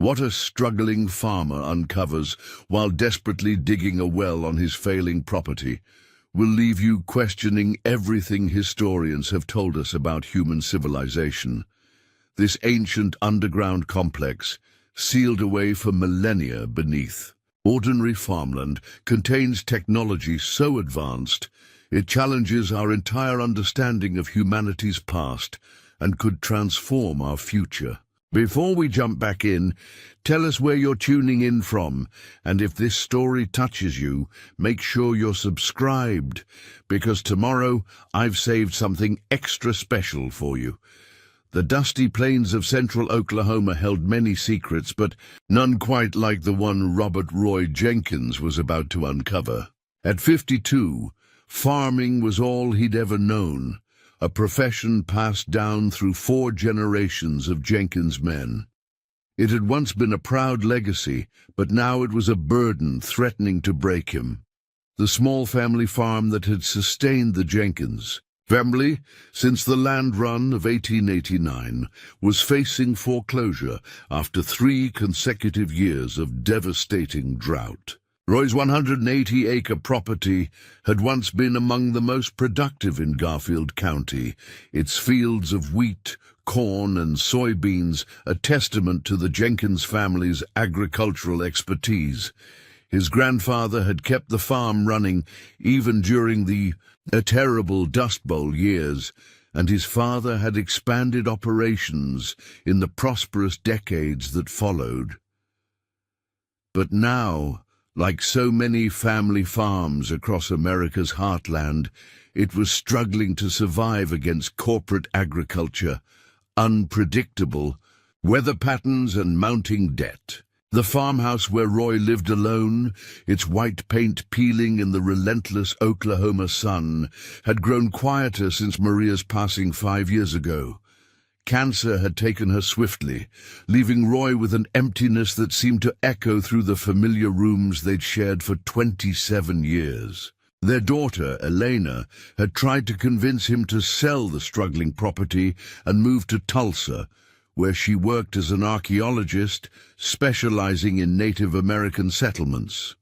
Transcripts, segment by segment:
What a struggling farmer uncovers while desperately digging a well on his failing property will leave you questioning everything historians have told us about human civilization. This ancient underground complex, sealed away for millennia beneath ordinary farmland, contains technology so advanced it challenges our entire understanding of humanity's past and could transform our future. Before we jump back in, tell us where you're tuning in from, and if this story touches you, make sure you're subscribed, because tomorrow I've saved something extra special for you. The dusty plains of central Oklahoma held many secrets, but none quite like the one Robert Roy Jenkins was about to uncover. At 52, farming was all he'd ever known, a profession passed down through 4 generations of Jenkins men. It had once been a proud legacy, but now it was a burden threatening to break him. The small family farm that had sustained the Jenkins family since the land run of 1889 was facing foreclosure after 3 consecutive years of devastating drought. Roy's 180-acre property had once been among the most productive in Garfield County, its fields of wheat, corn, and soybeans a testament to the Jenkins family's agricultural expertise. His grandfather had kept the farm running even during the terrible Dust Bowl years, and his father had expanded operations in the prosperous decades that followed. But now, like so many family farms across America's heartland, it was struggling to survive against corporate agriculture, unpredictable weather patterns and mounting debt. The farmhouse where Roy lived alone, its white paint peeling in the relentless Oklahoma sun, had grown quieter since Maria's passing 5 years ago. Cancer had taken her swiftly, leaving Roy with an emptiness that seemed to echo through the familiar rooms they'd shared for 27 years. Their daughter, Elena, had tried to convince him to sell the struggling property and move to Tulsa, where she worked as an archaeologist, specializing in Native American settlements.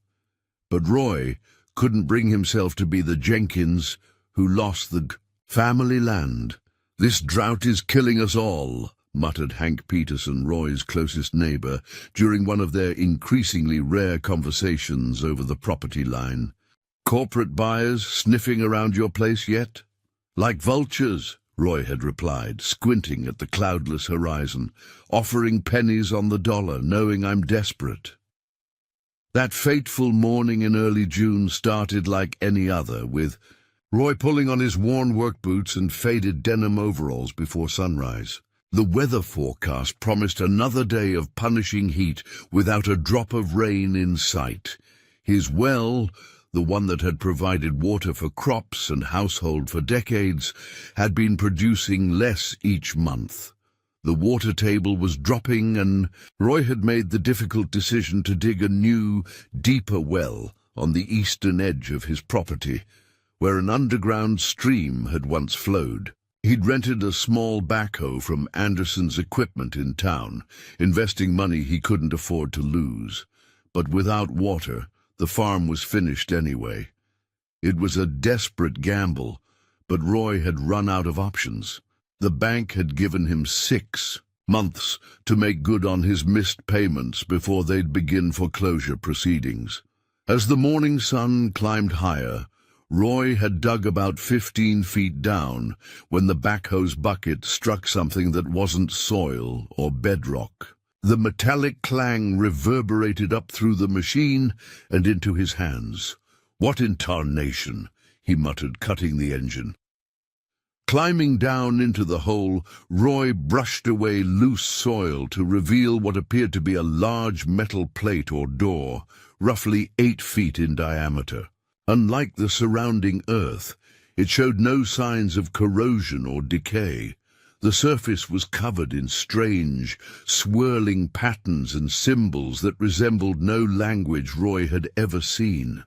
But Roy couldn't bring himself to be the Jenkins who lost the family land. "This drought is killing us all," muttered Hank Peterson, Roy's closest neighbor, during one of their increasingly rare conversations over the property line. "Corporate buyers sniffing around your place yet?" "Like vultures," Roy had replied, squinting at the cloudless horizon, "offering pennies on the dollar, knowing I'm desperate." That fateful morning in early June started like any other, with Roy pulling on his worn work boots and faded denim overalls before sunrise. The weather forecast promised another day of punishing heat without a drop of rain in sight. His well, the one that had provided water for crops and household for decades, had been producing less each month. The water table was dropping, and Roy had made the difficult decision to dig a new, deeper well on the eastern edge of his property, where an underground stream had once flowed. He'd rented a small backhoe from Anderson's Equipment in town, investing money he couldn't afford to lose. But without water, the farm was finished anyway. It was a desperate gamble, but Roy had run out of options. The bank had given him 6 months to make good on his missed payments before they'd begin foreclosure proceedings. As the morning sun climbed higher, Roy had dug about 15 feet down when the backhoe's bucket struck something that wasn't soil or bedrock. The metallic clang reverberated up through the machine and into his hands. "What in tarnation?" he muttered, cutting the engine. Climbing down into the hole, Roy brushed away loose soil to reveal what appeared to be a large metal plate or door, roughly 8 feet in diameter. Unlike the surrounding earth, it showed no signs of corrosion or decay. The surface was covered in strange, swirling patterns and symbols that resembled no language Roy had ever seen.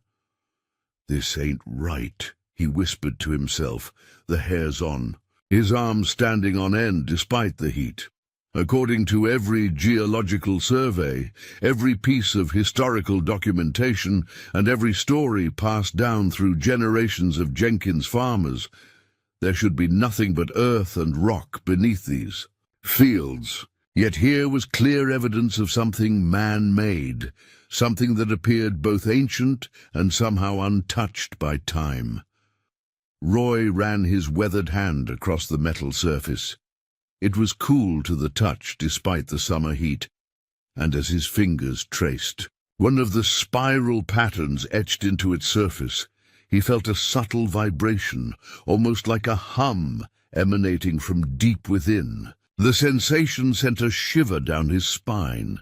"This ain't right," he whispered to himself, the hairs on, his arms standing on end despite the heat. According to every geological survey, every piece of historical documentation, and every story passed down through generations of Jenkins farmers, there should be nothing but earth and rock beneath these fields. Yet here was clear evidence of something man-made, something that appeared both ancient and somehow untouched by time. Roy ran his weathered hand across the metal surface. It was cool to the touch despite the summer heat, and as his fingers traced one of the spiral patterns etched into its surface, he felt a subtle vibration, almost like a hum emanating from deep within. The sensation sent a shiver down his spine.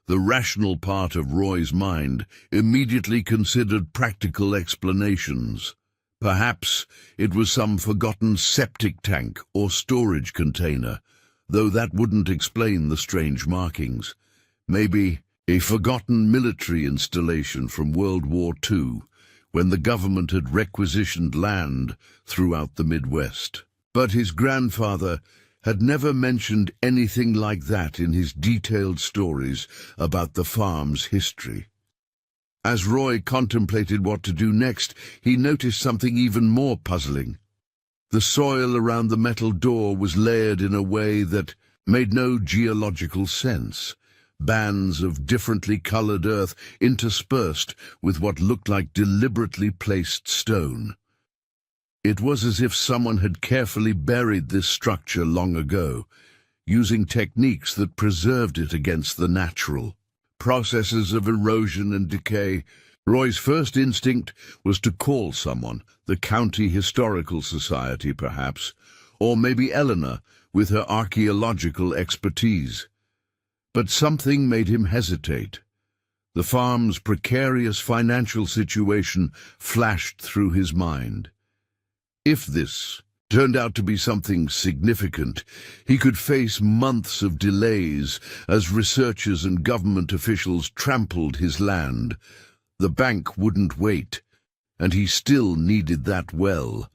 The rational part of Roy's mind immediately considered practical explanations. Perhaps it was some forgotten septic tank or storage container, though that wouldn't explain the strange markings. Maybe a forgotten military installation from World War II, when the government had requisitioned land throughout the Midwest. But his grandfather had never mentioned anything like that in his detailed stories about the farm's history. As Roy contemplated what to do next, he noticed something even more puzzling. The soil around the metal door was layered in a way that made no geological sense. Bands of differently colored earth interspersed with what looked like deliberately placed stone. It was as if someone had carefully buried this structure long ago, using techniques that preserved it against the natural processes of erosion and decay. Roy's first instinct was to call someone, the County Historical Society perhaps, or maybe Eleanor with her archaeological expertise. But something made him hesitate. The farm's precarious financial situation flashed through his mind. If this turned out to be something significant, he could face months of delays as researchers and government officials trampled his land. The bank wouldn't wait, and he still needed that well.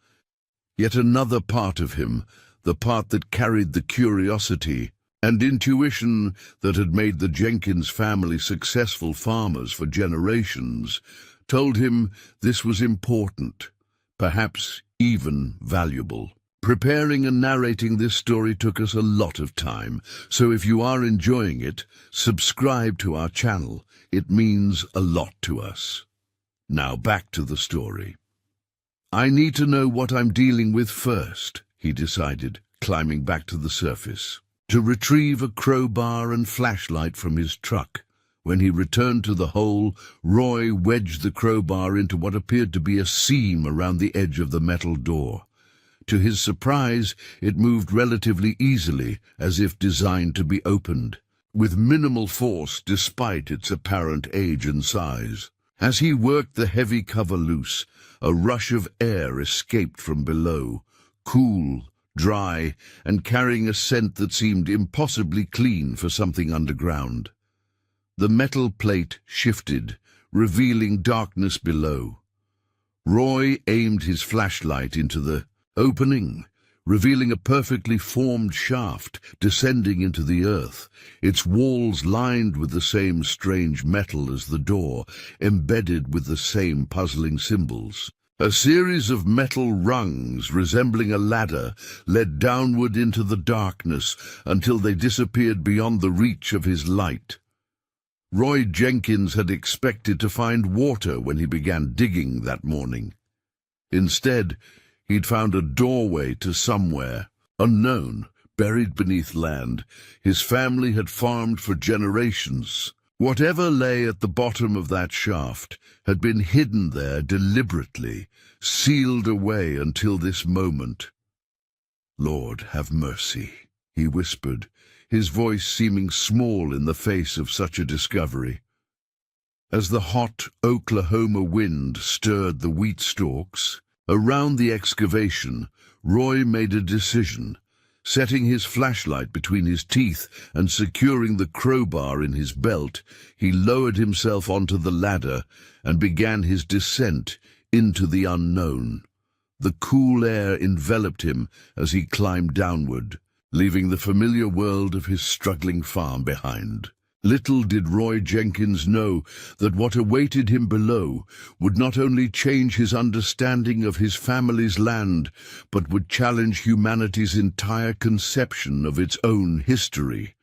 Yet another part of him, the part that carried the curiosity and intuition that had made the Jenkins family successful farmers for generations, told him this was important, perhaps even valuable. Preparing and narrating this story took us a lot of time, so if you are enjoying it, subscribe to our channel. It means a lot to us. Now back to the story. I need to know what I'm dealing with first, he decided, climbing back to the surface. To retrieve a crowbar and flashlight from his truck. When he returned to the hole, Roy wedged the crowbar into what appeared to be a seam around the edge of the metal door. To his surprise, it moved relatively easily, as if designed to be opened, with minimal force despite its apparent age and size. As he worked the heavy cover loose, a rush of air escaped from below, cool, dry, and carrying a scent that seemed impossibly clean for something underground. The metal plate shifted, revealing darkness below. Roy aimed his flashlight into the opening, revealing a perfectly formed shaft descending into the earth, its walls lined with the same strange metal as the door, embedded with the same puzzling symbols. A series of metal rungs resembling a ladder led downward into the darkness until they disappeared beyond the reach of his light. Roy Jenkins had expected to find water when he began digging that morning. Instead, he'd found a doorway to somewhere unknown, buried beneath land his family had farmed for generations. Whatever lay at the bottom of that shaft had been hidden there deliberately, sealed away until this moment. "Lord, have mercy," he whispered, his voice seeming small in the face of such a discovery. As the hot Oklahoma wind stirred the wheat stalks around the excavation, Roy made a decision. Setting his flashlight between his teeth and securing the crowbar in his belt, he lowered himself onto the ladder and began his descent into the unknown. The cool air enveloped him as he climbed downward, leaving the familiar world of his struggling farm behind. Little did Roy Jenkins know that what awaited him below would not only change his understanding of his family's land, but would challenge humanity's entire conception of its own history.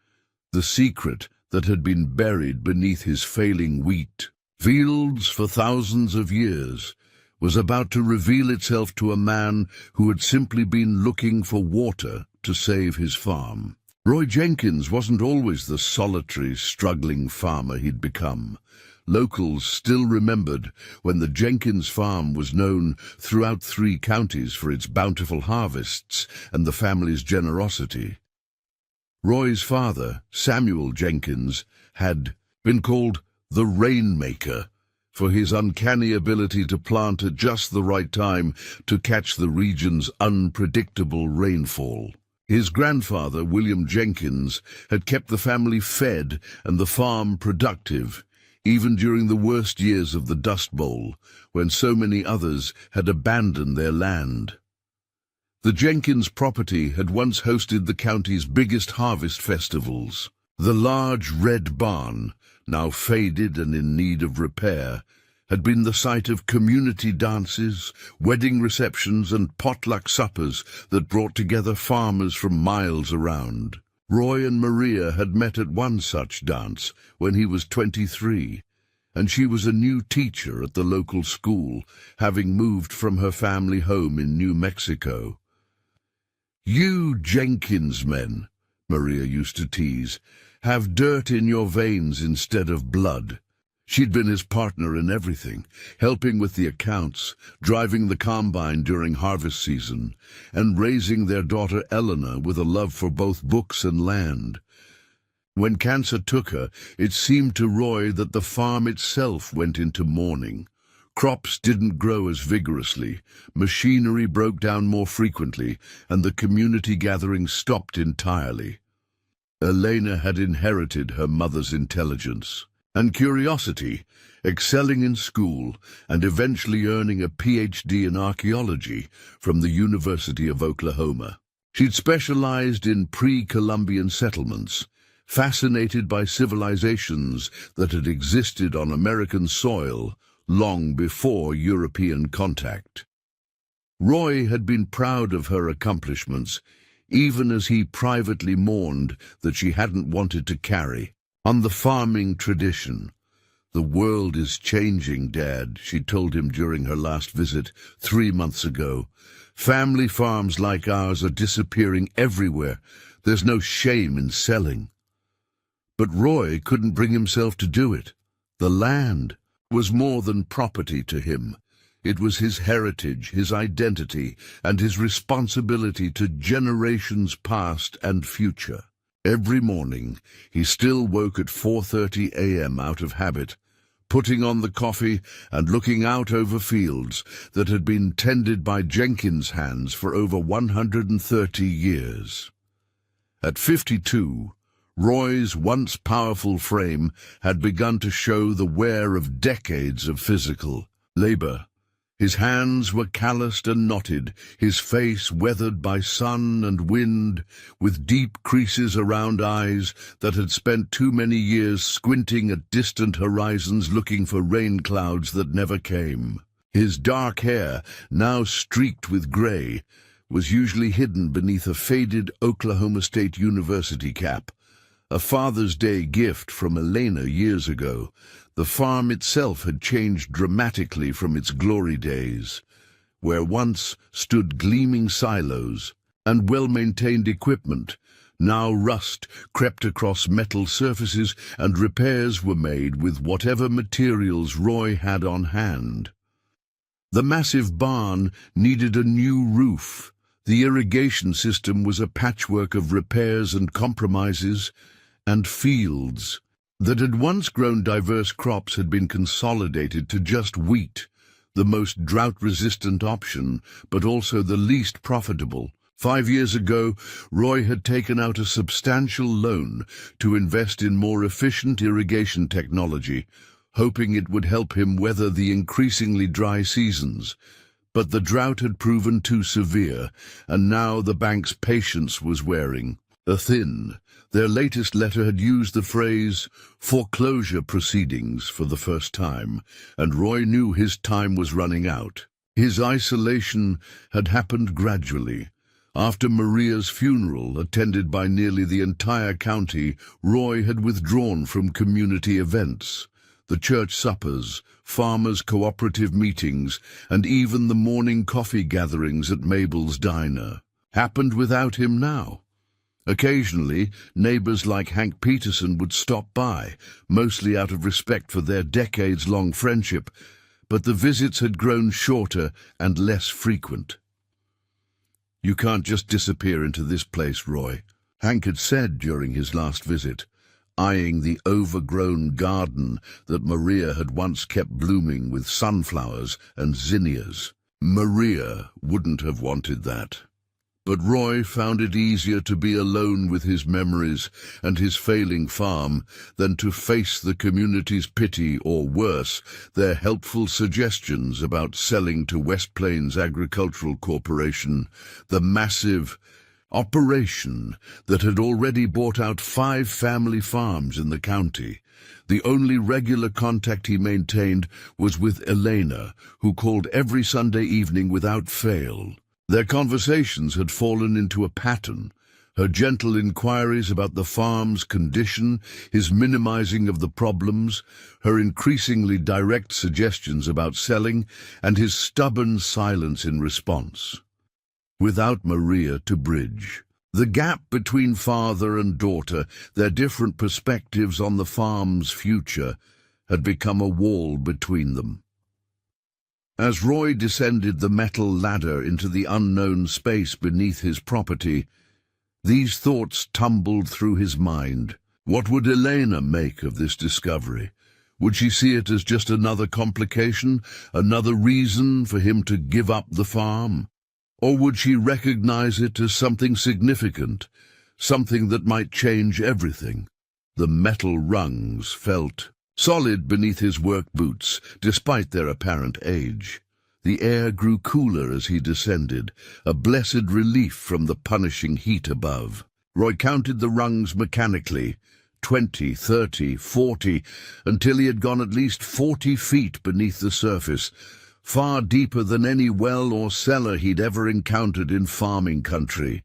The secret that had been buried beneath his failing wheat fields for thousands of years was about to reveal itself to a man who had simply been looking for water to save his farm. Roy Jenkins wasn't always the solitary, struggling farmer he'd become. Locals still remembered when the Jenkins farm was known throughout 3 counties for its bountiful harvests and the family's generosity. Roy's father, Samuel Jenkins, had been called the Rainmaker for his uncanny ability to plant at just the right time to catch the region's unpredictable rainfall. His grandfather, William Jenkins, had kept the family fed and the farm productive, even during the worst years of the Dust Bowl, when so many others had abandoned their land. The Jenkins property had once hosted the county's biggest harvest festivals. The large red barn, now faded and in need of repair, had been the site of community dances, wedding receptions and potluck suppers that brought together farmers from miles around. Roy and Maria had met at one such dance when he was 23, and she was a new teacher at the local school, having moved from her family home in New Mexico. "You Jenkins men," Maria used to tease, "have dirt in your veins instead of blood." She'd been his partner in everything, helping with the accounts, driving the combine during harvest season, and raising their daughter Eleanor with a love for both books and land. When cancer took her, it seemed to Roy that the farm itself went into mourning. Crops didn't grow as vigorously, machinery broke down more frequently, and the community gatherings stopped entirely. Elena had inherited her mother's intelligence and curiosity, excelling in school and eventually earning a PhD in archaeology from the University of Oklahoma. She'd specialized in pre-Columbian settlements, fascinated by civilizations that had existed on American soil long before European contact. Roy had been proud of her accomplishments, even as he privately mourned that she hadn't wanted to carry on the farming tradition. "The world is changing, Dad," she told him during her last visit 3 months ago. "Family farms like ours are disappearing everywhere. There's no shame in selling." But Roy couldn't bring himself to do it. The land was more than property to him. It was his heritage, his identity, and his responsibility to generations past and future. Every morning, he still woke at 4:30 a.m. out of habit, putting on the coffee and looking out over fields that had been tended by Jenkins' hands for over 130 years. At 52, Roy's once powerful frame had begun to show the wear of decades of physical labor. His hands were calloused and knotted, his face weathered by sun and wind, with deep creases around eyes that had spent too many years squinting at distant horizons looking for rain clouds that never came. His dark hair, now streaked with gray, was usually hidden beneath a faded Oklahoma State University cap, a Father's Day gift from Elena years ago. The farm itself had changed dramatically from its glory days, where once stood gleaming silos and well-maintained equipment. Now rust crept across metal surfaces and repairs were made with whatever materials Roy had on hand. The massive barn needed a new roof. The irrigation system was a patchwork of repairs and compromises, and fields that had once grown diverse crops had been consolidated to just wheat, the most drought-resistant option, but also the least profitable. 5 years ago, Roy had taken out a substantial loan to invest in more efficient irrigation technology, hoping it would help him weather the increasingly dry seasons. But the drought had proven too severe, and now the bank's patience was wearing thin. Their latest letter had used the phrase foreclosure proceedings for the first time, and Roy knew his time was running out. His isolation had happened gradually. After Maria's funeral, attended by nearly the entire county, Roy had withdrawn from community events. The church suppers, farmers' cooperative meetings, and even the morning coffee gatherings at Mabel's diner happened without him now. Occasionally, neighbors like Hank Peterson would stop by, mostly out of respect for their decades-long friendship, but the visits had grown shorter and less frequent. "You can't just disappear into this place, Roy," Hank had said during his last visit, eyeing the overgrown garden that Maria had once kept blooming with sunflowers and zinnias. Maria wouldn't have wanted that. But Roy found it easier to be alone with his memories and his failing farm than to face the community's pity or, worse, their helpful suggestions about selling to West Plains Agricultural Corporation, the massive operation that had already bought out 5 family farms in the county. The only regular contact he maintained was with Elena, who called every Sunday evening without fail. Their conversations had fallen into a pattern. Her gentle inquiries about the farm's condition, his minimizing of the problems, her increasingly direct suggestions about selling, and his stubborn silence in response. Without Maria to bridge the gap between father and daughter, their different perspectives on the farm's future had become a wall between them. As Roy descended the metal ladder into the unknown space beneath his property, these thoughts tumbled through his mind. What would Elena make of this discovery? Would she see it as just another complication, another reason for him to give up the farm? Or would she recognize it as something significant, something that might change everything? The metal rungs felt solid beneath his work boots, despite their apparent age. The air grew cooler as he descended, a blessed relief from the punishing heat above. Roy counted the rungs mechanically, 20, 30, 40, until he had gone at least 40 feet beneath the surface, far deeper than any well or cellar he'd ever encountered in farming country.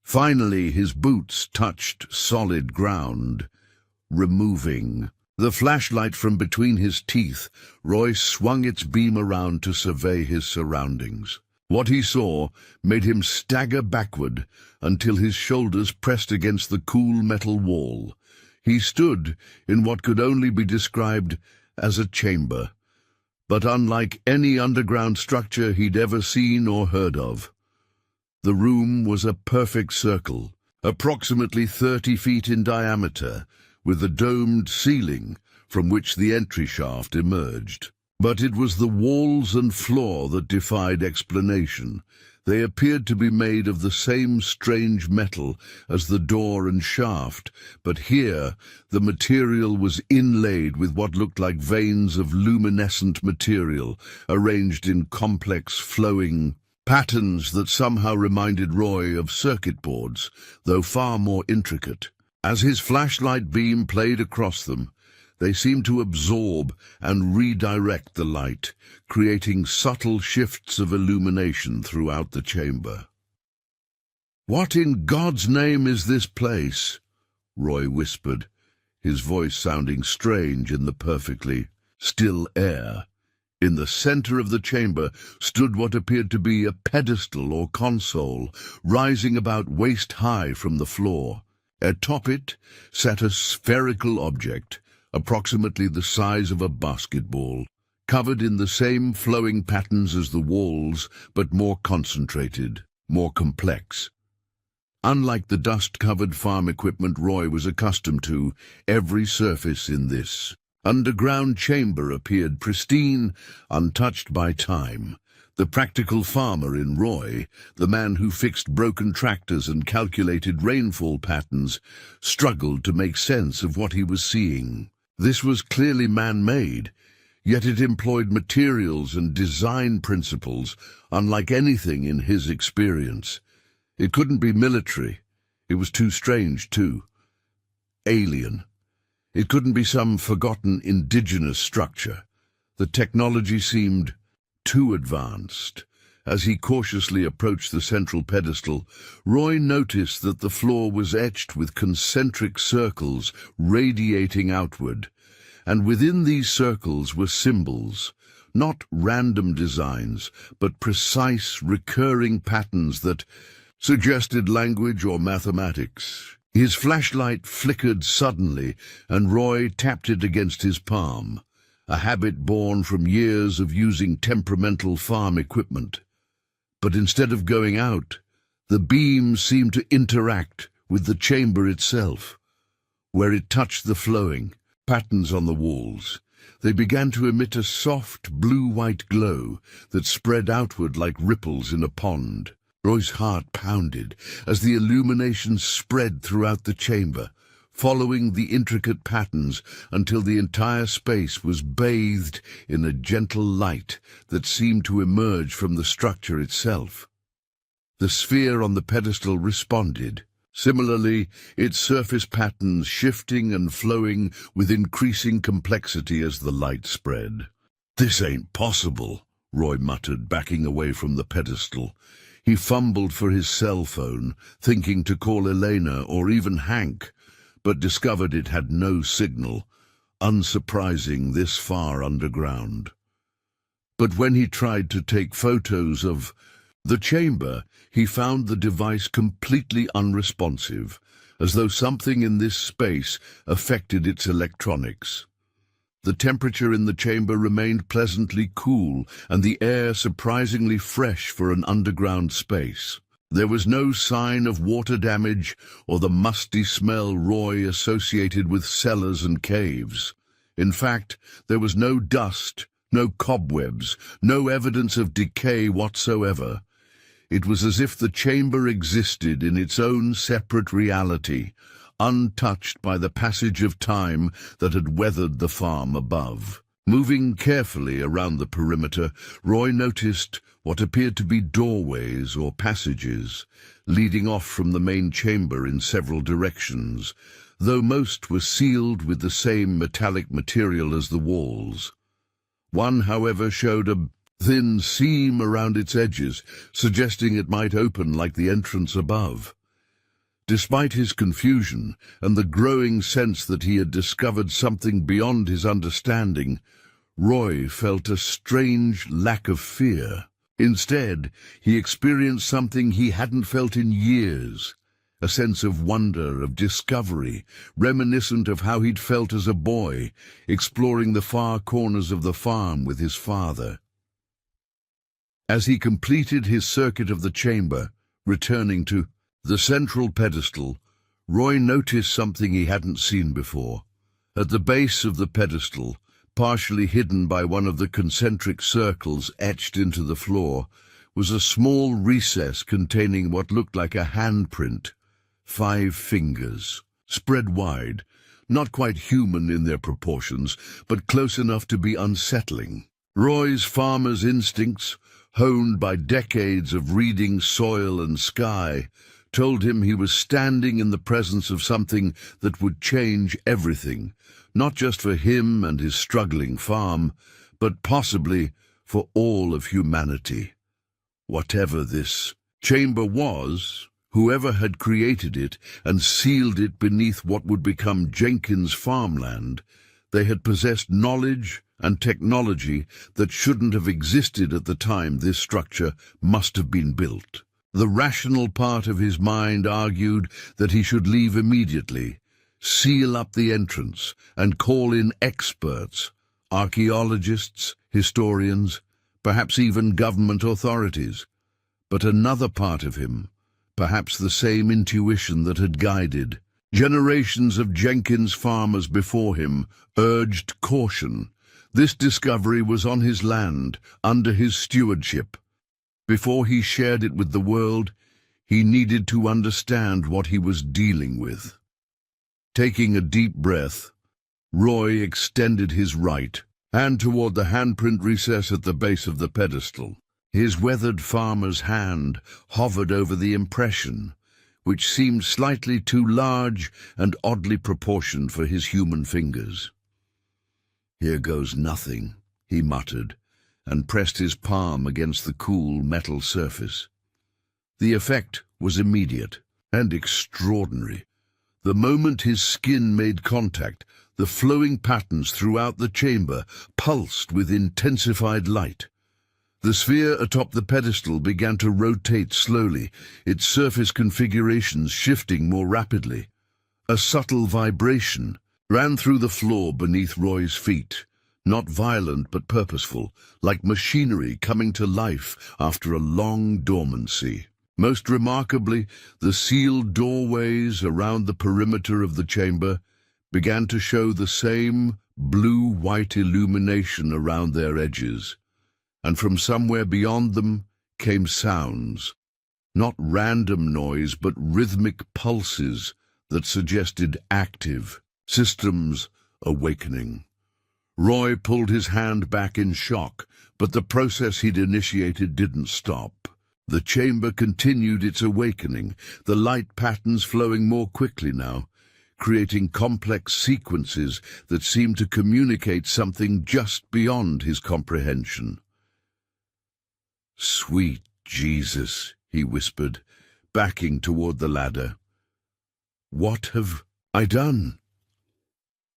Finally, his boots touched solid ground, removing the flashlight from between his teeth. Roy swung its beam around to survey his surroundings. What he saw made him stagger backward until his shoulders pressed against the cool metal wall. He stood in what could only be described as a chamber, but unlike any underground structure he'd ever seen or heard of. The room was a perfect circle, approximately 30 feet in diameter, with a domed ceiling from which the entry shaft emerged. But it was the walls and floor that defied explanation. They appeared to be made of the same strange metal as the door and shaft, but here the material was inlaid with what looked like veins of luminescent material, arranged in complex, flowing patterns that somehow reminded Roy of circuit boards, though far more intricate. As his flashlight beam played across them, they seemed to absorb and redirect the light, creating subtle shifts of illumination throughout the chamber. "What in God's name is this place?" Roy whispered, his voice sounding strange in the perfectly still air. In the center of the chamber stood what appeared to be a pedestal or console, rising about waist-high from the floor. Atop it sat a spherical object, approximately the size of a basketball, covered in the same flowing patterns as the walls, but more concentrated, more complex. Unlike the dust-covered farm equipment Roy was accustomed to, every surface in this underground chamber appeared pristine, untouched by time. The practical farmer in Roy, the man who fixed broken tractors and calculated rainfall patterns, struggled to make sense of what he was seeing. This was clearly man-made, yet it employed materials and design principles unlike anything in his experience. It couldn't be military. It was too strange, too alien. It couldn't be some forgotten indigenous structure. The technology seemed too advanced. As he cautiously approached the central pedestal, Roy noticed that the floor was etched with concentric circles radiating outward, and within these circles were symbols, not random designs, but precise, recurring patterns that suggested language or mathematics. His flashlight flickered suddenly, and Roy tapped it against his palm, a habit born from years of using temperamental farm equipment. But instead of going out, the beam seemed to interact with the chamber itself. Where it touched the flowing patterns on the walls, they began to emit a soft blue-white glow that spread outward like ripples in a pond. Roy's heart pounded as the illumination spread throughout the chamber, following the intricate patterns until the entire space was bathed in a gentle light that seemed to emerge from the structure itself. The sphere on the pedestal responded, similarly, its surface patterns shifting and flowing with increasing complexity as the light spread. "This ain't possible," Roy muttered, backing away from the pedestal. He fumbled for his cell phone, thinking to call Elena or even Hank, but discovered it had no signal, unsurprising this far underground. But when he tried to take photos of the chamber, he found the device completely unresponsive, as though something in this space affected its electronics. The temperature in the chamber remained pleasantly cool, and the air surprisingly fresh for an underground space. There was no sign of water damage or the musty smell Roy associated with cellars and caves. In fact, there was no dust, no cobwebs, no evidence of decay whatsoever. It was as if the chamber existed in its own separate reality, untouched by the passage of time that had weathered the farm above. Moving carefully around the perimeter, Roy noticed what appeared to be doorways or passages, leading off from the main chamber in several directions, though most were sealed with the same metallic material as the walls. One, however, showed a thin seam around its edges, suggesting it might open like the entrance above. Despite his confusion and the growing sense that he had discovered something beyond his understanding, Roy felt a strange lack of fear. Instead, he experienced something he hadn't felt in years, a sense of wonder, of discovery, reminiscent of how he'd felt as a boy, exploring the far corners of the farm with his father. As he completed his circuit of the chamber, returning to the central pedestal, Roy noticed something he hadn't seen before. At the base of the pedestal, partially hidden by one of the concentric circles etched into the floor, was a small recess containing what looked like a handprint, 5 fingers, spread wide, not quite human in their proportions, but close enough to be unsettling. Roy's farmer's instincts, honed by decades of reading soil and sky, told him he was standing in the presence of something that would change everything, not just for him and his struggling farm, but possibly for all of humanity. Whatever this chamber was, whoever had created it and sealed it beneath what would become Jenkins' farmland, they had possessed knowledge and technology that shouldn't have existed at the time this structure must have been built. The rational part of his mind argued that he should leave immediately, seal up the entrance, and call in experts, archaeologists, historians, perhaps even government authorities. But another part of him, perhaps the same intuition that had guided generations of Jenkins farmers before him, urged caution. This discovery was on his land, under his stewardship. Before he shared it with the world, he needed to understand what he was dealing with. Taking a deep breath, Roy extended his right and toward the handprint recess at the base of the pedestal. His weathered farmer's hand hovered over the impression, which seemed slightly too large and oddly proportioned for his human fingers. "Here goes nothing," he muttered, and pressed his palm against the cool metal surface. The effect was immediate and extraordinary. The moment his skin made contact, the flowing patterns throughout the chamber pulsed with intensified light. The sphere atop the pedestal began to rotate slowly, its surface configurations shifting more rapidly. A subtle vibration ran through the floor beneath Roy's feet, not violent but purposeful, like machinery coming to life after a long dormancy. Most remarkably, the sealed doorways around the perimeter of the chamber began to show the same blue-white illumination around their edges, and from somewhere beyond them came sounds, not random noise but rhythmic pulses that suggested active systems awakening. Roy pulled his hand back in shock, but the process he'd initiated didn't stop. The chamber continued its awakening, the light patterns flowing more quickly now, creating complex sequences that seemed to communicate something just beyond his comprehension. "Sweet Jesus," he whispered, backing toward the ladder. "What have I done?"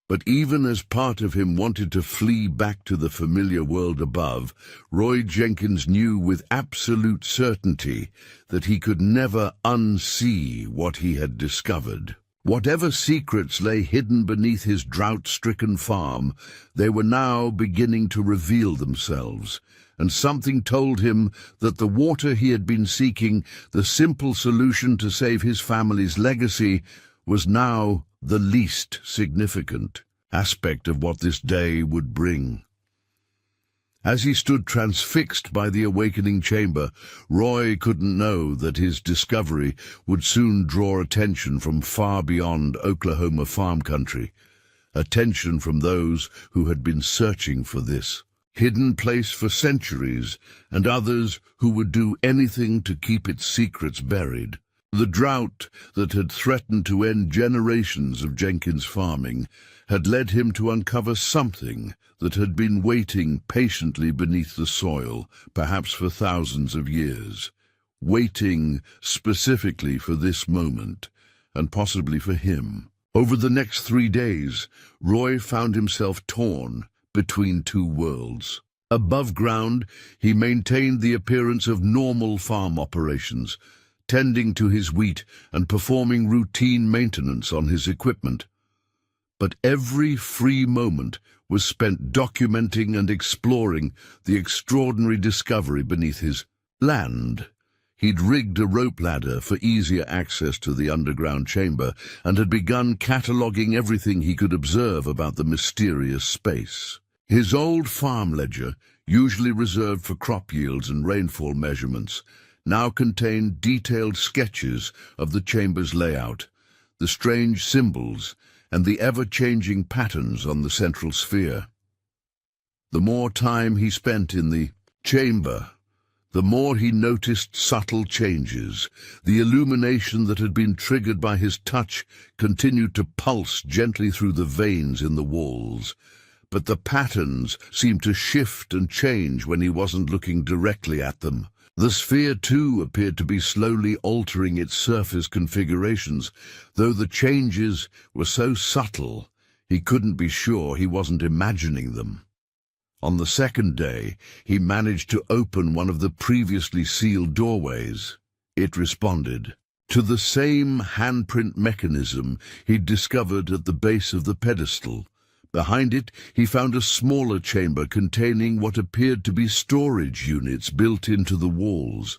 But even as part of him wanted to flee back to the familiar world above, Roy Jenkins knew with absolute certainty that he could never unsee what he had discovered. Whatever secrets lay hidden beneath his drought-stricken farm, they were now beginning to reveal themselves, and something told him that the water he had been seeking, the simple solution to save his family's legacy, was now the least significant aspect of what this day would bring. As he stood transfixed by the awakening chamber, Roy couldn't know that his discovery would soon draw attention from far beyond Oklahoma farm country, attention from those who had been searching for this hidden place for centuries, and others who would do anything to keep its secrets buried. The drought that had threatened to end generations of Jenkins farming had led him to uncover something that had been waiting patiently beneath the soil, perhaps for thousands of years, waiting specifically for this moment, and possibly for him. Over the next 3 days, Roy found himself torn between two worlds. Above ground, he maintained the appearance of normal farm operations, tending to his wheat and performing routine maintenance on his equipment. But every free moment was spent documenting and exploring the extraordinary discovery beneath his land. He'd rigged a rope ladder for easier access to the underground chamber and had begun cataloging everything he could observe about the mysterious space. His old farm ledger, usually reserved for crop yields and rainfall measurements, now contained detailed sketches of the chamber's layout, the strange symbols, and the ever-changing patterns on the central sphere. The more time he spent in the chamber, the more he noticed subtle changes. The illumination that had been triggered by his touch continued to pulse gently through the veins in the walls, but the patterns seemed to shift and change when he wasn't looking directly at them. The sphere, too, appeared to be slowly altering its surface configurations, though the changes were so subtle he couldn't be sure he wasn't imagining them. On the second day, he managed to open one of the previously sealed doorways. It responded to the same handprint mechanism he'd discovered at the base of the pedestal. Behind it, he found a smaller chamber containing what appeared to be storage units built into the walls.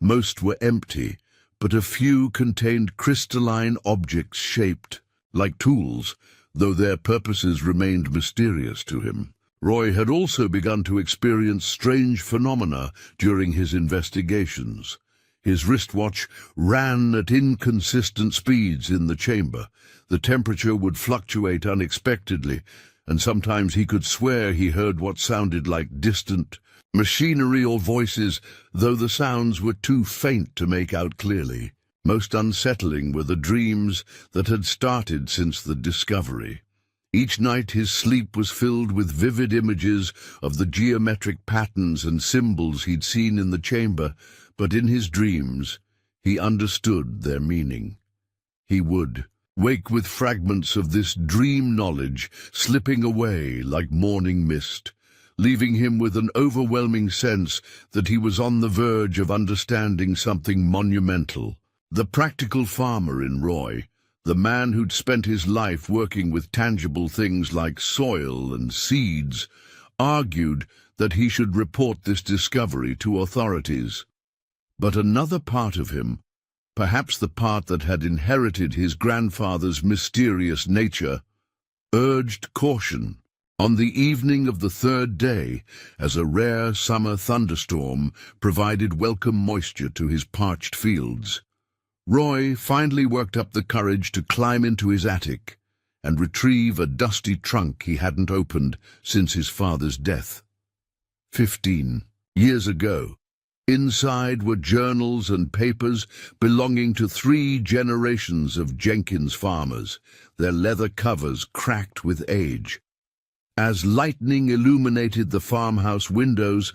Most were empty, but a few contained crystalline objects shaped like tools, though their purposes remained mysterious to him. Roy had also begun to experience strange phenomena during his investigations. His wristwatch ran at inconsistent speeds in the chamber. The temperature would fluctuate unexpectedly, and sometimes he could swear he heard what sounded like distant machinery or voices, though the sounds were too faint to make out clearly. Most unsettling were the dreams that had started since the discovery. Each night his sleep was filled with vivid images of the geometric patterns and symbols he'd seen in the chamber, but in his dreams he understood their meaning. He would wake with fragments of this dream knowledge slipping away like morning mist, leaving him with an overwhelming sense that he was on the verge of understanding something monumental. The practical farmer in Roy, the man who'd spent his life working with tangible things like soil and seeds, argued that he should report this discovery to authorities. But another part of him, perhaps the part that had inherited his grandfather's mysterious nature, urged caution. On the evening of the third day, as a rare summer thunderstorm provided welcome moisture to his parched fields, Roy finally worked up the courage to climb into his attic and retrieve a dusty trunk he hadn't opened since his father's death. 15 years ago. Inside were journals and papers belonging to 3 generations of Jenkins farmers, their leather covers cracked with age. As lightning illuminated the farmhouse windows,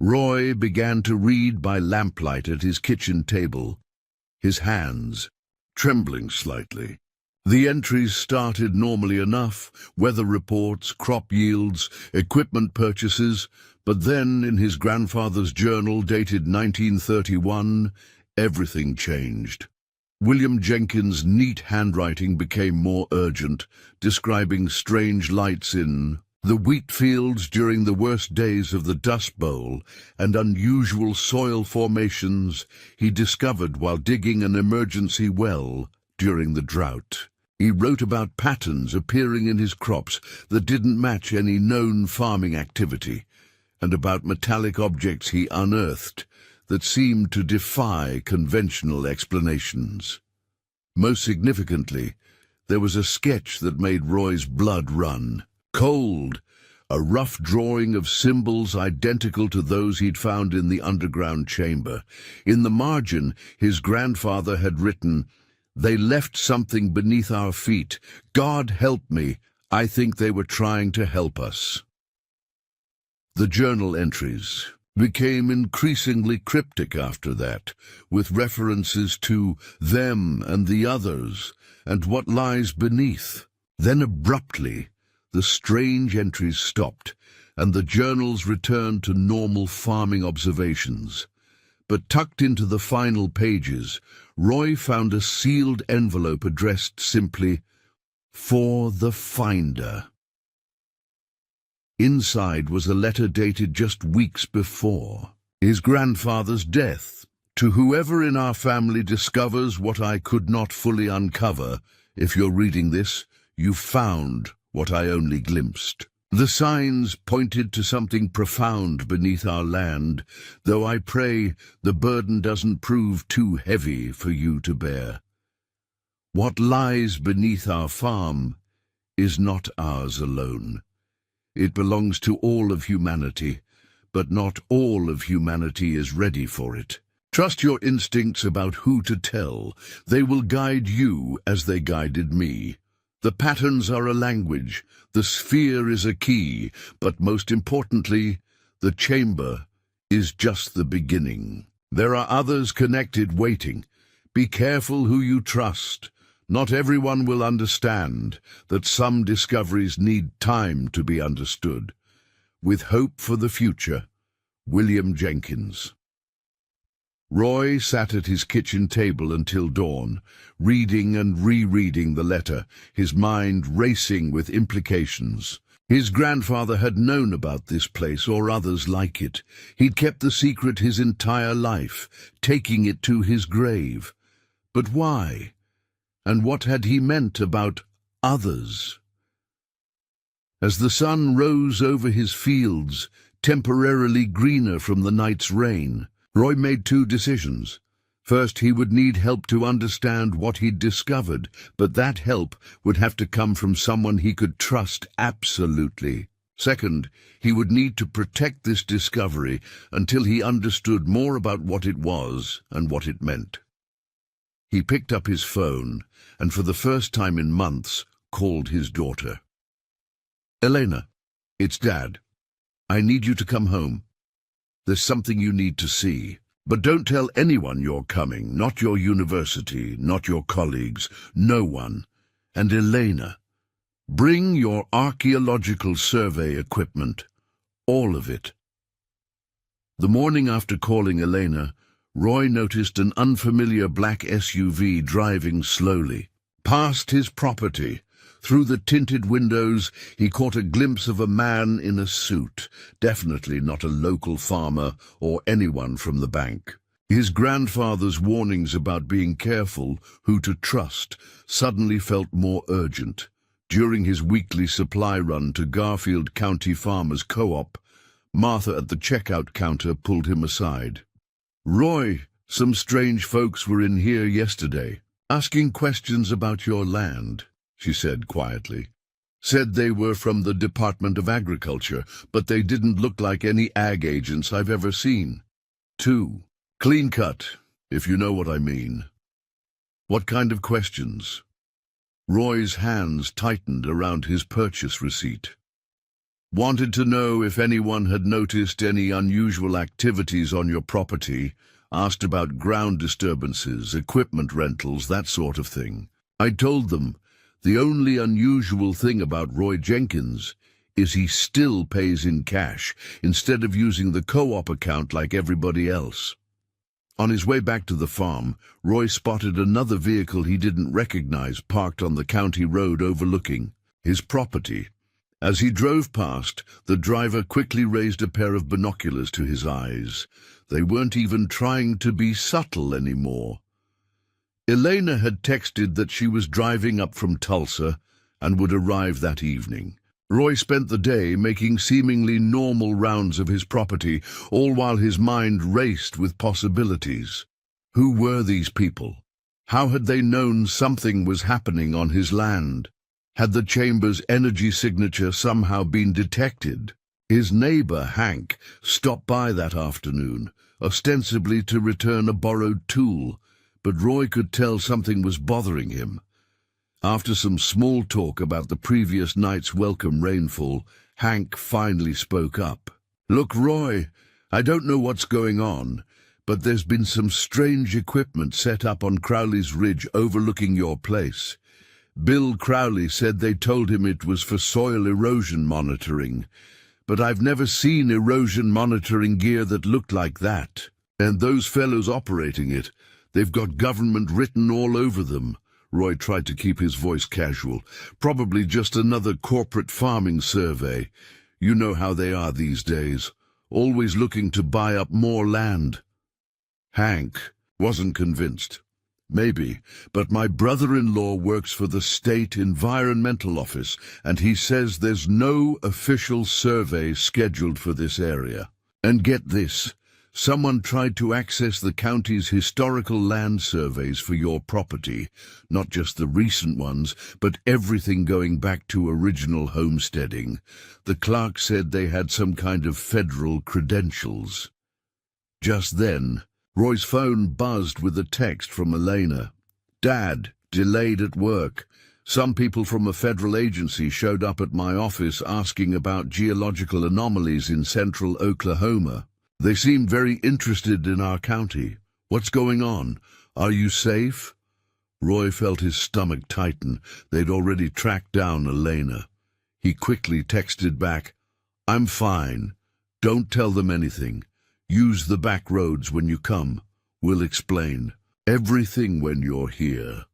Roy began to read by lamplight at his kitchen table, his hands trembling slightly. The entries started normally enough, weather reports, crop yields, equipment purchases, but then in his grandfather's journal dated 1931, everything changed. William Jenkins' neat handwriting became more urgent, describing strange lights in the wheat fields during the worst days of the Dust Bowl and unusual soil formations he discovered while digging an emergency well during the drought. He wrote about patterns appearing in his crops that didn't match any known farming activity, and about metallic objects he unearthed that seemed to defy conventional explanations. Most significantly, there was a sketch that made Roy's blood run. Cold, a rough drawing of symbols identical to those he'd found in the underground chamber. In the margin, his grandfather had written, "They left something beneath our feet. God help me, I think they were trying to help us." The journal entries became increasingly cryptic after that, with references to them and the others and what lies beneath. Then abruptly, the strange entries stopped, and the journals returned to normal farming observations. But tucked into the final pages, Roy found a sealed envelope addressed simply, "For the Finder." Inside was a letter dated just weeks before, his grandfather's death. "To whoever in our family discovers what I could not fully uncover, if you're reading this, you've found what I only glimpsed. The signs pointed to something profound beneath our land, though I pray the burden doesn't prove too heavy for you to bear. What lies beneath our farm is not ours alone. It belongs to all of humanity, but not all of humanity is ready for it. Trust your instincts about who to tell. They will guide you as they guided me. The patterns are a language, the sphere is a key, but most importantly, the chamber is just the beginning. There are others connected waiting. Be careful who you trust. Not everyone will understand that some discoveries need time to be understood. With hope for the future, William Jenkins." Roy sat at his kitchen table until dawn, reading and rereading the letter, his mind racing with implications. His grandfather had known about this place or others like it. He'd kept the secret his entire life, taking it to his grave. But why? And what had he meant about others? As the sun rose over his fields, temporarily greener from the night's rain, Roy made 2 decisions. First, he would need help to understand what he'd discovered, but that help would have to come from someone he could trust absolutely. Second, he would need to protect this discovery until he understood more about what it was and what it meant. He picked up his phone and, for the first time in months, called his daughter. "Elena, it's Dad. I need you to come home. There's something you need to see. But don't tell anyone you're coming, not your university, not your colleagues, no one. And Elena, bring your archaeological survey equipment, all of it." The morning after calling Elena, Roy noticed an unfamiliar black SUV driving slowly past his property. Through the tinted windows, he caught a glimpse of a man in a suit, definitely not a local farmer or anyone from the bank. His grandfather's warnings about being careful, who to trust, suddenly felt more urgent. During his weekly supply run to Garfield County Farmers Co-op, Martha at the checkout counter pulled him aside. "Roy, some strange folks were in here yesterday, asking questions about your land," she said quietly. "Said they were from the Department of Agriculture, but they didn't look like any ag agents I've ever seen. Too clean cut, if you know what I mean." "What kind of questions?" Roy's hands tightened around his purchase receipt. "Wanted to know if anyone had noticed any unusual activities on your property, asked about ground disturbances, equipment rentals, that sort of thing. I told them the only unusual thing about Roy Jenkins is he still pays in cash instead of using the co-op account like everybody else." On his way back to the farm, Roy spotted another vehicle he didn't recognize parked on the county road overlooking his property. As he drove past, the driver quickly raised a pair of binoculars to his eyes. They weren't even trying to be subtle anymore. Elena had texted that she was driving up from Tulsa and would arrive that evening. Roy spent the day making seemingly normal rounds of his property, all while his mind raced with possibilities. Who were these people? How had they known something was happening on his land? Had the chamber's energy signature somehow been detected? His neighbor, Hank, stopped by that afternoon, ostensibly to return a borrowed tool, but Roy could tell something was bothering him. After some small talk about the previous night's welcome rainfall, Hank finally spoke up. "Look, Roy, I don't know what's going on, but there's been some strange equipment set up on Crowley's Ridge overlooking your place. Bill Crowley said they told him it was for soil erosion monitoring, but I've never seen erosion monitoring gear that looked like that. And those fellows operating it, they've got government written all over them." Roy tried to keep his voice casual. "Probably just another corporate farming survey. You know how they are these days, always looking to buy up more land." Hank wasn't convinced. "Maybe, but my brother-in-law works for the State Environmental Office, and he says there's no official survey scheduled for this area. And get this, someone tried to access the county's historical land surveys for your property, not just the recent ones, but everything going back to original homesteading. The clerk said they had some kind of federal credentials." Just then, Roy's phone buzzed with a text from Elena. "Dad, delayed at work. Some people from a federal agency showed up at my office asking about geological anomalies in central Oklahoma. They seemed very interested in our county. What's going on? Are you safe?" Roy felt his stomach tighten. They'd already tracked down Elena. He quickly texted back, "I'm fine. Don't tell them anything. Use the back roads when you come. We'll explain everything when you're here."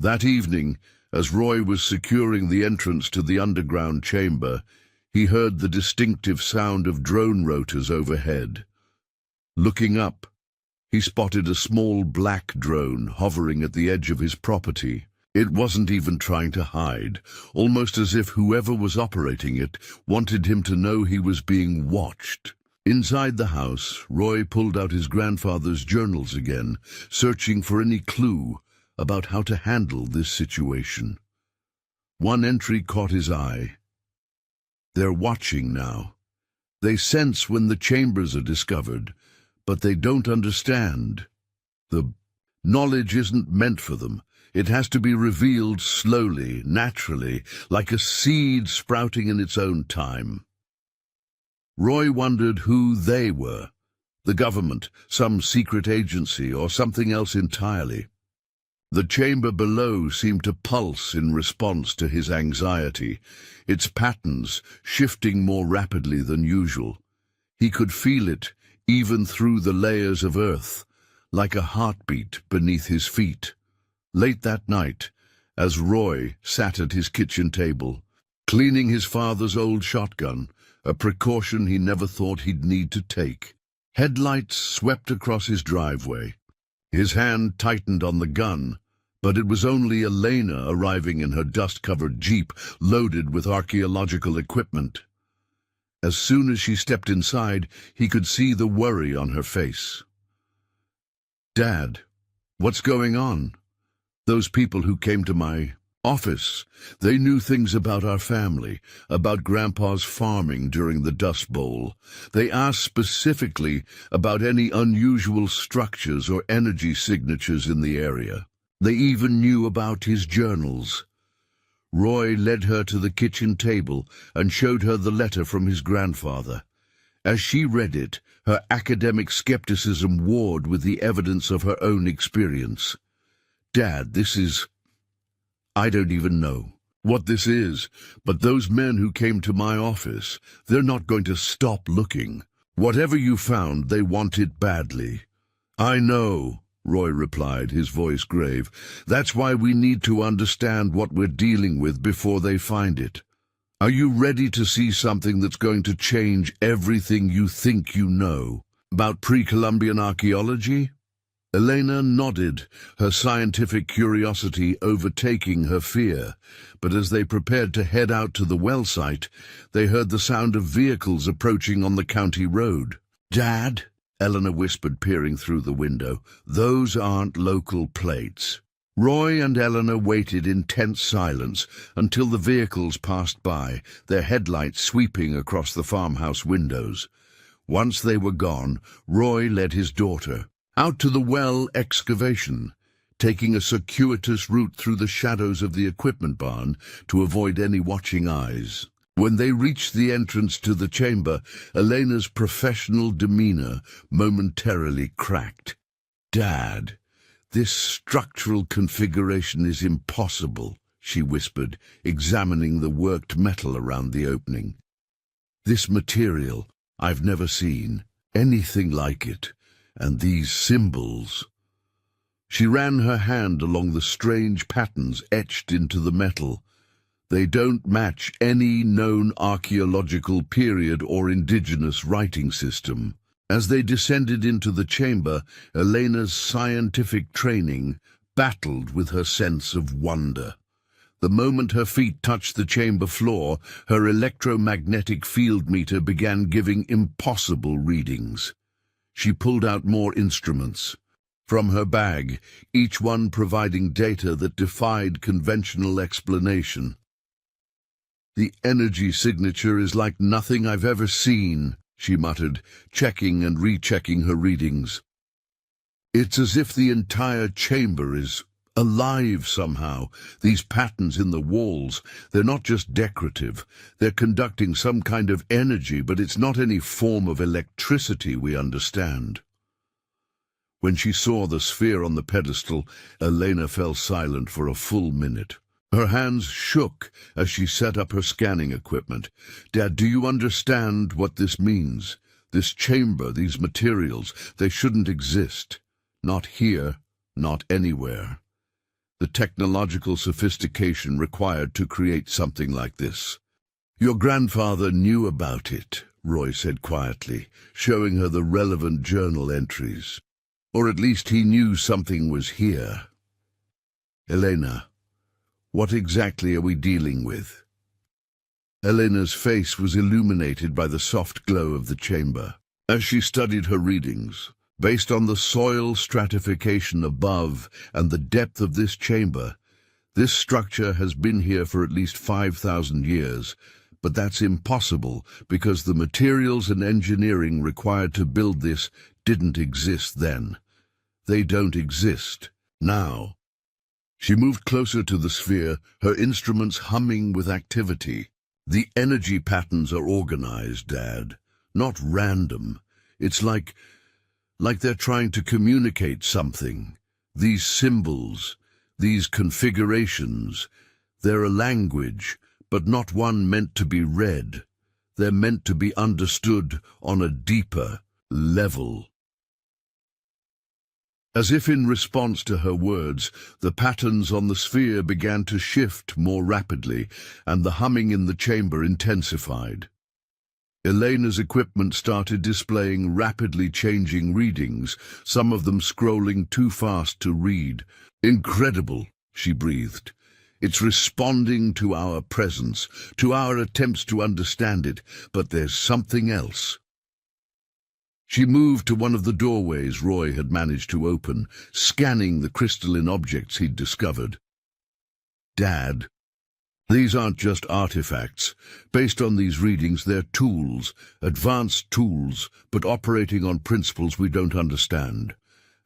That evening, as Roy was securing the entrance to the underground chamber, he heard the distinctive sound of drone rotors overhead. Looking up, he spotted a small black drone hovering at the edge of his property. It wasn't even trying to hide, almost as if whoever was operating it wanted him to know he was being watched. Inside the house, Roy pulled out his grandfather's journals again, searching for any clue about how to handle this situation. One entry caught his eye. They're watching now. They sense when the chambers are discovered, but they don't understand. The knowledge isn't meant for them. It has to be revealed slowly, naturally, like a seed sprouting in its own time. Roy wondered who they were. The government, some secret agency, or something else entirely. The chamber below seemed to pulse in response to his anxiety, its patterns shifting more rapidly than usual. He could feel it, even through the layers of earth, like a heartbeat beneath his feet. Late that night, as Roy sat at his kitchen table, cleaning his father's old shotgun, a precaution he never thought he'd need to take, headlights swept across his driveway. His hand tightened on the gun, but it was only Elena arriving in her dust-covered Jeep, loaded with archaeological equipment. As soon as she stepped inside, he could see the worry on her face. "Dad, what's going on? Those people who came to my office, they knew things about our family, about Grandpa's farming during the Dust Bowl. They asked specifically about any unusual structures or energy signatures in the area. They even knew about his journals." Roy led her to the kitchen table and showed her the letter from his grandfather. As she read it, her academic skepticism warred with the evidence of her own experience. "Dad, this is... I don't even know what this is, but those men who came to my office, they're not going to stop looking. Whatever you found, they want it badly." "I know," Roy replied, his voice grave. "That's why we need to understand what we're dealing with before they find it. Are you ready to see something that's going to change everything you think you know about pre-Columbian archaeology?" Elena nodded, her scientific curiosity overtaking her fear, but as they prepared to head out to the well site, they heard the sound of vehicles approaching on the county road. "Dad," Eleanor whispered, peering through the window, "those aren't local plates." Roy and Eleanor waited in tense silence until the vehicles passed by, their headlights sweeping across the farmhouse windows. Once they were gone, Roy led his daughter out to the well excavation, taking a circuitous route through the shadows of the equipment barn to avoid any watching eyes. When they reached the entrance to the chamber, Elena's professional demeanor momentarily cracked. "Dad, this structural configuration is impossible," she whispered, examining the worked metal around the opening. "This material, I've never seen anything like it. And these symbols." She ran her hand along the strange patterns etched into the metal. "They don't match any known archaeological period or indigenous writing system." As they descended into the chamber, Elena's scientific training battled with her sense of wonder. The moment her feet touched the chamber floor, her electromagnetic field meter began giving impossible readings. She pulled out more instruments from her bag, each one providing data that defied conventional explanation. "The energy signature is like nothing I've ever seen," she muttered, checking and rechecking her readings. "It's as if the entire chamber is alive somehow. These patterns in the walls, they're not just decorative. They're conducting some kind of energy, but it's not any form of electricity we understand." When she saw the sphere on the pedestal, Elena fell silent for a full minute. Her hands shook as she set up her scanning equipment. "Dad, do you understand what this means? This chamber, these materials, they shouldn't exist. Not here, not anywhere. The technological sophistication required to create something like this." "Your grandfather knew about it," Roy said quietly, showing her the relevant journal entries. "Or at least he knew something was here." "Elena, what exactly are we dealing with?" Elena's face was illuminated by the soft glow of the chamber. As she studied her readings, based on the soil stratification above and the depth of this chamber, this structure has been here for at least 5,000 years, but that's impossible because the materials and engineering required to build this didn't exist then. They don't exist now. She moved closer to the sphere, her instruments humming with activity. The energy patterns are organized, Dad, not random. It's like they're trying to communicate something. These symbols, these configurations, they're a language, but not one meant to be read. They're meant to be understood on a deeper level. As if in response to her words, the patterns on the sphere began to shift more rapidly, and the humming in the chamber intensified. Elena's equipment started displaying rapidly changing readings, some of them scrolling too fast to read. "Incredible," she breathed. "It's responding to our presence, to our attempts to understand it, but there's something else." She moved to one of the doorways Roy had managed to open, scanning the crystalline objects he'd discovered. "Dad, these aren't just artifacts. Based on these readings, they're tools, advanced tools, but operating on principles we don't understand.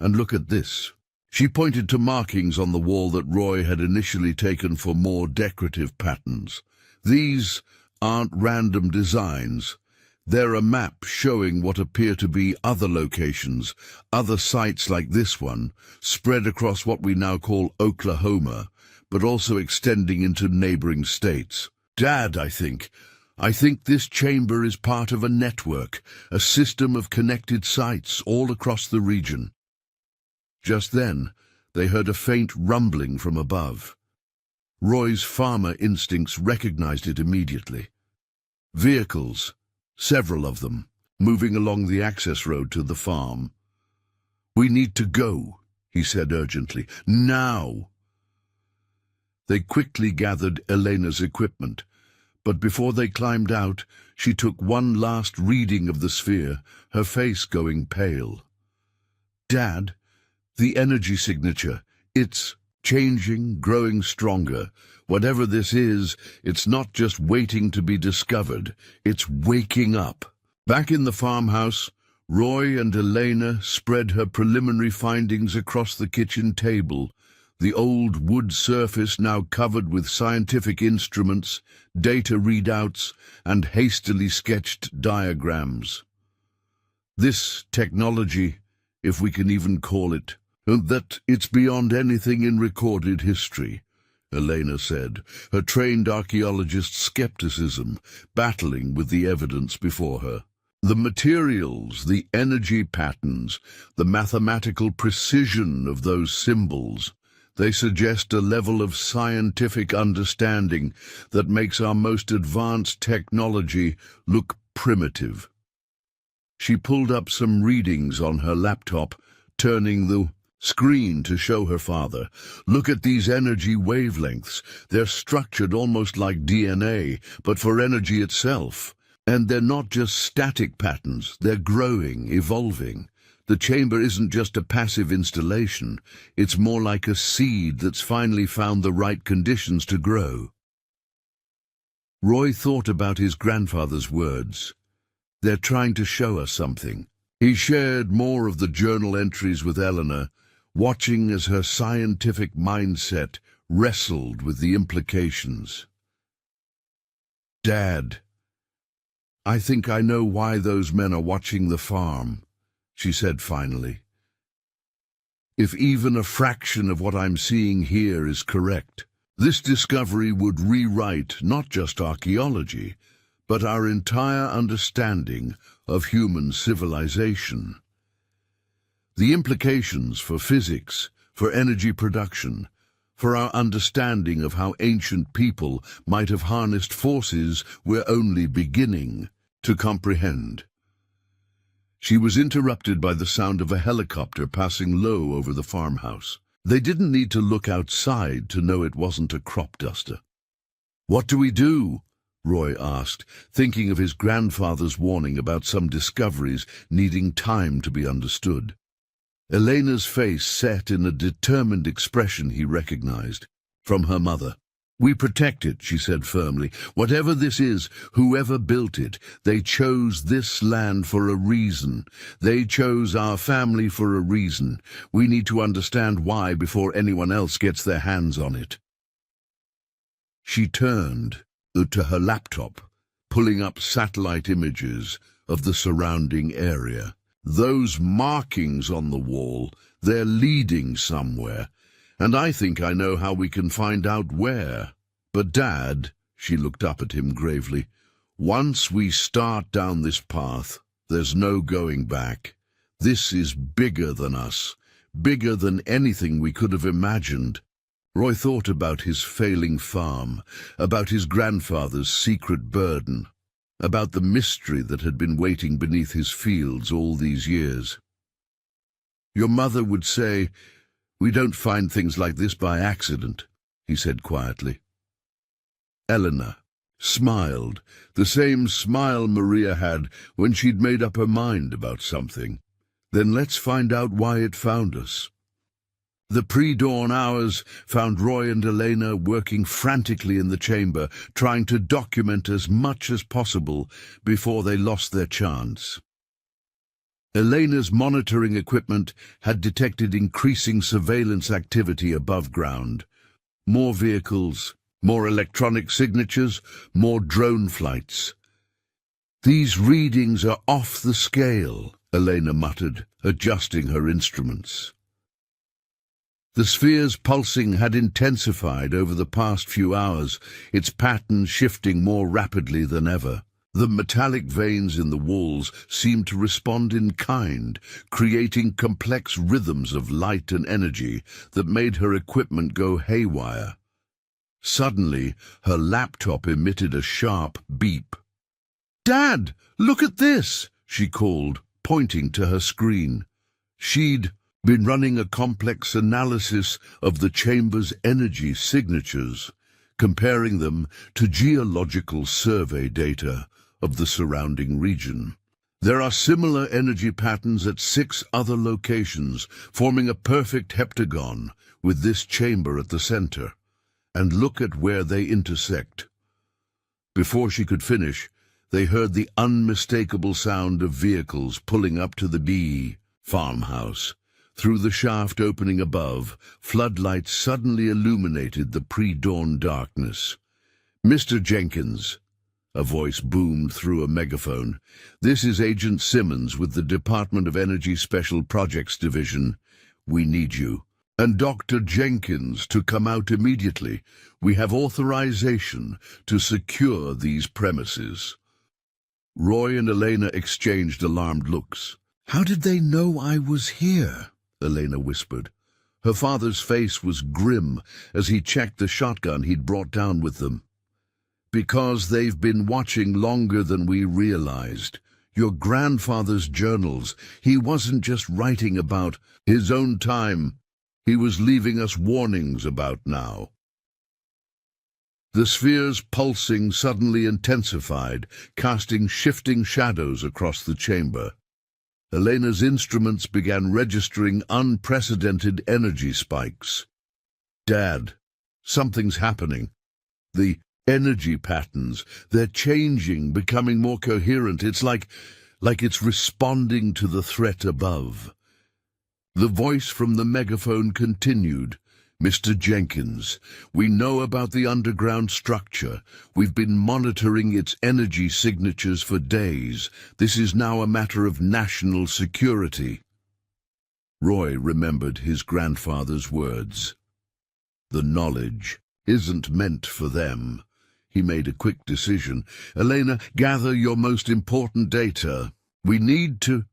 And look at this." She pointed to markings on the wall that Roy had initially taken for more decorative patterns. "These aren't random designs. They're a map showing what appear to be other locations, other sites like this one, spread across what we now call Oklahoma, but also extending into neighboring states. Dad, I think this chamber is part of a network, a system of connected sites all across the region." Just then, they heard a faint rumbling from above. Roy's farmer instincts recognized it immediately. Vehicles, several of them, moving along the access road to the farm. "We need to go," he said urgently. "Now!" They quickly gathered Elena's equipment, but before they climbed out, she took one last reading of the sphere, her face going pale. "Dad, the energy signature, it's changing, growing stronger. Whatever this is, it's not just waiting to be discovered, it's waking up." Back in the farmhouse, Roy and Elena spread her preliminary findings across the kitchen table, the old wood surface now covered with scientific instruments, data readouts, and hastily sketched diagrams. This technology, if we can even call it, that it's beyond anything in recorded history, Elena said, her trained archaeologist's skepticism battling with the evidence before her. The materials, the energy patterns, the mathematical precision of those symbols, they suggest a level of scientific understanding that makes our most advanced technology look primitive. She pulled up some readings on her laptop, turning the screen to show her father. "Look at these energy wavelengths. They're structured almost like DNA, but for energy itself. And they're not just static patterns, they're growing, evolving. The chamber isn't just a passive installation, it's more like a seed that's finally found the right conditions to grow." Roy thought about his grandfather's words. They're trying to show us something. He shared more of the journal entries with Eleanor, watching as her scientific mindset wrestled with the implications. "Dad, I think I know why those men are watching the farm," she said finally. "If even a fraction of what I'm seeing here is correct, this discovery would rewrite not just archaeology, but our entire understanding of human civilization. The implications for physics, for energy production, for our understanding of how ancient people might have harnessed forces we're only beginning to comprehend." She was interrupted by the sound of a helicopter passing low over the farmhouse. They didn't need to look outside to know it wasn't a crop duster. "What do we do?" Roy asked, thinking of his grandfather's warning about some discoveries needing time to be understood. Elena's face set in a determined expression he recognized from her mother. "We protect it," she said firmly. "Whatever this is, whoever built it, they chose this land for a reason. They chose our family for a reason. We need to understand why before anyone else gets their hands on it." She turned to her laptop, pulling up satellite images of the surrounding area. "Those markings on the wall, they're leading somewhere, and I think I know how we can find out where. But Dad," she looked up at him gravely, "once we start down this path, there's no going back. This is bigger than us, bigger than anything we could have imagined." Roy thought about his failing farm, about his grandfather's secret burden, about the mystery that had been waiting beneath his fields all these years. "Your mother would say, we don't find things like this by accident," he said quietly. Eleanor smiled, the same smile Maria had when she'd made up her mind about something. "Then let's find out why it found us." The pre-dawn hours found Roy and Elena working frantically in the chamber, trying to document as much as possible before they lost their chance. Elena's monitoring equipment had detected increasing surveillance activity above ground. More vehicles, more electronic signatures, more drone flights. "These readings are off the scale," Elena muttered, adjusting her instruments. The sphere's pulsing had intensified over the past few hours, its pattern shifting more rapidly than ever. The metallic veins in the walls seemed to respond in kind, creating complex rhythms of light and energy that made her equipment go haywire. Suddenly, her laptop emitted a sharp beep. "Dad, look at this!" she called, pointing to her screen. She'd been running a complex analysis of the chamber's energy signatures, comparing them to geological survey data of the surrounding region. There are similar energy patterns at 6 other locations, forming a perfect heptagon, with this chamber at the center. And look at where they intersect. Before she could finish, they heard the unmistakable sound of vehicles pulling up to the B farmhouse. Through the shaft opening above, floodlights suddenly illuminated the pre-dawn darkness. "Mr. Jenkins," a voice boomed through a megaphone, "this is Agent Simmons with the Department of Energy Special Projects Division. We need you. And Dr. Jenkins to come out immediately. We have authorization to secure these premises." Roy and Elena exchanged alarmed looks. "How did they know I was here?" Elena whispered. Her father's face was grim as he checked the shotgun he'd brought down with them. "Because they've been watching longer than we realized. Your grandfather's journals. He wasn't just writing about his own time. He was leaving us warnings about now." The sphere's pulsing suddenly intensified, casting shifting shadows across the chamber. Elena's instruments began registering unprecedented energy spikes. "Dad, something's happening. The energy patterns, they're changing, becoming more coherent. It's like it's responding to the threat above." The voice from the megaphone continued. "Mr. Jenkins, we know about the underground structure. We've been monitoring its energy signatures for days. This is now a matter of national security." Roy remembered his grandfather's words. "The knowledge isn't meant for them." He made a quick decision. "Elena, gather your most important data. We need to—"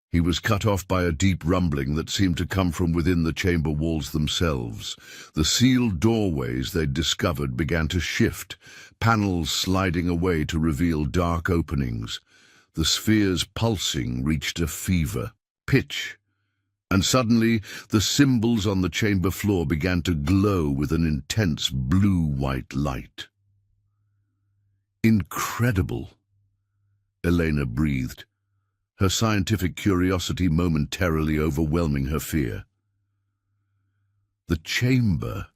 He was cut off by a deep rumbling that seemed to come from within the chamber walls themselves. The sealed doorways they'd discovered began to shift, panels sliding away to reveal dark openings. The sphere's pulsing reached a fever pitch, and suddenly the symbols on the chamber floor began to glow with an intense blue-white light. Incredible, Elena breathed, her scientific curiosity momentarily overwhelming her fear. The chamber,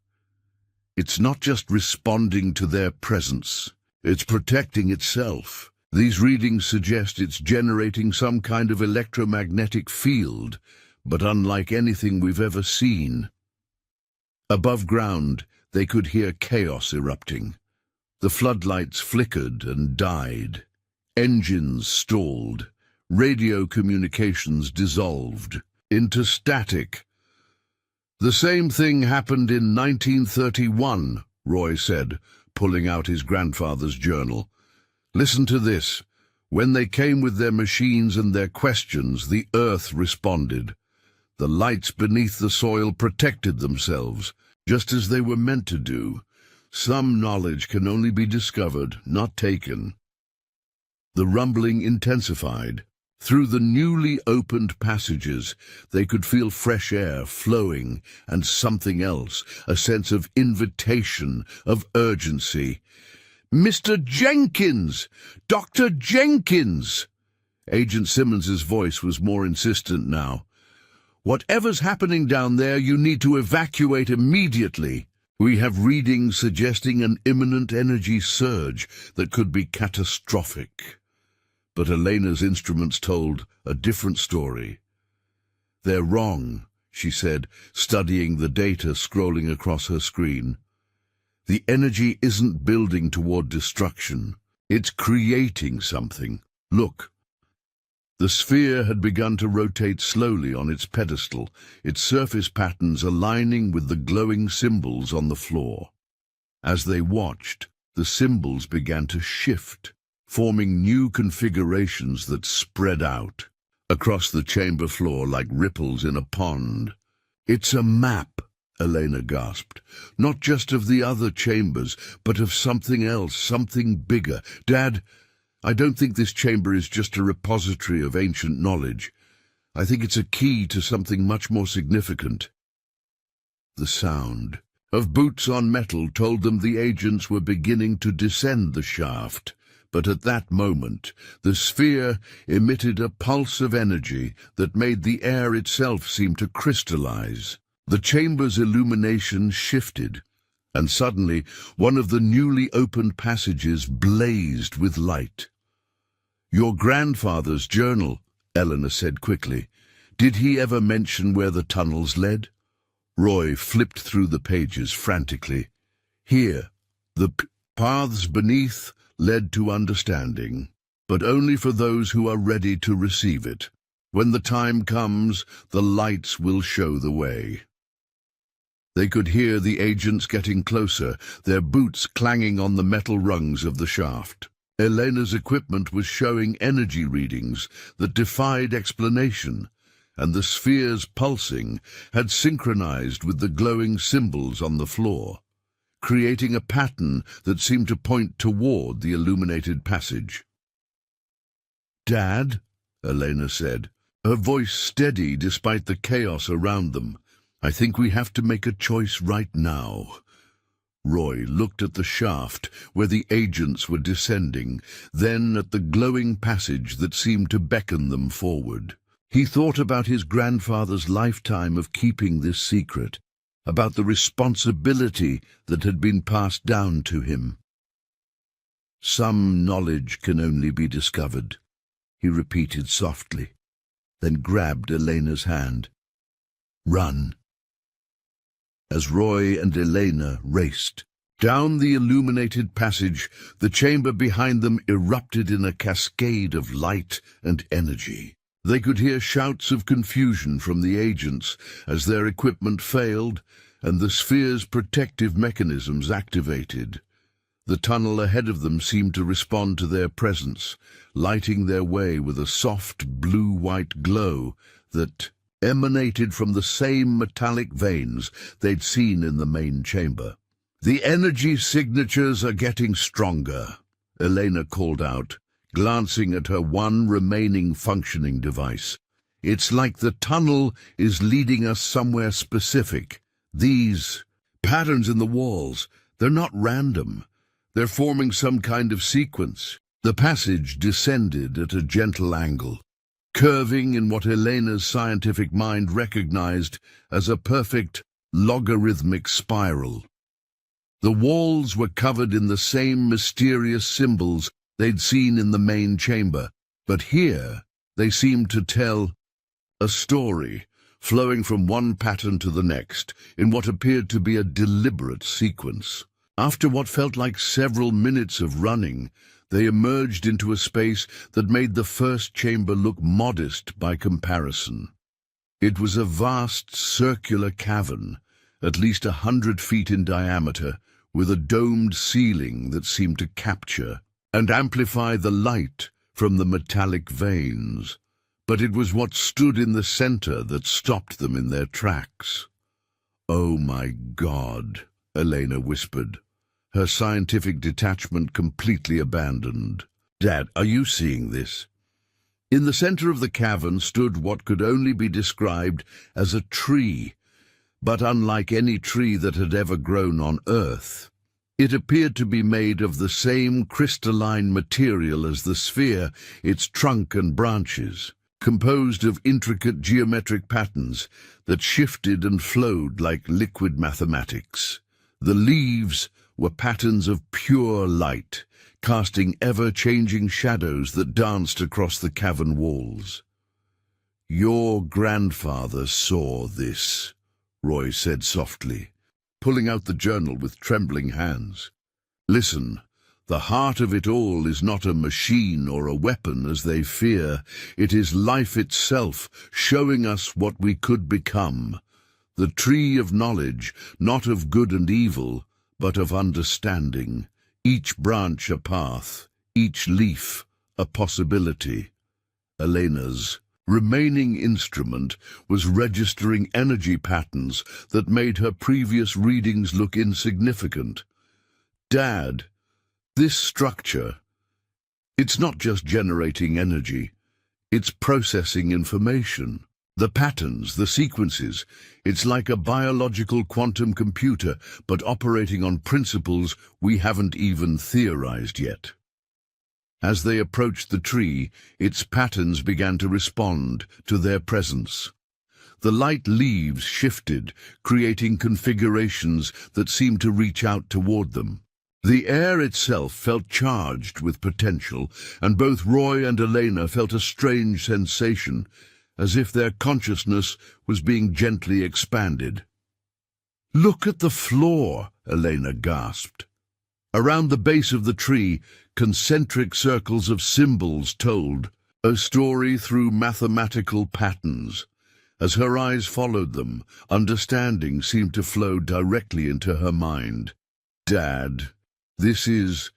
it's not just responding to their presence, it's protecting itself. These readings suggest it's generating some kind of electromagnetic field, but unlike anything we've ever seen. Above ground, they could hear chaos erupting. The floodlights flickered and died. Engines stalled. Radio communications dissolved into static. The same thing happened in 1931, Roy said, pulling out his grandfather's journal. Listen to this. When they came with their machines and their questions, the earth responded. The lights beneath the soil protected themselves, just as they were meant to do. Some knowledge can only be discovered, not taken. The rumbling intensified. Through the newly opened passages, they could feel fresh air flowing and something else, a sense of invitation, of urgency. "Mr. Jenkins! Dr. Jenkins!" Agent Simmons's voice was more insistent now. "Whatever's happening down there, you need to evacuate immediately. We have readings suggesting an imminent energy surge that could be catastrophic." But Elena's instruments told a different story. "They're wrong," she said, studying the data scrolling across her screen. "The energy isn't building toward destruction. It's creating something. Look." The sphere had begun to rotate slowly on its pedestal, its surface patterns aligning with the glowing symbols on the floor. As they watched, the symbols began to shift, forming new configurations that spread out across the chamber floor like ripples in a pond. "It's a map," Elena gasped. "Not just of the other chambers, but of something else, something bigger. Dad, I don't think this chamber is just a repository of ancient knowledge. I think it's a key to something much more significant." The sound of boots on metal told them the agents were beginning to descend the shaft. But at that moment, the sphere emitted a pulse of energy that made the air itself seem to crystallize. The chamber's illumination shifted, and suddenly one of the newly opened passages blazed with light. "Your grandfather's journal," Eleanor said quickly. "Did he ever mention where the tunnels led?" Roy flipped through the pages frantically. "Here, the paths beneath led to understanding, but only for those who are ready to receive it. When the time comes, the lights will show the way." They could hear the agents getting closer, their boots clanging on the metal rungs of the shaft. Elena's equipment was showing energy readings that defied explanation, and the sphere's pulsing had synchronized with the glowing symbols on the floor, creating a pattern that seemed to point toward the illuminated passage. "Dad," Elena said, her voice steady despite the chaos around them, "I think we have to make a choice right now." Roy looked at the shaft where the agents were descending, then at the glowing passage that seemed to beckon them forward. He thought about his grandfather's lifetime of keeping this secret, about the responsibility that had been passed down to him. "Some knowledge can only be discovered," he repeated softly, then grabbed Elena's hand. "Run." As Roy and Elena raced down the illuminated passage, the chamber behind them erupted in a cascade of light and energy. They could hear shouts of confusion from the agents as their equipment failed and the sphere's protective mechanisms activated. The tunnel ahead of them seemed to respond to their presence, lighting their way with a soft blue-white glow that emanated from the same metallic veins they'd seen in the main chamber. "The energy signatures are getting stronger," Elena called out, glancing at her one remaining functioning device. "It's like the tunnel is leading us somewhere specific. These patterns in the walls, they're not random. They're forming some kind of sequence. The passage descended at a gentle angle, curving in what Elena's scientific mind recognized as a perfect logarithmic spiral. The walls were covered in the same mysterious symbols they'd seen in the main chamber, but here they seemed to tell a story, flowing from one pattern to the next, in what appeared to be a deliberate sequence. After what felt like several minutes of running, they emerged into a space that made the first chamber look modest by comparison. It was a vast circular cavern, at least 100 feet in diameter, with a domed ceiling that seemed to capture and amplify the light from the metallic veins. But it was what stood in the center that stopped them in their tracks. "Oh my God," Elena whispered, her scientific detachment completely abandoned. "Dad, are you seeing this?" In the center of the cavern stood what could only be described as a tree, but unlike any tree that had ever grown on Earth. It appeared to be made of the same crystalline material as the sphere, its trunk and branches, composed of intricate geometric patterns that shifted and flowed like liquid mathematics. The leaves were patterns of pure light, casting ever-changing shadows that danced across the cavern walls. "Your grandfather saw this," Roy said softly, pulling out the journal with trembling hands. "Listen, the heart of it all is not a machine or a weapon as they fear. It is life itself, showing us what we could become. The tree of knowledge, not of good and evil, but of understanding. Each branch a path, each leaf a possibility." Elena's remaining instrument was registering energy patterns that made her previous readings look insignificant. "Dad, this structure, it's not just generating energy, it's processing information. The patterns, the sequences, it's like a biological quantum computer, but operating on principles we haven't even theorized yet." As they approached the tree, its patterns began to respond to their presence. The light leaves shifted, creating configurations that seemed to reach out toward them. The air itself felt charged with potential, and both Roy and Elena felt a strange sensation, as if their consciousness was being gently expanded. "Look at the floor," Elena gasped. Around the base of the tree, concentric circles of symbols told a story through mathematical patterns. As her eyes followed them, understanding seemed to flow directly into her mind. "Dad, this is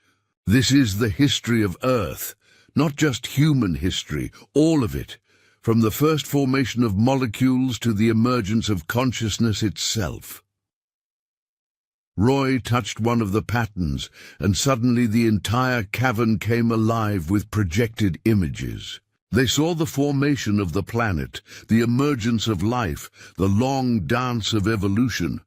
the history of Earth, not just human history, all of it, from the first formation of molecules to the emergence of consciousness itself." Roy touched one of the patterns, and suddenly the entire cavern came alive with projected images. They saw the formation of the planet, the emergence of life, the long dance of evolution.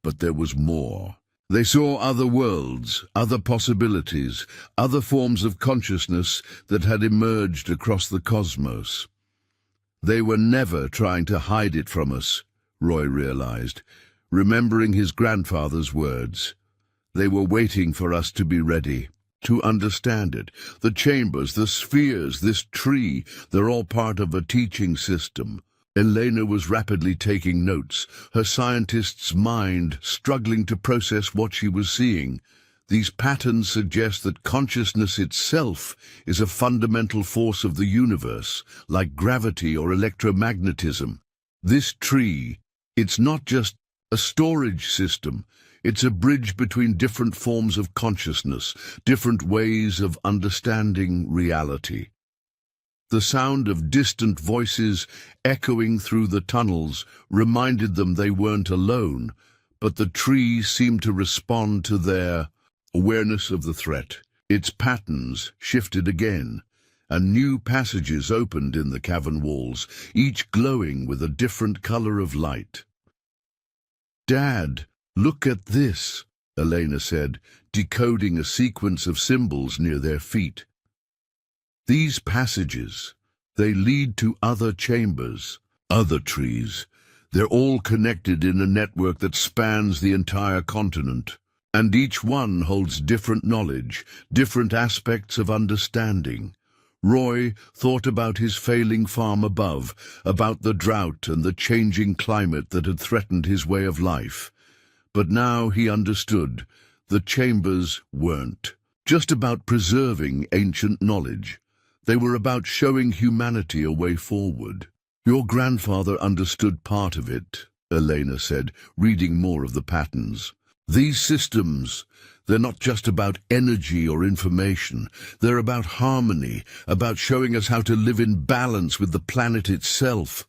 But there was more. They saw other worlds, other possibilities, other forms of consciousness that had emerged across the cosmos. They were never trying to hide it from us, Roy realized, remembering his grandfather's words. They were waiting for us to be ready, to understand it. The chambers, the spheres, this tree, they're all part of a teaching system. Elena was rapidly taking notes, her scientist's mind struggling to process what she was seeing. These patterns suggest that consciousness itself is a fundamental force of the universe, like gravity or electromagnetism. This tree, it's not just a storage system. It's a bridge between different forms of consciousness, different ways of understanding reality. The sound of distant voices echoing through the tunnels reminded them they weren't alone, but the tree seemed to respond to their awareness of the threat. Its patterns shifted again, and new passages opened in the cavern walls, each glowing with a different color of light. "Dad, look at this," Elena said, decoding a sequence of symbols near their feet. These passages, they lead to other chambers, other trees. They're all connected in a network that spans the entire continent. And each one holds different knowledge, different aspects of understanding. Roy thought about his failing farm above, about the drought and the changing climate that had threatened his way of life. But now he understood. The chambers weren't just about preserving ancient knowledge. They were about showing humanity a way forward. Your grandfather understood part of it, Elena said, reading more of the patterns. These systems, they're not just about energy or information. They're about harmony, about showing us how to live in balance with the planet itself.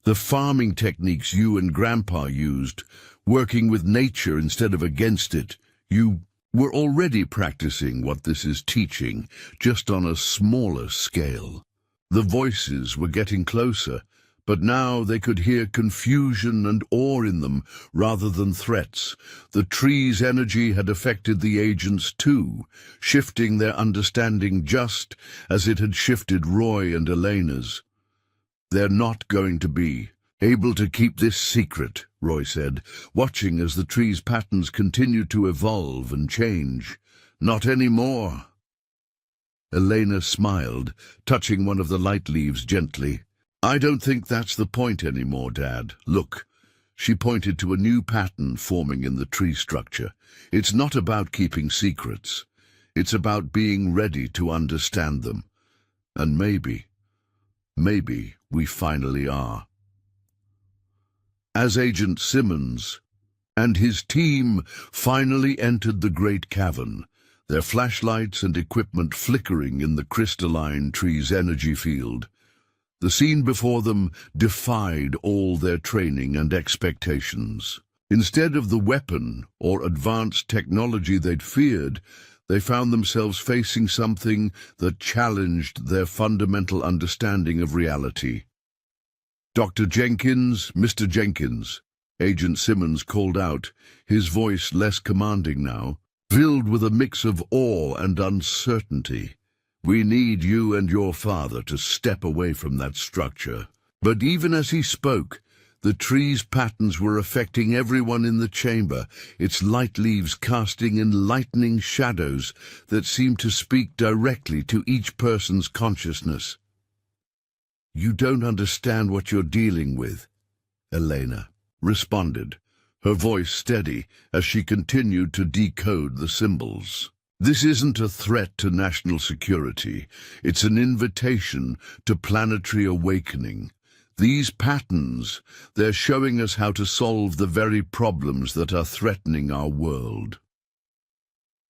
The farming techniques you and Grandpa used, working with nature instead of against it, you were already practicing what this is teaching, just on a smaller scale. The voices were getting closer, but now they could hear confusion and awe in them rather than threats. The tree's energy had affected the agents too, shifting their understanding just as it had shifted Roy and Elena's. They're not going to be able to keep this secret, Roy said, watching as the tree's patterns continued to evolve and change. Not anymore. Elena smiled, touching one of the light leaves gently. I don't think that's the point anymore, Dad. Look. She pointed to a new pattern forming in the tree structure. It's not about keeping secrets. It's about being ready to understand them. And maybe we finally are. As Agent Simmons and his team finally entered the great cavern, their flashlights and equipment flickering in the crystalline tree's energy field, the scene before them defied all their training and expectations. Instead of the weapon or advanced technology they'd feared, they found themselves facing something that challenged their fundamental understanding of reality. Dr. Jenkins, Mr. Jenkins, Agent Simmons called out, his voice less commanding now, filled with a mix of awe and uncertainty. We need you and your father to step away from that structure. But even as he spoke, the tree's patterns were affecting everyone in the chamber, its light leaves casting enlightening shadows that seemed to speak directly to each person's consciousness. You don't understand what you're dealing with, Elena responded, her voice steady as she continued to decode the symbols. This isn't a threat to national security. It's an invitation to planetary awakening. These patterns, they're showing us how to solve the very problems that are threatening our world.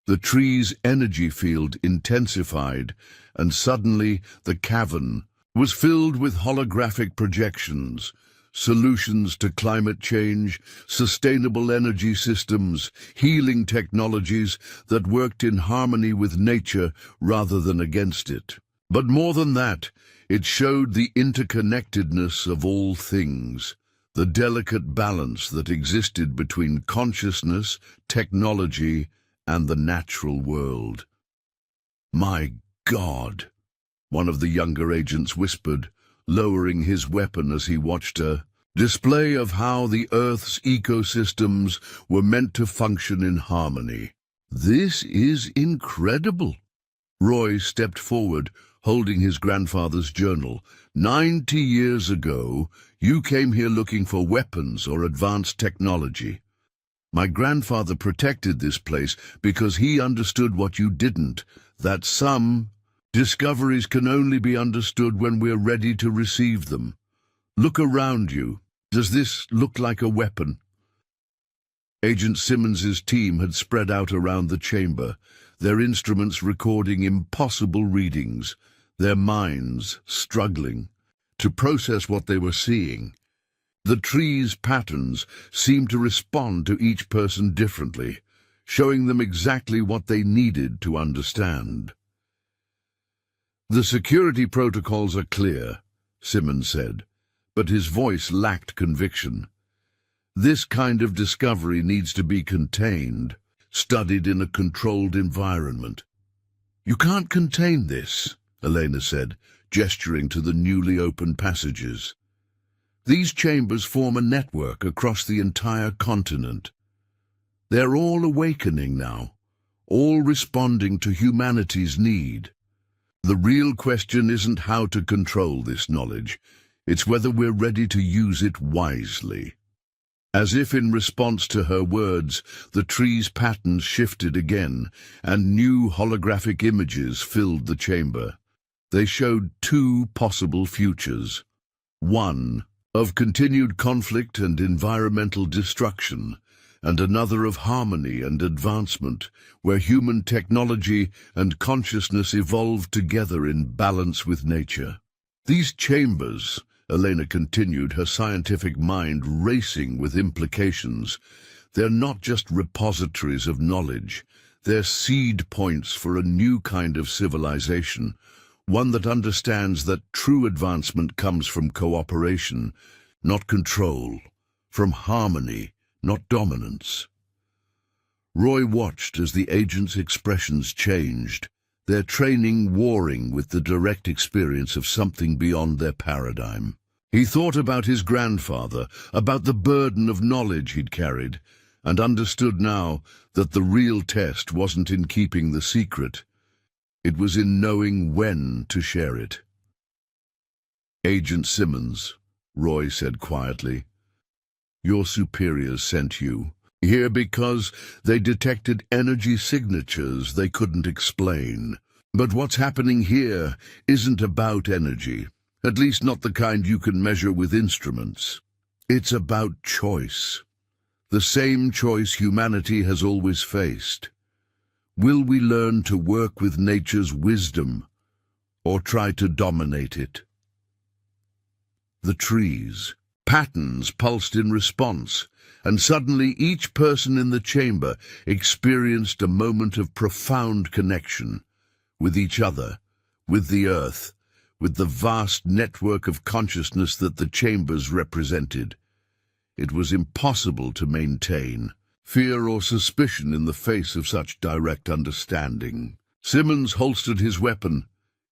The tree's energy field intensified, and suddenly the cavern was filled with holographic projections, solutions to climate change, sustainable energy systems, healing technologies that worked in harmony with nature rather than against it. But more than that, it showed the interconnectedness of all things, the delicate balance that existed between consciousness, technology, and the natural world. My God, one of the younger agents whispered, lowering his weapon as he watched a display of how the Earth's ecosystems were meant to function in harmony. This is incredible. Roy stepped forward, holding his grandfather's journal. 90 years ago, you came here looking for weapons or advanced technology. My grandfather protected this place because he understood what you didn't, that some discoveries can only be understood when we're ready to receive them. Look around you. Does this look like a weapon? Agent Simmons's team had spread out around the chamber, their instruments recording impossible readings, their minds struggling to process what they were seeing. The tree's patterns seemed to respond to each person differently, showing them exactly what they needed to understand. The security protocols are clear, Simmons said, but his voice lacked conviction. This kind of discovery needs to be contained. studied in a controlled environment. "You can't contain this," Elena said, gesturing to the newly opened passages. "These chambers form a network across the entire continent. They're all awakening now, all responding to humanity's need. The real question isn't how to control this knowledge, it's whether we're ready to use it wisely." As if in response to her words, the tree's patterns shifted again, and new holographic images filled the chamber. They showed two possible futures. One, of continued conflict and environmental destruction, and another of harmony and advancement, where human technology and consciousness evolved together in balance with nature. These chambers, Elena continued, her scientific mind racing with implications, they're not just repositories of knowledge, they're seed points for a new kind of civilization, one that understands that true advancement comes from cooperation, not control, from harmony, not dominance. Roy watched as the agents' expressions changed, their training warring with the direct experience of something beyond their paradigm. He thought about his grandfather, about the burden of knowledge he'd carried, and understood now that the real test wasn't in keeping the secret. It was in knowing when to share it. "Agent Simmons," Roy said quietly, "your superiors sent you here because they detected energy signatures they couldn't explain. But what's happening here isn't about energy, at least not the kind you can measure with instruments. It's about choice, the same choice humanity has always faced. Will we learn to work with nature's wisdom, or try to dominate it?" The trees, patterns pulsed in response, and suddenly each person in the chamber experienced a moment of profound connection with each other, with the earth, with the vast network of consciousness that the chambers represented. It was impossible to maintain fear or suspicion in the face of such direct understanding. Simmons holstered his weapon,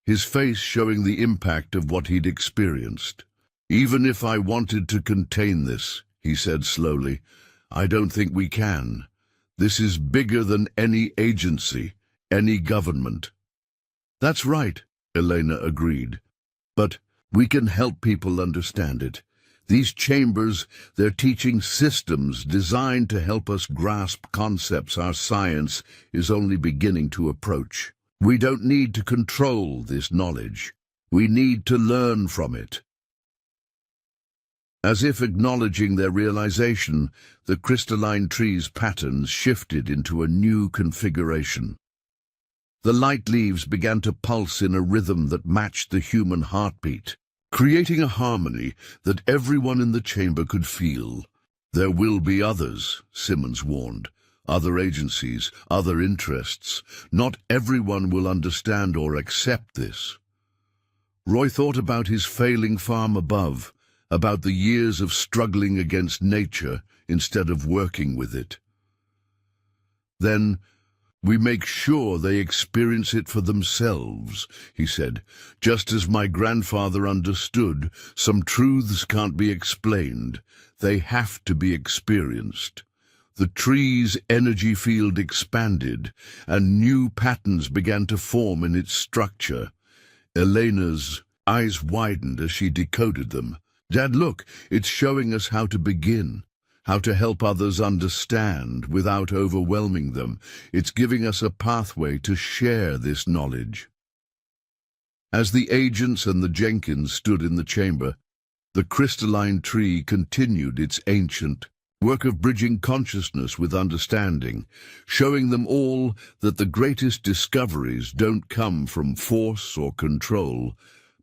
his face showing the impact of what he'd experienced. "Even if I wanted to contain this," he said slowly, "I don't think we can. This is bigger than any agency, any government." "That's right," Elena agreed. "But we can help people understand it. These chambers, they're teaching systems designed to help us grasp concepts our science is only beginning to approach. We don't need to control this knowledge. We need to learn from it." As if acknowledging their realization, the crystalline tree's patterns shifted into a new configuration. The light leaves began to pulse in a rhythm that matched the human heartbeat, creating a harmony that everyone in the chamber could feel. "There will be others," Simmons warned. "Other agencies, other interests. Not everyone will understand or accept this." Roy thought about his failing farm above, about the years of struggling against nature instead of working with it. "Then we make sure they experience it for themselves," he said. "Just as my grandfather understood, some truths can't be explained. They have to be experienced." The tree's energy field expanded, and new patterns began to form in its structure. Elena's eyes widened as she decoded them. "Dad, look, it's showing us how to begin, how to help others understand without overwhelming them. It's giving us a pathway to share this knowledge." As the agents and the Jenkins stood in the chamber, the crystalline tree continued its ancient work of bridging consciousness with understanding, showing them all that the greatest discoveries don't come from force or control,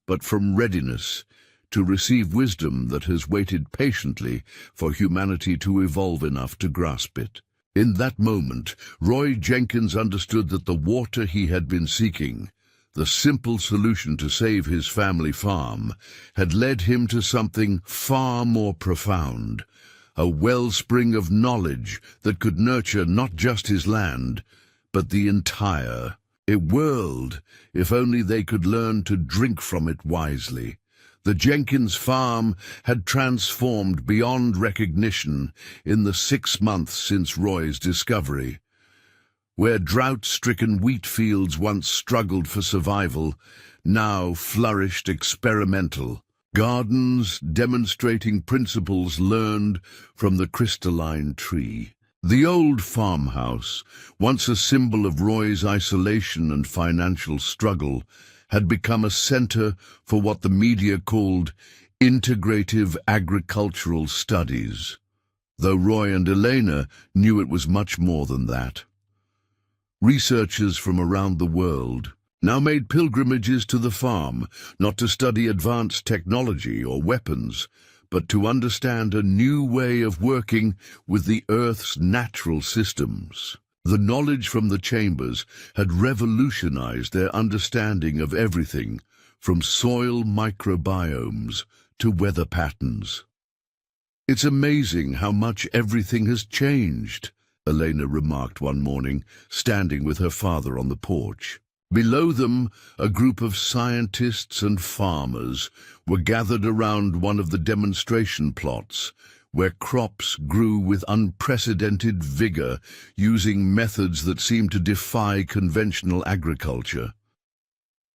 but from readiness to receive wisdom that has waited patiently for humanity to evolve enough to grasp it. In that moment, Roy Jenkins understood that the water he had been seeking, the simple solution to save his family farm, had led him to something far more profound, a wellspring of knowledge that could nurture not just his land, but the entire world, if only they could learn to drink from it wisely. The Jenkins farm had transformed beyond recognition in the 6 months since Roy's discovery. Where drought-stricken wheat fields once struggled for survival, now flourished experimental gardens demonstrating principles learned from the crystalline tree. The old farmhouse, once a symbol of Roy's isolation and financial struggle, had become a center for what the media called integrative agricultural studies, though Roy and Elena knew it was much more than that. Researchers from around the world now made pilgrimages to the farm, not to study advanced technology or weapons, but to understand a new way of working with the Earth's natural systems. The knowledge from the chambers had revolutionized their understanding of everything, from soil microbiomes to weather patterns. "It's amazing how much everything has changed," Elena remarked one morning, standing with her father on the porch. Below them, a group of scientists and farmers were gathered around one of the demonstration plots, where crops grew with unprecedented vigor, using methods that seemed to defy conventional agriculture.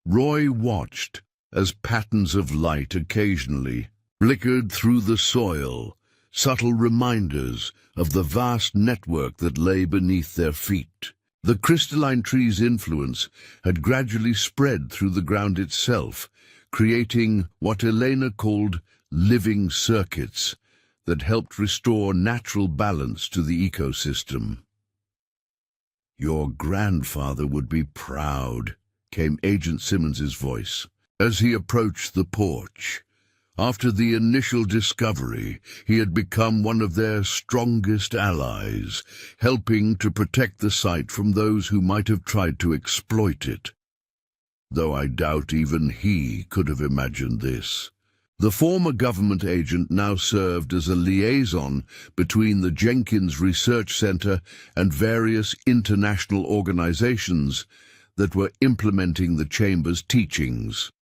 Roy watched as patterns of light occasionally flickered through the soil, subtle reminders of the vast network that lay beneath their feet. The crystalline tree's influence had gradually spread through the ground itself, creating what Elena called living circuits that helped restore natural balance to the ecosystem. "Your grandfather would be proud," came Agent Simmons's voice, as he approached the porch. After the initial discovery, he had become one of their strongest allies, helping to protect the site from those who might have tried to exploit it. Though I doubt even he could have imagined this. The former government agent now served as a liaison between the Jenkins Research Center and various international organizations that were implementing the Chamber's teachings.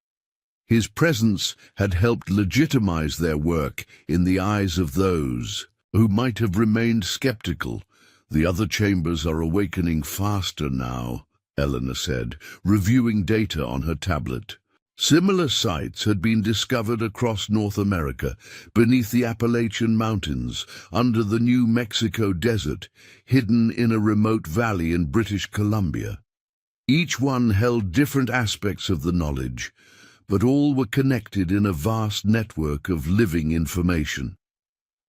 His presence had helped legitimize their work in the eyes of those who might have remained skeptical. "The other chambers are awakening faster now," Eleanor said, reviewing data on her tablet. Similar sites had been discovered across North America, beneath the Appalachian Mountains, under the New Mexico desert, hidden in a remote valley in British Columbia. Each one held different aspects of the knowledge, but all were connected in a vast network of living information.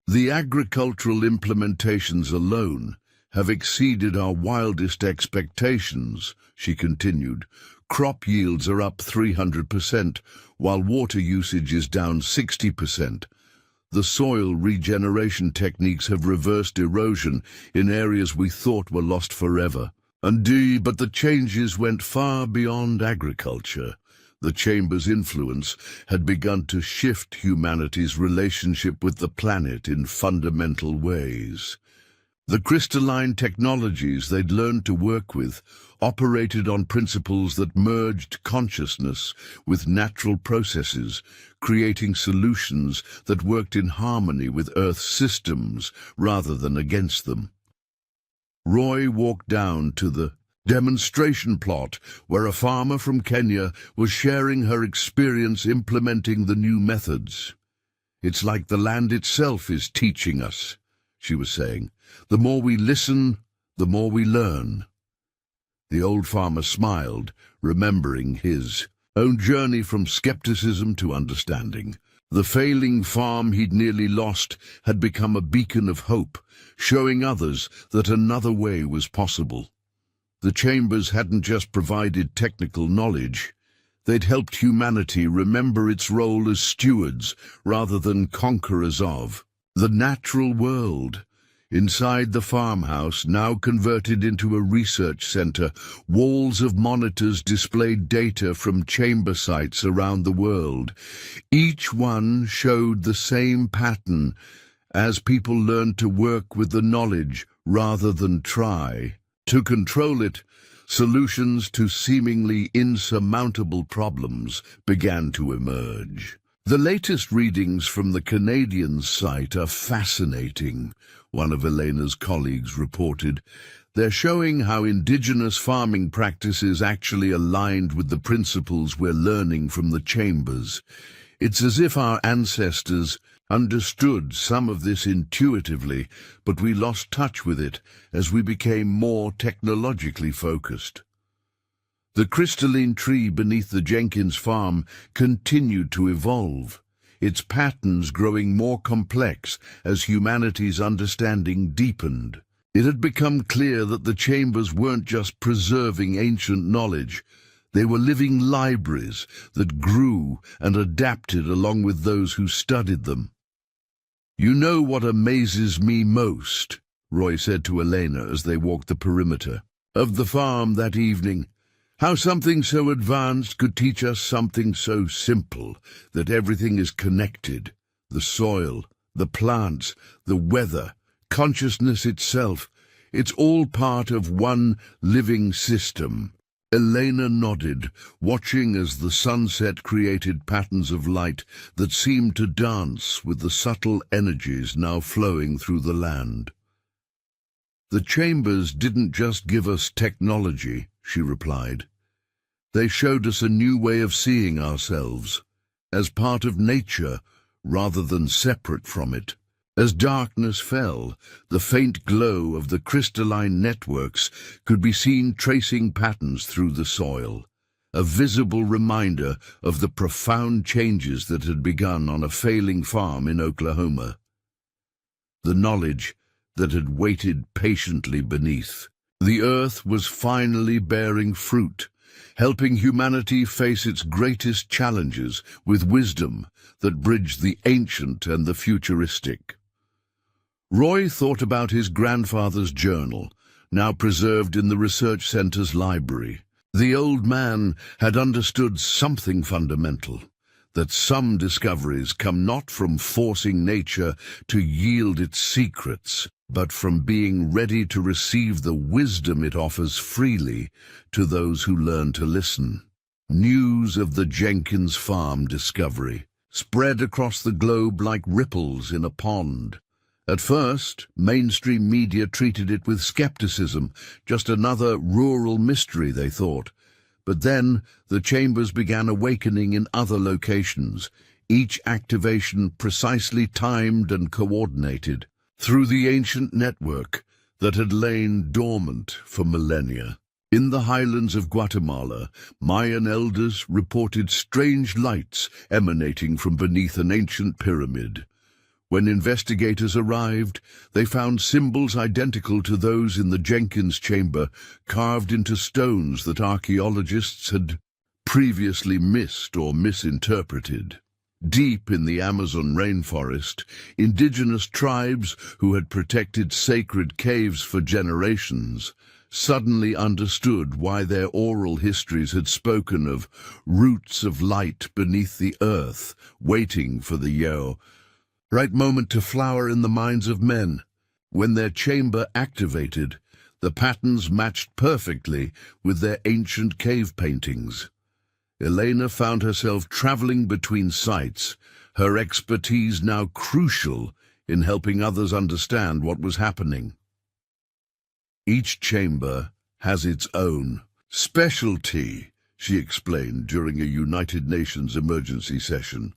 "The agricultural implementations alone have exceeded our wildest expectations," she continued. "Crop yields are up 300%, while water usage is down 60%. The soil regeneration techniques have reversed erosion in areas we thought were lost forever. But the changes went far beyond agriculture. The Chamber's influence had begun to shift humanity's relationship with the planet in fundamental ways. The crystalline technologies they'd learned to work with operated on principles that merged consciousness with natural processes, creating solutions that worked in harmony with Earth's systems rather than against them. Roy walked down to the demonstration plot where a farmer from Kenya was sharing her experience implementing the new methods. "It's like the land itself is teaching us," she was saying. "The more we listen, the more we learn." The old farmer smiled, remembering his own journey from skepticism to understanding. The failing farm he'd nearly lost had become a beacon of hope, showing others that another way was possible. The Chambers hadn't just provided technical knowledge, they'd helped humanity remember its role as stewards rather than conquerors of the natural world. Inside the farmhouse, now converted into a research center, walls of monitors displayed data from chamber sites around the world. Each one showed the same pattern: as people learned to work with the knowledge rather than try to control it, solutions to seemingly insurmountable problems began to emerge. The latest readings from the Canadian site are fascinating, one of Elena's colleagues reported. They're showing how indigenous farming practices actually aligned with the principles we're learning from the chambers. It's as if our ancestors understood some of this intuitively, but we lost touch with it as we became more technologically focused. The crystalline tree beneath the Jenkins farm continued to evolve, its patterns growing more complex as humanity's understanding deepened. It had become clear that the chambers weren't just preserving ancient knowledge. They were living libraries that grew and adapted along with those who studied them. "You know what amazes me most," Roy said to Elena as they walked the perimeter of the farm that evening. "How something so advanced could teach us something so simple, that everything is connected. The soil, the plants, the weather, consciousness itself. It's all part of one living system." Elena nodded, watching as the sunset created patterns of light that seemed to dance with the subtle energies now flowing through the land. "The chambers didn't just give us technology," she replied. "They showed us a new way of seeing ourselves, as part of nature rather than separate from it." As darkness fell, the faint glow of the crystalline networks could be seen tracing patterns through the soil, a visible reminder of the profound changes that had begun on a failing farm in Oklahoma. The knowledge that had waited patiently beneath. The earth was finally bearing fruit, helping humanity face its greatest challenges with wisdom that bridged the ancient and the futuristic. Roy thought about his grandfather's journal, now preserved in the research center's library. The old man had understood something fundamental, that some discoveries come not from forcing nature to yield its secrets, but from being ready to receive the wisdom it offers freely to those who learn to listen. News of the Jenkins farm discovery spread across the globe like ripples in a pond. At first, mainstream media treated it with skepticism, just another rural mystery, they thought. But then the chambers began awakening in other locations, each activation precisely timed and coordinated through the ancient network that had lain dormant for millennia. In the highlands of Guatemala, Mayan elders reported strange lights emanating from beneath an ancient pyramid. When investigators arrived, they found symbols identical to those in the Jenkins chamber, carved into stones that archaeologists had previously missed or misinterpreted. Deep in the Amazon rainforest, indigenous tribes who had protected sacred caves for generations suddenly understood why their oral histories had spoken of roots of light beneath the earth, waiting for the right moment to flower in the minds of men. When their chamber activated, the patterns matched perfectly with their ancient cave paintings. Elena found herself traveling between sites, her expertise now crucial in helping others understand what was happening. Each chamber has its own specialty, she explained during a United Nations emergency session.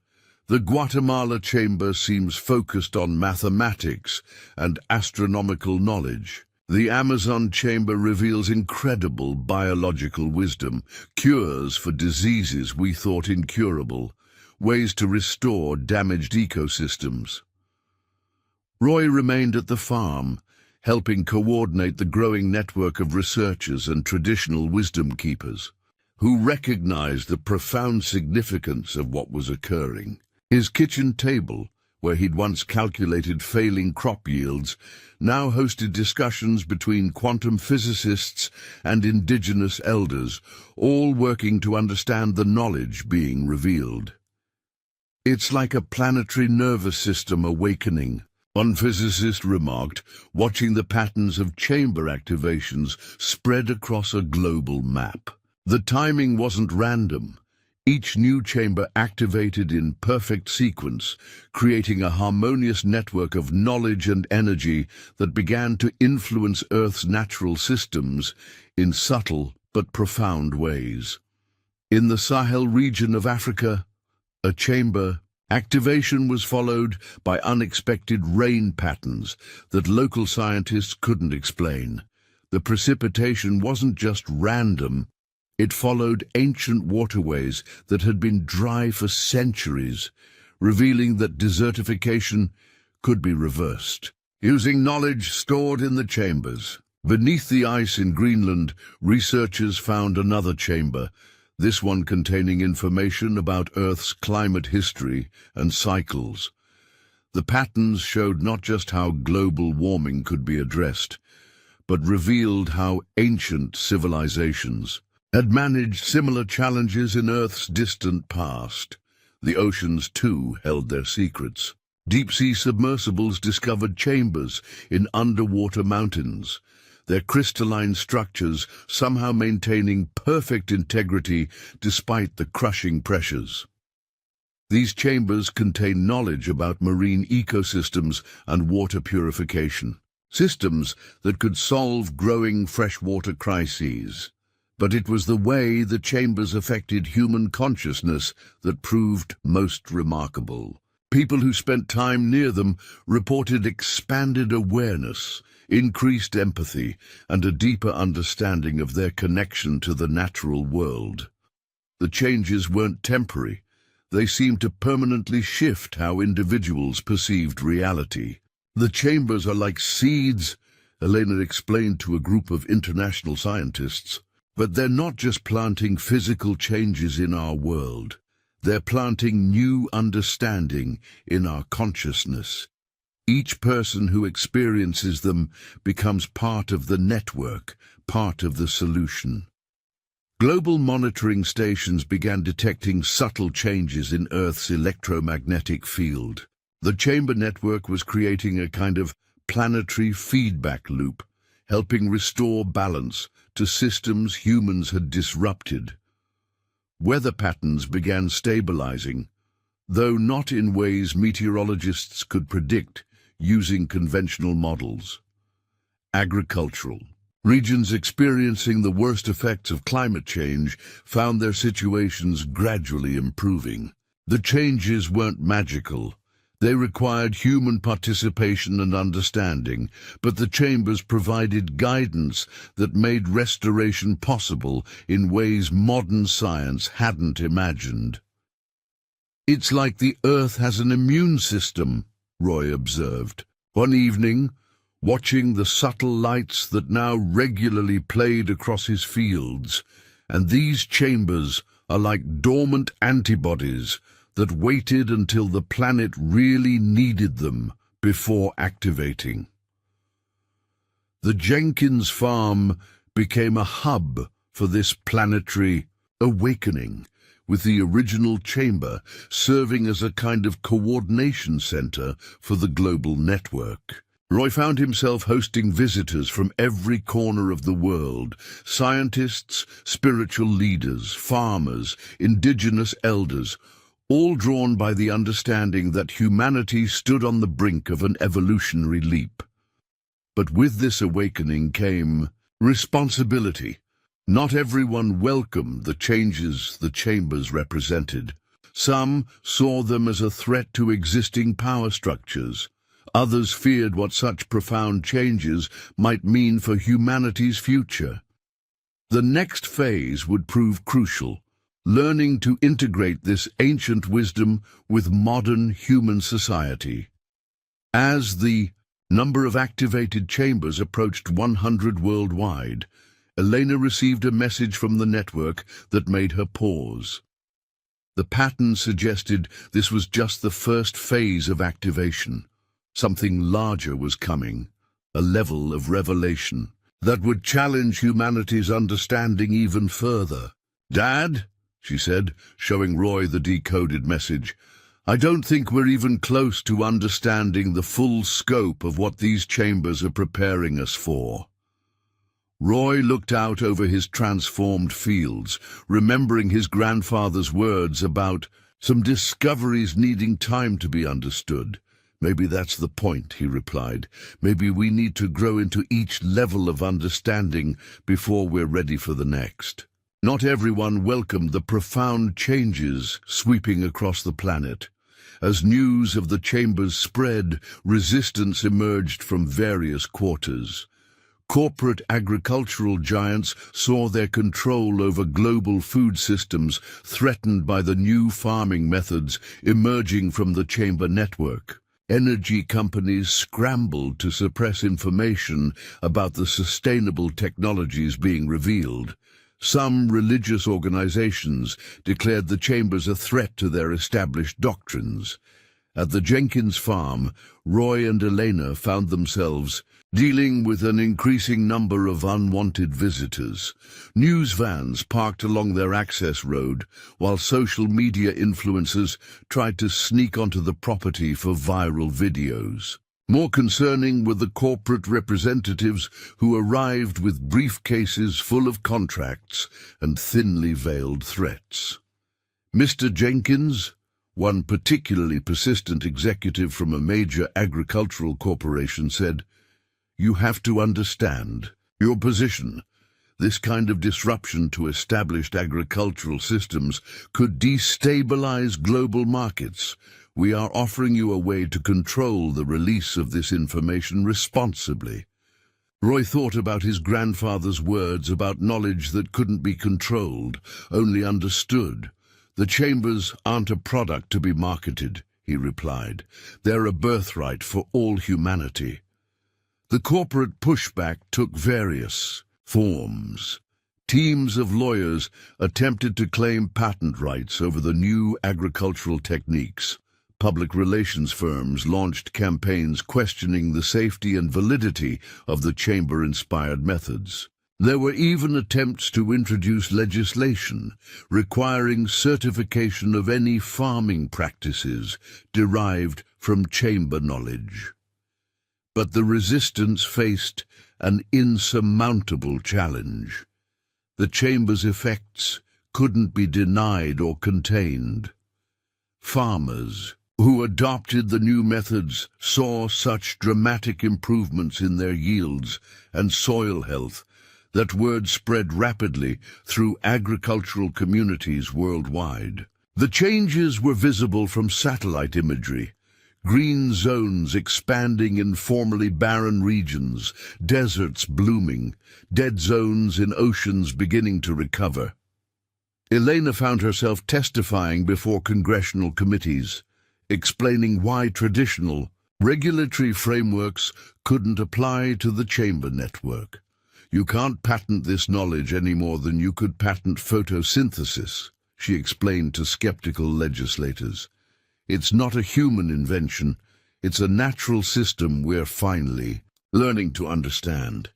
The Guatemala chamber seems focused on mathematics and astronomical knowledge. The Amazon chamber reveals incredible biological wisdom, cures for diseases we thought incurable, ways to restore damaged ecosystems. Roy remained at the farm, helping coordinate the growing network of researchers and traditional wisdom keepers, who recognized the profound significance of what was occurring. His kitchen table, where he'd once calculated failing crop yields, now hosted discussions between quantum physicists and indigenous elders, all working to understand the knowledge being revealed. It's like a planetary nervous system awakening, One physicist remarked, watching the patterns of chamber activations spread across a global map. The timing wasn't random. Each new chamber activated in perfect sequence, creating a harmonious network of knowledge and energy that began to influence Earth's natural systems in subtle but profound ways. In the Sahel region of Africa, a chamber activation was followed by unexpected rain patterns that local scientists couldn't explain. The precipitation wasn't just random. It followed ancient waterways that had been dry for centuries, revealing that desertification could be reversed. Using knowledge stored in the chambers, beneath the ice in Greenland, researchers found another chamber, this one containing information about Earth's climate history and cycles. The patterns showed not just how global warming could be addressed, but revealed how ancient civilizations had managed similar challenges in Earth's distant past. The oceans, too, held their secrets. Deep-sea submersibles discovered chambers in underwater mountains, their crystalline structures somehow maintaining perfect integrity despite the crushing pressures. These chambers contain knowledge about marine ecosystems and water purification, systems that could solve growing freshwater crises. But it was the way the chambers affected human consciousness that proved most remarkable. People who spent time near them reported expanded awareness, increased empathy, and a deeper understanding of their connection to the natural world. The changes weren't temporary. They seemed to permanently shift how individuals perceived reality. The chambers are like seeds, Elena explained to a group of international scientists. But they're not just planting physical changes in our world. They're planting new understanding in our consciousness. Each person who experiences them becomes part of the network, part of the solution. Global monitoring stations began detecting subtle changes in Earth's electromagnetic field. The chamber network was creating a kind of planetary feedback loop, helping restore balance to systems humans had disrupted. Weather patterns began stabilizing, though not in ways meteorologists could predict using conventional models. Agricultural regions experiencing the worst effects of climate change found their situations gradually improving. The changes weren't magical. They required human participation and understanding, but the chambers provided guidance that made restoration possible in ways modern science hadn't imagined. "It's like the Earth has an immune system," Roy observed. One evening, watching the subtle lights that now regularly played across his fields, and these chambers are like dormant antibodies that waited until the planet really needed them before activating. The Jenkins farm became a hub for this planetary awakening, with the original chamber serving as a kind of coordination center for the global network. Roy found himself hosting visitors from every corner of the world, scientists, spiritual leaders, farmers, indigenous elders, all drawn by the understanding that humanity stood on the brink of an evolutionary leap. But with this awakening came responsibility. Not everyone welcomed the changes the chambers represented. Some saw them as a threat to existing power structures. Others feared what such profound changes might mean for humanity's future. The next phase would prove crucial, learning to integrate this ancient wisdom with modern human society. As the number of activated chambers approached 100 worldwide, Elena received a message from the network that made her pause. The pattern suggested this was just the first phase of activation. Something larger was coming, a level of revelation that would challenge humanity's understanding even further. "Dad," she said, showing Roy the decoded message, I don't think we're even close to understanding the full scope of what these chambers are preparing us for." Roy looked out over his transformed fields, remembering his grandfather's words about some discoveries needing time to be understood. "Maybe that's the point," he replied. "Maybe we need to grow into each level of understanding before we're ready for the next." Not everyone welcomed the profound changes sweeping across the planet. As news of the chambers spread, resistance emerged from various quarters. Corporate agricultural giants saw their control over global food systems threatened by the new farming methods emerging from the chamber network. Energy companies scrambled to suppress information about the sustainable technologies being revealed. Some religious organizations declared the chambers a threat to their established doctrines. At the Jenkins farm, Roy and Elena found themselves dealing with an increasing number of unwanted visitors. News vans parked along their access road, while social media influencers tried to sneak onto the property for viral videos. More concerning were the corporate representatives who arrived with briefcases full of contracts and thinly veiled threats. "Mr. Jenkins," one particularly persistent executive from a major agricultural corporation said, "you have to understand your position. This kind of disruption to established agricultural systems could destabilize global markets. We are offering you a way to control the release of this information responsibly." Roy thought about his grandfather's words about knowledge that couldn't be controlled, only understood. "The chambers aren't a product to be marketed," he replied. "They're a birthright for all humanity." The corporate pushback took various forms. Teams of lawyers attempted to claim patent rights over the new agricultural techniques. Public relations firms launched campaigns questioning the safety and validity of the chamber-inspired methods. There were even attempts to introduce legislation requiring certification of any farming practices derived from chamber knowledge. But the resistance faced an insurmountable challenge. The chamber's effects couldn't be denied or contained. Farmers who adopted the new methods saw such dramatic improvements in their yields and soil health that word spread rapidly through agricultural communities worldwide. The changes were visible from satellite imagery. Green zones expanding in formerly barren regions, deserts blooming, dead zones in oceans beginning to recover. Elena found herself testifying before congressional committees, explaining why traditional regulatory frameworks couldn't apply to the chamber network. "You can't patent this knowledge any more than you could patent photosynthesis," she explained to skeptical legislators. "It's not a human invention. It's a natural system we're finally learning to understand."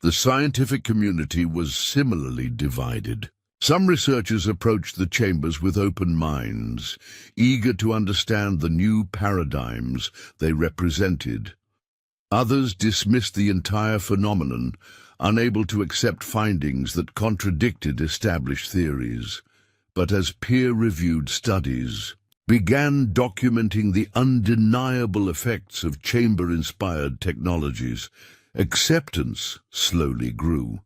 The scientific community was similarly divided. Some researchers approached the chambers with open minds, eager to understand the new paradigms they represented. Others dismissed the entire phenomenon, unable to accept findings that contradicted established theories. But as peer-reviewed studies began documenting the undeniable effects of chamber-inspired technologies, acceptance slowly grew.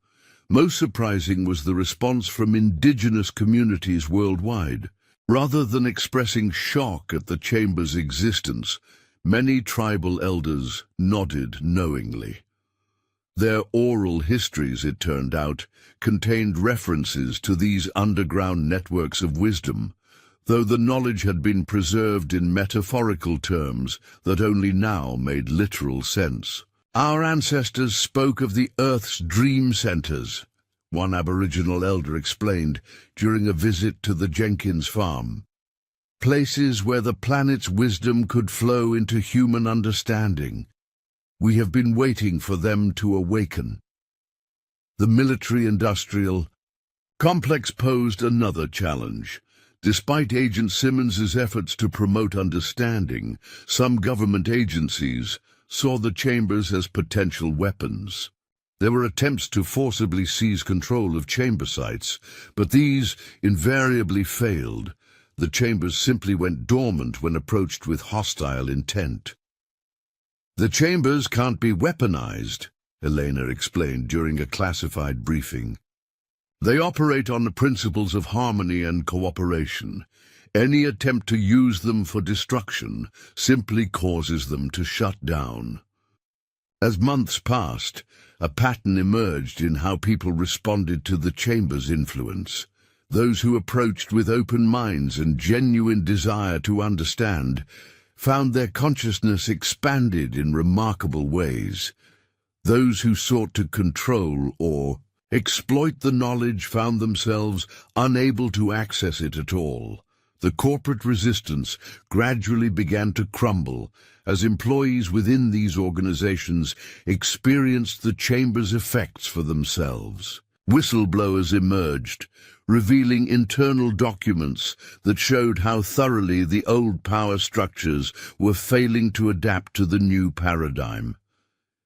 Most surprising was the response from indigenous communities worldwide. Rather than expressing shock at the chamber's existence, many tribal elders nodded knowingly. Their oral histories, it turned out, contained references to these underground networks of wisdom, though the knowledge had been preserved in metaphorical terms that only now made literal sense. "Our ancestors spoke of the Earth's dream centers," one Aboriginal elder explained during a visit to the Jenkins farm. "Places where the planet's wisdom could flow into human understanding. We have been waiting for them to awaken." The military-industrial complex posed another challenge. Despite Agent Simmons's efforts to promote understanding, some government agencies saw the chambers as potential weapons. There were attempts to forcibly seize control of chamber sites, but these invariably failed. The chambers simply went dormant when approached with hostile intent. "The chambers can't be weaponized," Elena explained during a classified briefing. "They operate on the principles of harmony and cooperation. Any attempt to use them for destruction simply causes them to shut down." As months passed, a pattern emerged in how people responded to the chamber's influence. Those who approached with open minds and genuine desire to understand found their consciousness expanded in remarkable ways. Those who sought to control or exploit the knowledge found themselves unable to access it at all. The corporate resistance gradually began to crumble as employees within these organizations experienced the chamber's effects for themselves. Whistleblowers emerged, revealing internal documents that showed how thoroughly the old power structures were failing to adapt to the new paradigm.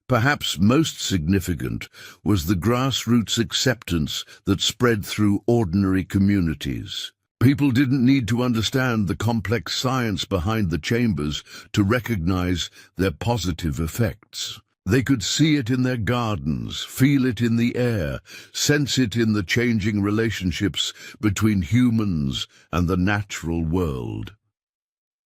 Perhaps most significant was the grassroots acceptance that spread through ordinary communities. People didn't need to understand the complex science behind the chambers to recognize their positive effects. They could see it in their gardens, feel it in the air, sense it in the changing relationships between humans and the natural world.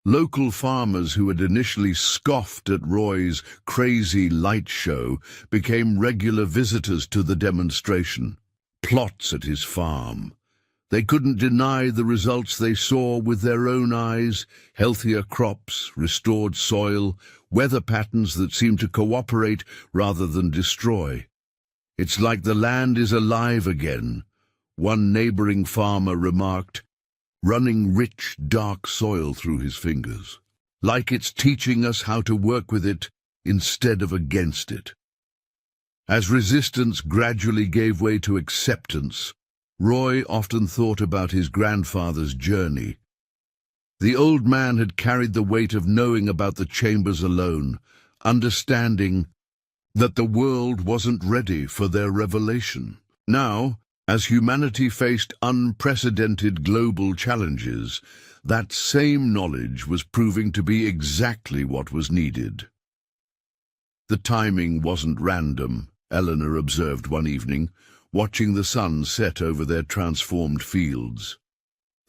Local farmers who had initially scoffed at Roy's crazy light show became regular visitors to the demonstration. Plots at his farm. They couldn't deny the results they saw with their own eyes: healthier crops, restored soil, weather patterns that seemed to cooperate rather than destroy. "It's like the land is alive again," one neighboring farmer remarked, running rich, dark soil through his fingers. "Like it's teaching us how to work with it instead of against it." As resistance gradually gave way to acceptance, Roy often thought about his grandfather's journey. The old man had carried the weight of knowing about the chambers alone, understanding that the world wasn't ready for their revelation. Now, as humanity faced unprecedented global challenges, that same knowledge was proving to be exactly what was needed. The timing wasn't random, Eleanor observed one evening, watching the sun set over their transformed fields.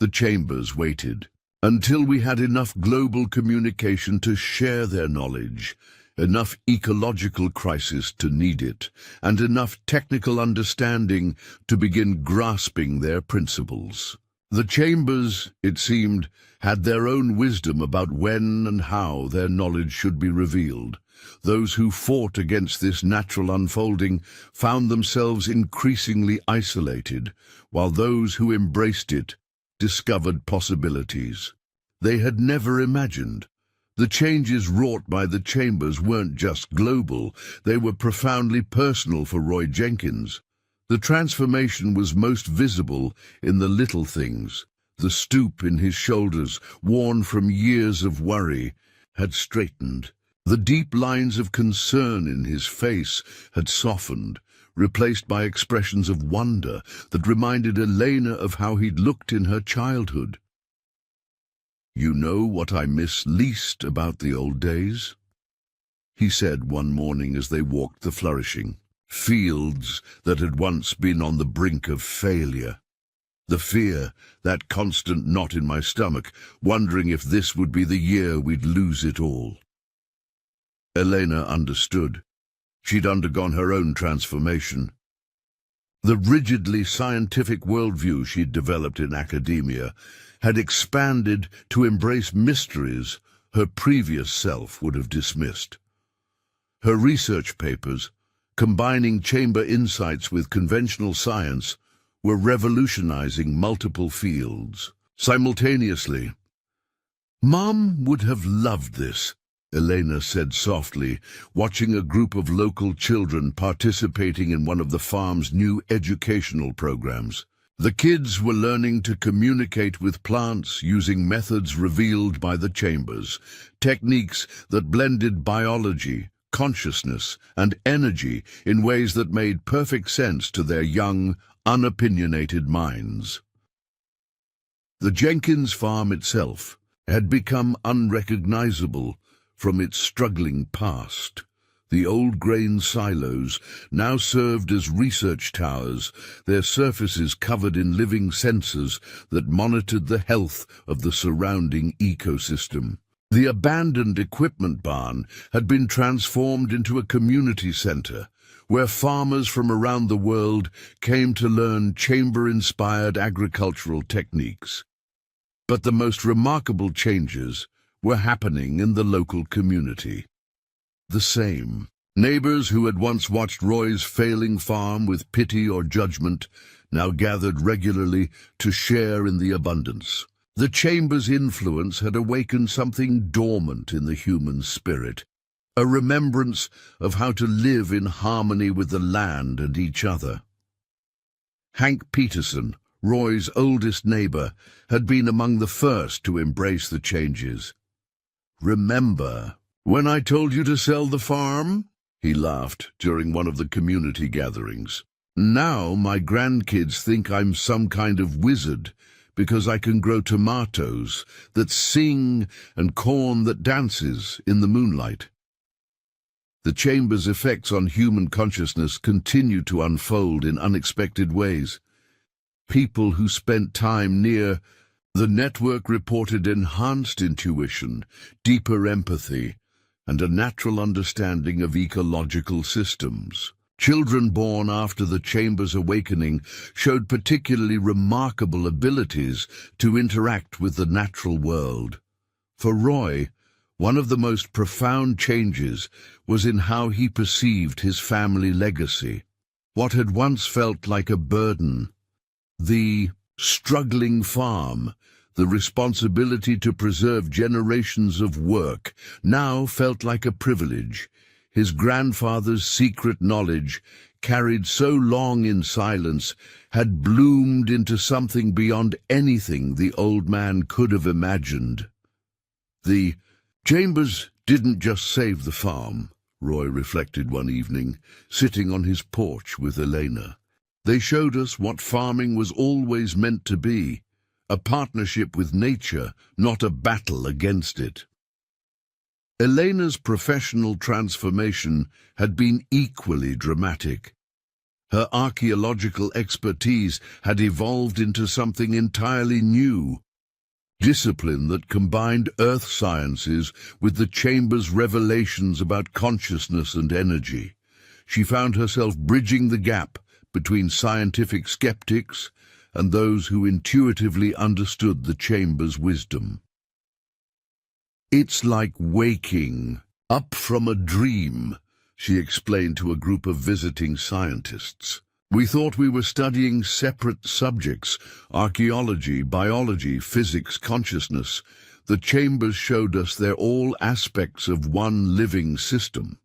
The chambers waited until we had enough global communication to share their knowledge, enough ecological crisis to need it, and enough technical understanding to begin grasping their principles. The chambers, it seemed, had their own wisdom about when and how their knowledge should be revealed. Those who fought against this natural unfolding found themselves increasingly isolated, while those who embraced it discovered possibilities they had never imagined. The changes wrought by the chambers weren't just global, they were profoundly personal for Roy Jenkins. The transformation was most visible in the little things. The stoop in his shoulders, worn from years of worry, had straightened. The deep lines of concern in his face had softened, replaced by expressions of wonder that reminded Elena of how he'd looked in her childhood. "You know what I miss least about the old days?" he said one morning as they walked the flourishing fields that had once been on the brink of failure. The fear, that constant knot in my stomach, wondering if this would be the year we'd lose it all. Elena understood. She'd undergone her own transformation. The rigidly scientific worldview she'd developed in academia had expanded to embrace mysteries her previous self would have dismissed. Her research papers, combining chamber insights with conventional science, were revolutionizing multiple fields simultaneously. "Mom would have loved this," Elena said softly, watching a group of local children participating in one of the farm's new educational programs. The kids were learning to communicate with plants using methods revealed by the chambers, techniques that blended biology, consciousness, and energy in ways that made perfect sense to their young, unopinionated minds. The Jenkins farm itself had become unrecognizable from its struggling past. The old grain silos now served as research towers, their surfaces covered in living sensors that monitored the health of the surrounding ecosystem. The abandoned equipment barn had been transformed into a community center, where farmers from around the world came to learn chamber-inspired agricultural techniques. But the most remarkable changes were happening in the local community. The same. Neighbors who had once watched Roy's failing farm with pity or judgment now gathered regularly to share in the abundance. The chamber's influence had awakened something dormant in the human spirit, a remembrance of how to live in harmony with the land and each other. Hank Peterson, Roy's oldest neighbor, had been among the first to embrace the changes. "Remember when I told you to sell the farm?" he laughed during one of the community gatherings. "Now my grandkids think I'm some kind of wizard because I can grow tomatoes that sing and corn that dances in the moonlight." The chamber's effects on human consciousness continued to unfold in unexpected ways. People who spent time near the network reported enhanced intuition, deeper empathy, and a natural understanding of ecological systems. Children born after the chamber's awakening showed particularly remarkable abilities to interact with the natural world. For Roy, one of the most profound changes was in how he perceived his family legacy. What had once felt like a burden, the struggling farm, the responsibility to preserve generations of work, now felt like a privilege. His grandfather's secret knowledge, carried so long in silence, had bloomed into something beyond anything the old man could have imagined. The chambers didn't just save the farm, Roy reflected one evening, sitting on his porch with Elena. They showed us what farming was always meant to be, a partnership with nature, not a battle against it. Elena's professional transformation had been equally dramatic. Her archaeological expertise had evolved into something entirely new, discipline that combined earth sciences with the chamber's revelations about consciousness and energy. She found herself bridging the gap between scientific skeptics and those who intuitively understood the chamber's wisdom. "It's like waking up from a dream," she explained to a group of visiting scientists. "We thought we were studying separate subjects, archaeology, biology, physics, consciousness. The chambers showed us they're all aspects of one living system."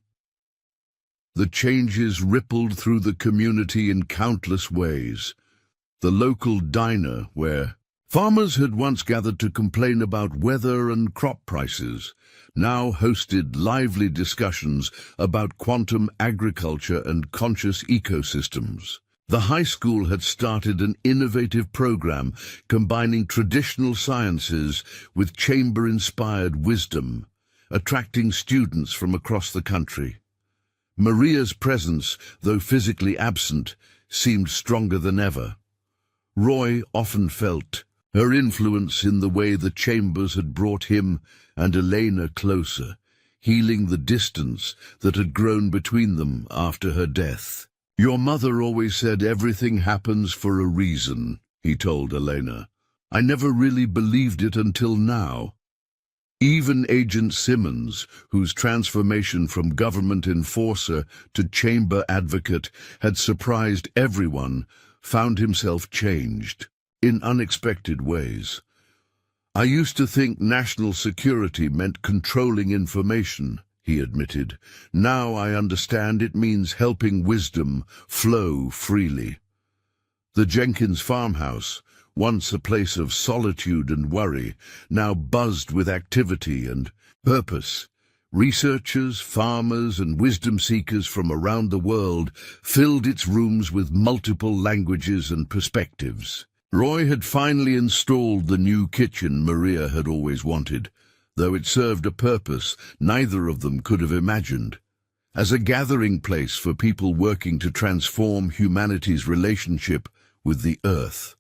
The changes rippled through the community in countless ways. The local diner, where farmers had once gathered to complain about weather and crop prices, now hosted lively discussions about quantum agriculture and conscious ecosystems. The high school had started an innovative program combining traditional sciences with chamber-inspired wisdom, attracting students from across the country. Maria's presence, though physically absent, seemed stronger than ever. Roy often felt her influence in the way the chambers had brought him and Elena closer, healing the distance that had grown between them after her death. "Your mother always said everything happens for a reason," he told Elena. "I never really believed it until now." Even Agent Simmons, whose transformation from government enforcer to chamber advocate had surprised everyone, found himself changed in unexpected ways. "I used to think national security meant controlling information," he admitted. "Now I understand it means helping wisdom flow freely." The Jenkins farmhouse, once a place of solitude and worry, now buzzed with activity and purpose. Researchers, farmers, and wisdom seekers from around the world filled its rooms with multiple languages and perspectives. Roy had finally installed the new kitchen Maria had always wanted, though it served a purpose neither of them could have imagined. As a gathering place for people working to transform humanity's relationship with the Earth.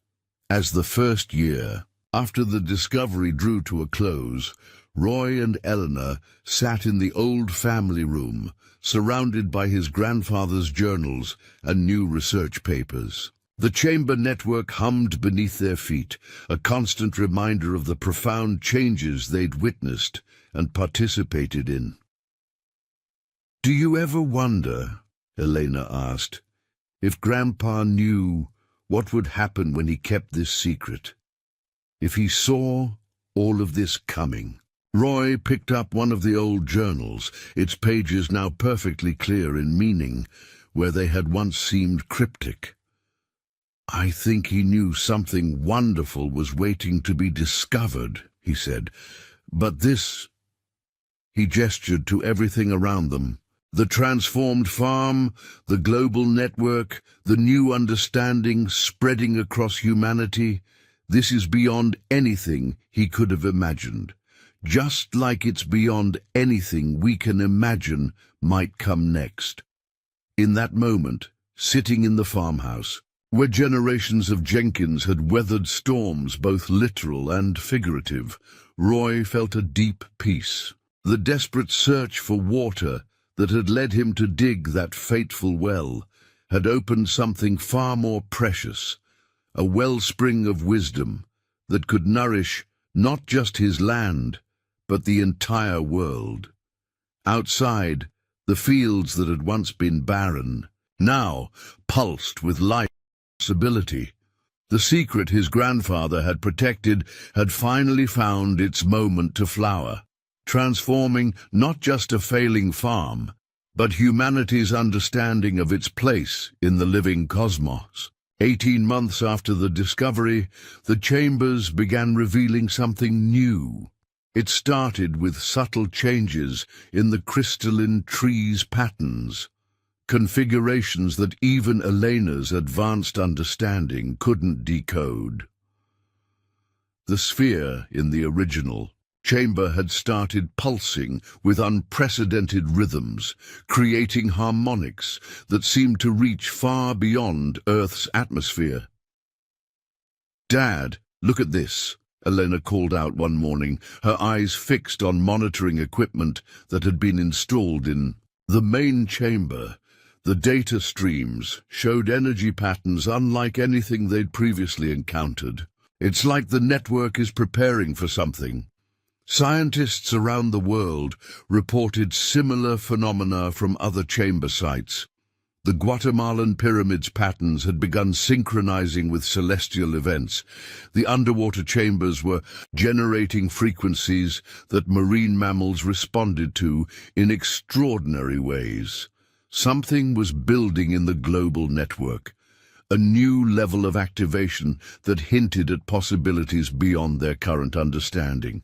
As the first year, after the discovery drew to a close, Roy and Eleanor sat in the old family room, surrounded by his grandfather's journals and new research papers. The chamber network hummed beneath their feet, a constant reminder of the profound changes they'd witnessed and participated in. "Do you ever wonder," Elena asked, "if Grandpa knew what would happen when he kept this secret? If he saw all of this coming?" Roy picked up one of the old journals, its pages now perfectly clear in meaning, where they had once seemed cryptic. "I think he knew something wonderful was waiting to be discovered," he said. "But this—" He gestured to everything around them. The transformed farm, the global network, the new understanding spreading across humanity. This is beyond anything he could have imagined. Just like it's beyond anything we can imagine might come next. In that moment, sitting in the farmhouse, where generations of Jenkins had weathered storms both literal and figurative, Roy felt a deep peace. The desperate search for water that had led him to dig that fateful well had opened something far more precious, a wellspring of wisdom that could nourish not just his land, but the entire world. Outside, the fields that had once been barren, now pulsed with life and possibility. The secret his grandfather had protected had finally found its moment to flower, transforming not just a failing farm, but humanity's understanding of its place in the living cosmos. 18 months after the discovery, the chambers began revealing something new. It started with subtle changes in the crystalline tree's patterns, configurations that even Elena's advanced understanding couldn't decode. The sphere in the original chamber had started pulsing with unprecedented rhythms, creating harmonics that seemed to reach far beyond Earth's atmosphere. "Dad, look at this," Elena called out one morning, her eyes fixed on monitoring equipment that had been installed in the main chamber. The data streams showed energy patterns unlike anything they'd previously encountered. "It's like the network is preparing for something." Scientists around the world reported similar phenomena from other chamber sites. The Guatemalan pyramids' patterns had begun synchronizing with celestial events. The underwater chambers were generating frequencies that marine mammals responded to in extraordinary ways. Something was building in the global network, a new level of activation that hinted at possibilities beyond their current understanding.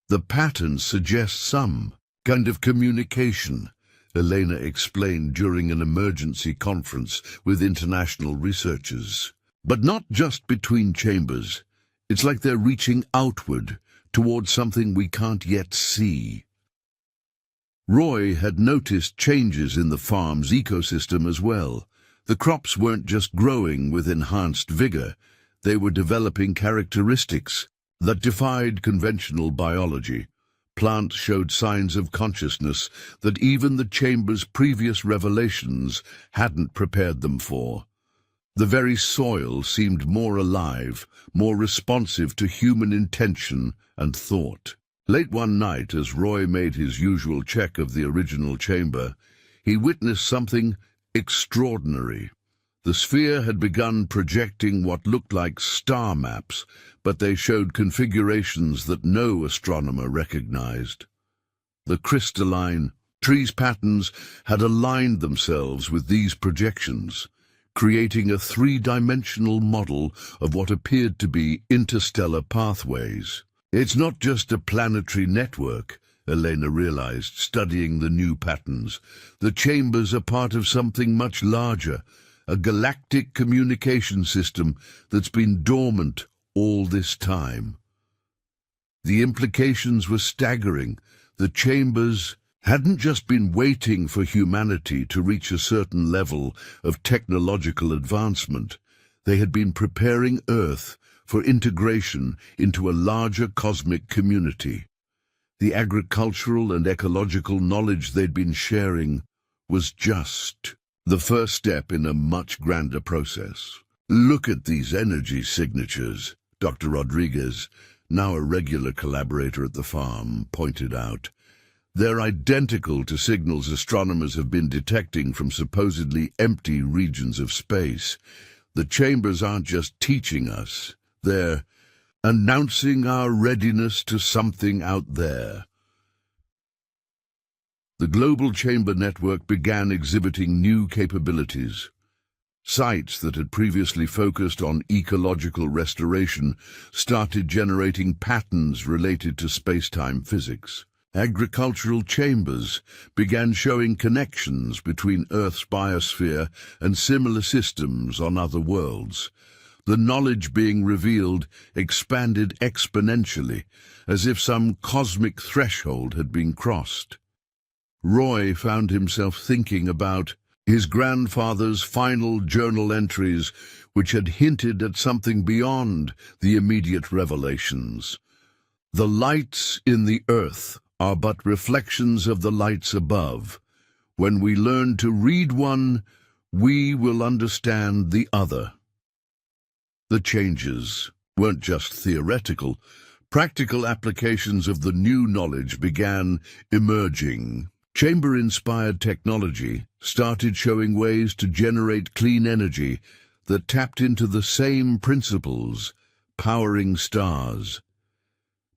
"The patterns suggest some kind of communication," Elena explained during an emergency conference with international researchers. "But not just between chambers. It's like they're reaching outward, towards something we can't yet see." Roy had noticed changes in the farm's ecosystem as well. The crops weren't just growing with enhanced vigor, they were developing characteristics that defied conventional biology. Plants showed signs of consciousness that even the chamber's previous revelations hadn't prepared them for. The very soil seemed more alive, more responsive to human intention and thought. Late one night, as Roy made his usual check of the original chamber, he witnessed something extraordinary. The sphere had begun projecting what looked like star maps, but they showed configurations that no astronomer recognized. The crystalline trees' patterns had aligned themselves with these projections, creating a three-dimensional model of what appeared to be interstellar pathways. It's not just a planetary network, Elena realized, studying the new patterns. The chambers are part of something much larger, a galactic communication system that's been dormant all this time. The implications were staggering. The chambers hadn't just been waiting for humanity to reach a certain level of technological advancement. They had been preparing Earth for integration into a larger cosmic community. The agricultural and ecological knowledge they'd been sharing was just the first step in a much grander process. "Look at these energy signatures," Dr. Rodriguez, now a regular collaborator at the farm, pointed out. "They're identical to signals astronomers have been detecting from supposedly empty regions of space. The chambers aren't just teaching us, they're announcing our readiness to something out there." The Global Chamber Network began exhibiting new capabilities. Sites that had previously focused on ecological restoration started generating patterns related to space-time physics. Agricultural chambers began showing connections between Earth's biosphere and similar systems on other worlds. The knowledge being revealed expanded exponentially, as if some cosmic threshold had been crossed. Roy found himself thinking about his grandfather's final journal entries, which had hinted at something beyond the immediate revelations. "The lights in the earth are but reflections of the lights above. When we learn to read one, we will understand the other." The changes weren't just theoretical. Practical applications of the new knowledge began emerging. Chamber-inspired technology started showing ways to generate clean energy that tapped into the same principles, powering stars.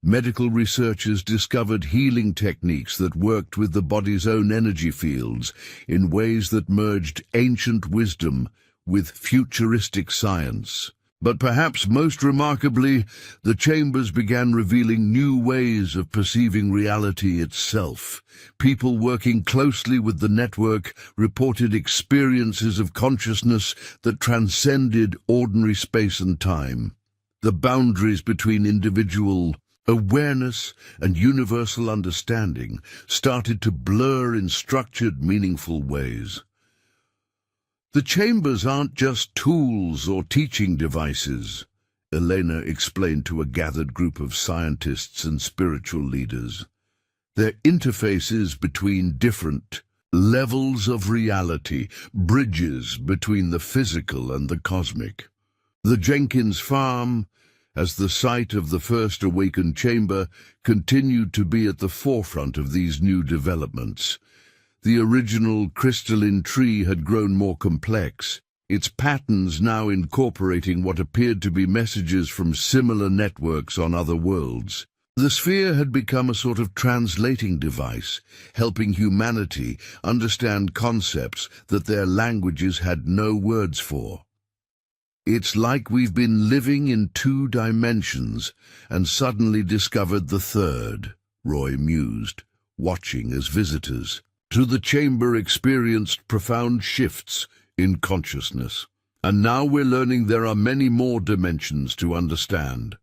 Medical researchers discovered healing techniques that worked with the body's own energy fields in ways that merged ancient wisdom with futuristic science. But perhaps most remarkably, the chambers began revealing new ways of perceiving reality itself. People working closely with the network reported experiences of consciousness that transcended ordinary space and time. The boundaries between individual awareness and universal understanding started to blur in structured, meaningful ways. "The chambers aren't just tools or teaching devices," Elena explained to a gathered group of scientists and spiritual leaders. "They're interfaces between different levels of reality, bridges between the physical and the cosmic." The Jenkins farm, as the site of the first awakened chamber, continued to be at the forefront of these new developments. The original crystalline tree had grown more complex, its patterns now incorporating what appeared to be messages from similar networks on other worlds. The sphere had become a sort of translating device, helping humanity understand concepts that their languages had no words for. "It's like we've been living in 2 dimensions and suddenly discovered the third," Roy mused, watching as visitors to the chamber experienced profound shifts in consciousness. "And now we're learning there are many more dimensions to understand."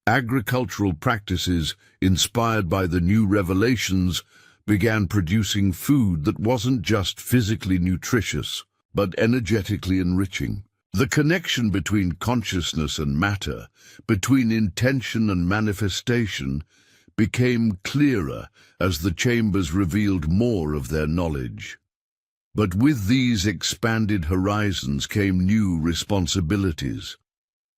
Agricultural practices, inspired by the new revelations, began producing food that wasn't just physically nutritious, but energetically enriching. The connection between consciousness and matter, between intention and manifestation, became clearer as the chambers revealed more of their knowledge. But with these expanded horizons came new responsibilities.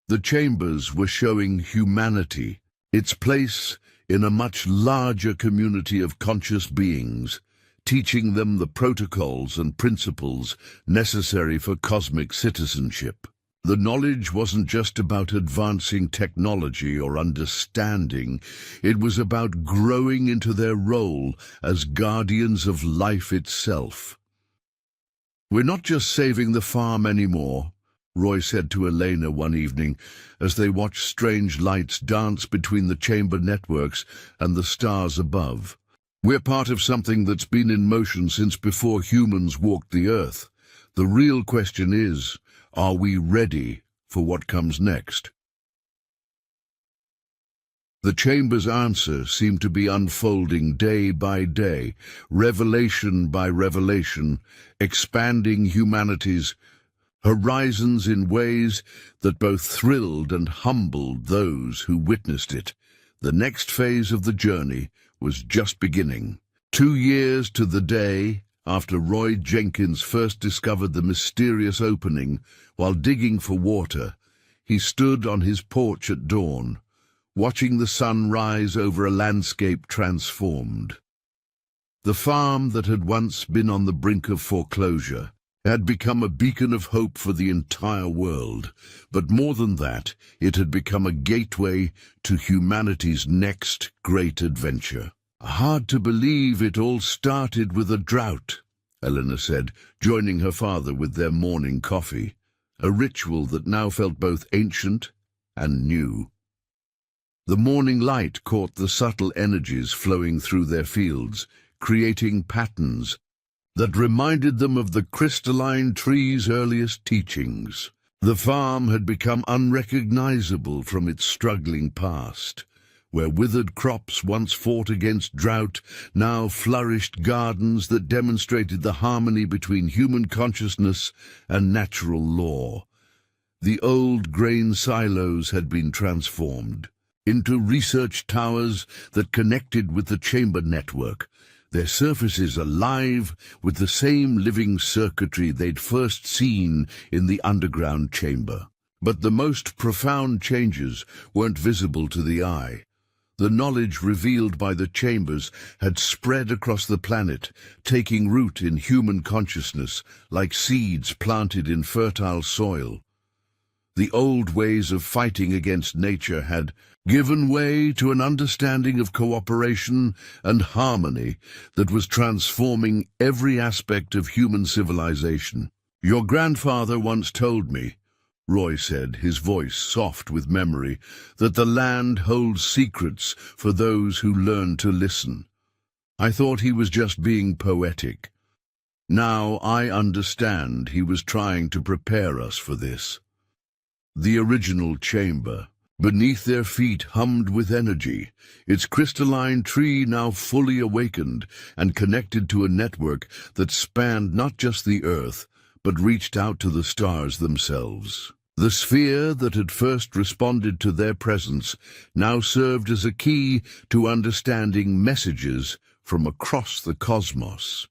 The chambers were showing humanity its place in a much larger community of conscious beings, teaching them the protocols and principles necessary for cosmic citizenship. The knowledge wasn't just about advancing technology or understanding, it was about growing into their role as guardians of life itself. "We're not just saving the farm anymore," Roy said to Elena one evening as they watched strange lights dance between the chamber networks and the stars above. "We're part of something that's been in motion since before humans walked the earth. The real question is, are we ready for what comes next?" The chamber's answer seemed to be unfolding day by day, revelation by revelation, expanding humanity's horizons in ways that both thrilled and humbled those who witnessed it. The next phase of the journey was just beginning. 2 years to the day after Roy Jenkins first discovered the mysterious opening while digging for water, he stood on his porch at dawn, watching the sun rise over a landscape transformed. The farm that had once been on the brink of foreclosure had become a beacon of hope for the entire world, but more than that, it had become a gateway to humanity's next great adventure. "Hard to believe it all started with a drought," Eleanor said, joining her father with their morning coffee, a ritual that now felt both ancient and new. The morning light caught the subtle energies flowing through their fields, creating patterns that reminded them of the crystalline tree's earliest teachings. The farm had become unrecognizable from its struggling past. Where withered crops once fought against drought, now flourished gardens that demonstrated the harmony between human consciousness and natural law. The old grain silos had been transformed into research towers that connected with the chamber network, their surfaces alive with the same living circuitry they'd first seen in the underground chamber. But the most profound changes weren't visible to the eye. The knowledge revealed by the chambers had spread across the planet, taking root in human consciousness like seeds planted in fertile soil. The old ways of fighting against nature had given way to an understanding of cooperation and harmony that was transforming every aspect of human civilization. "Your grandfather once told me," Roy said, his voice soft with memory, "that the land holds secrets for those who learn to listen. I thought he was just being poetic. Now I understand he was trying to prepare us for this." The original chamber, beneath their feet, hummed with energy, its crystalline tree now fully awakened and connected to a network that spanned not just the earth, but reached out to the stars themselves. The sphere that had first responded to their presence now served as a key to understanding messages from across the cosmos.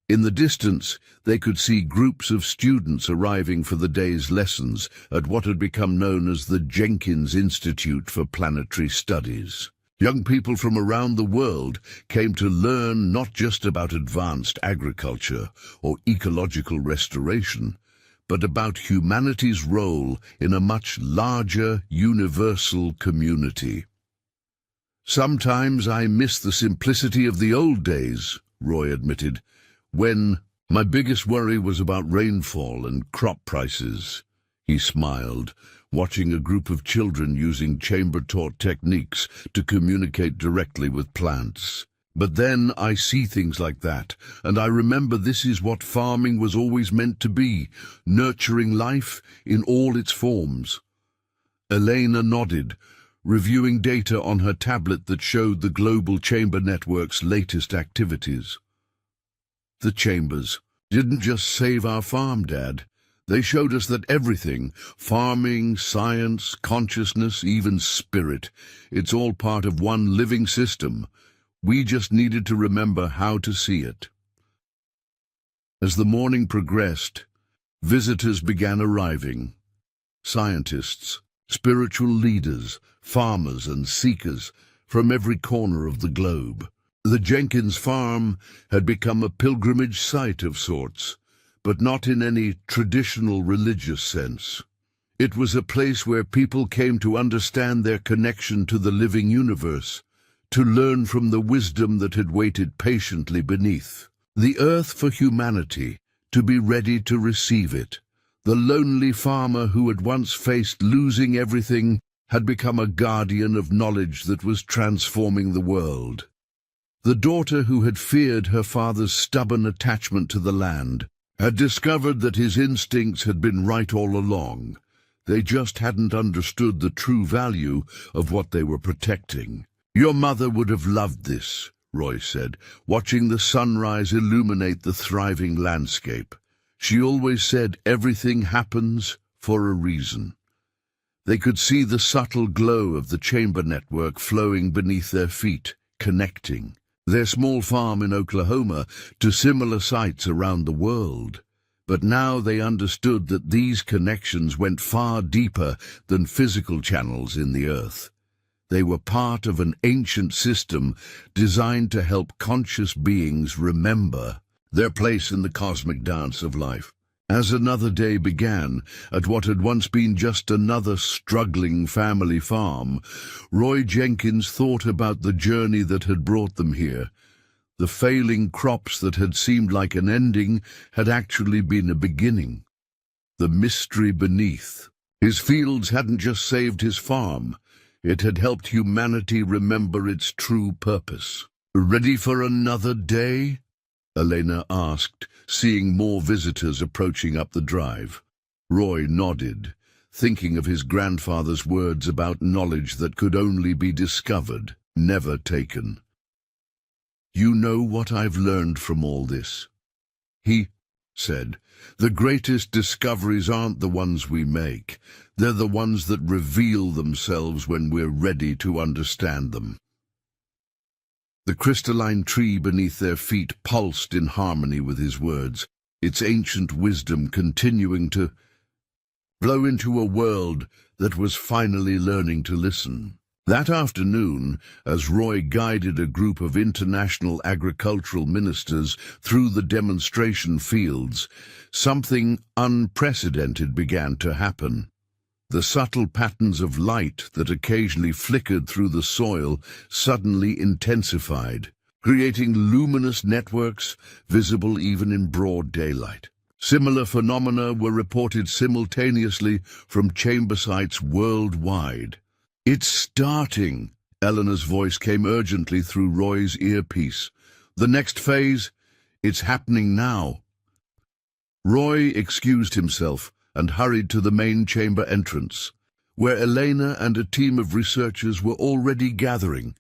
In the distance, they could see groups of students arriving for the day's lessons at what had become known as the Jenkins Institute for Planetary Studies. Young people from around the world came to learn not just about advanced agriculture or ecological restoration, but about humanity's role in a much larger, universal community. "Sometimes I miss the simplicity of the old days," Roy admitted, "when my biggest worry was about rainfall and crop prices." He smiled, watching a group of children using chamber-taught techniques to communicate directly with plants. "But then I see things like that, and I remember this is what farming was always meant to be, nurturing life in all its forms." Elena nodded, reviewing data on her tablet that showed the Global Chamber Network's latest activities. "The chambers didn't just save our farm, Dad. They showed us that everything, farming, science, consciousness, even spirit, it's all part of one living system. We just needed to remember how to see it." As the morning progressed, visitors began arriving. Scientists, spiritual leaders, farmers and seekers from every corner of the globe. The Jenkins farm had become a pilgrimage site of sorts, but not in any traditional religious sense. It was a place where people came to understand their connection to the living universe, to learn from the wisdom that had waited patiently beneath. The earth for humanity, to be ready to receive it. The lonely farmer who had once faced losing everything had become a guardian of knowledge that was transforming the world. The daughter who had feared her father's stubborn attachment to the land had discovered that his instincts had been right all along. They just hadn't understood the true value of what they were protecting. "Your mother would have loved this," Roy said, watching the sunrise illuminate the thriving landscape. "She always said everything happens for a reason." They could see the subtle glow of the chamber network flowing beneath their feet, connecting their small farm in Oklahoma to similar sites around the world. But now they understood that these connections went far deeper than physical channels in the earth. They were part of an ancient system designed to help conscious beings remember their place in the cosmic dance of life. As another day began at what had once been just another struggling family farm, Roy Jenkins thought about the journey that had brought them here. The failing crops that had seemed like an ending had actually been a beginning. The mystery beneath. His fields hadn't just saved his farm. It had helped humanity remember its true purpose. "Ready for another day?" Elena asked, seeing more visitors approaching up the drive. Roy nodded, thinking of his grandfather's words about knowledge that could only be discovered, never taken. "You know what I've learned from all this," he said. "The greatest discoveries aren't the ones we make. They're the ones that reveal themselves when we're ready to understand them." The crystalline tree beneath their feet pulsed in harmony with his words, its ancient wisdom continuing to blow into a world that was finally learning to listen. That afternoon, as Roy guided a group of international agricultural ministers through the demonstration fields, something unprecedented began to happen. The subtle patterns of light that occasionally flickered through the soil suddenly intensified, creating luminous networks visible even in broad daylight. Similar phenomena were reported simultaneously from chamber sites worldwide. "It's starting," Eleanor's voice came urgently through Roy's earpiece. "The next phase, it's happening now." Roy excused himself and hurried to the main chamber entrance, where Elena and a team of researchers were already gathering.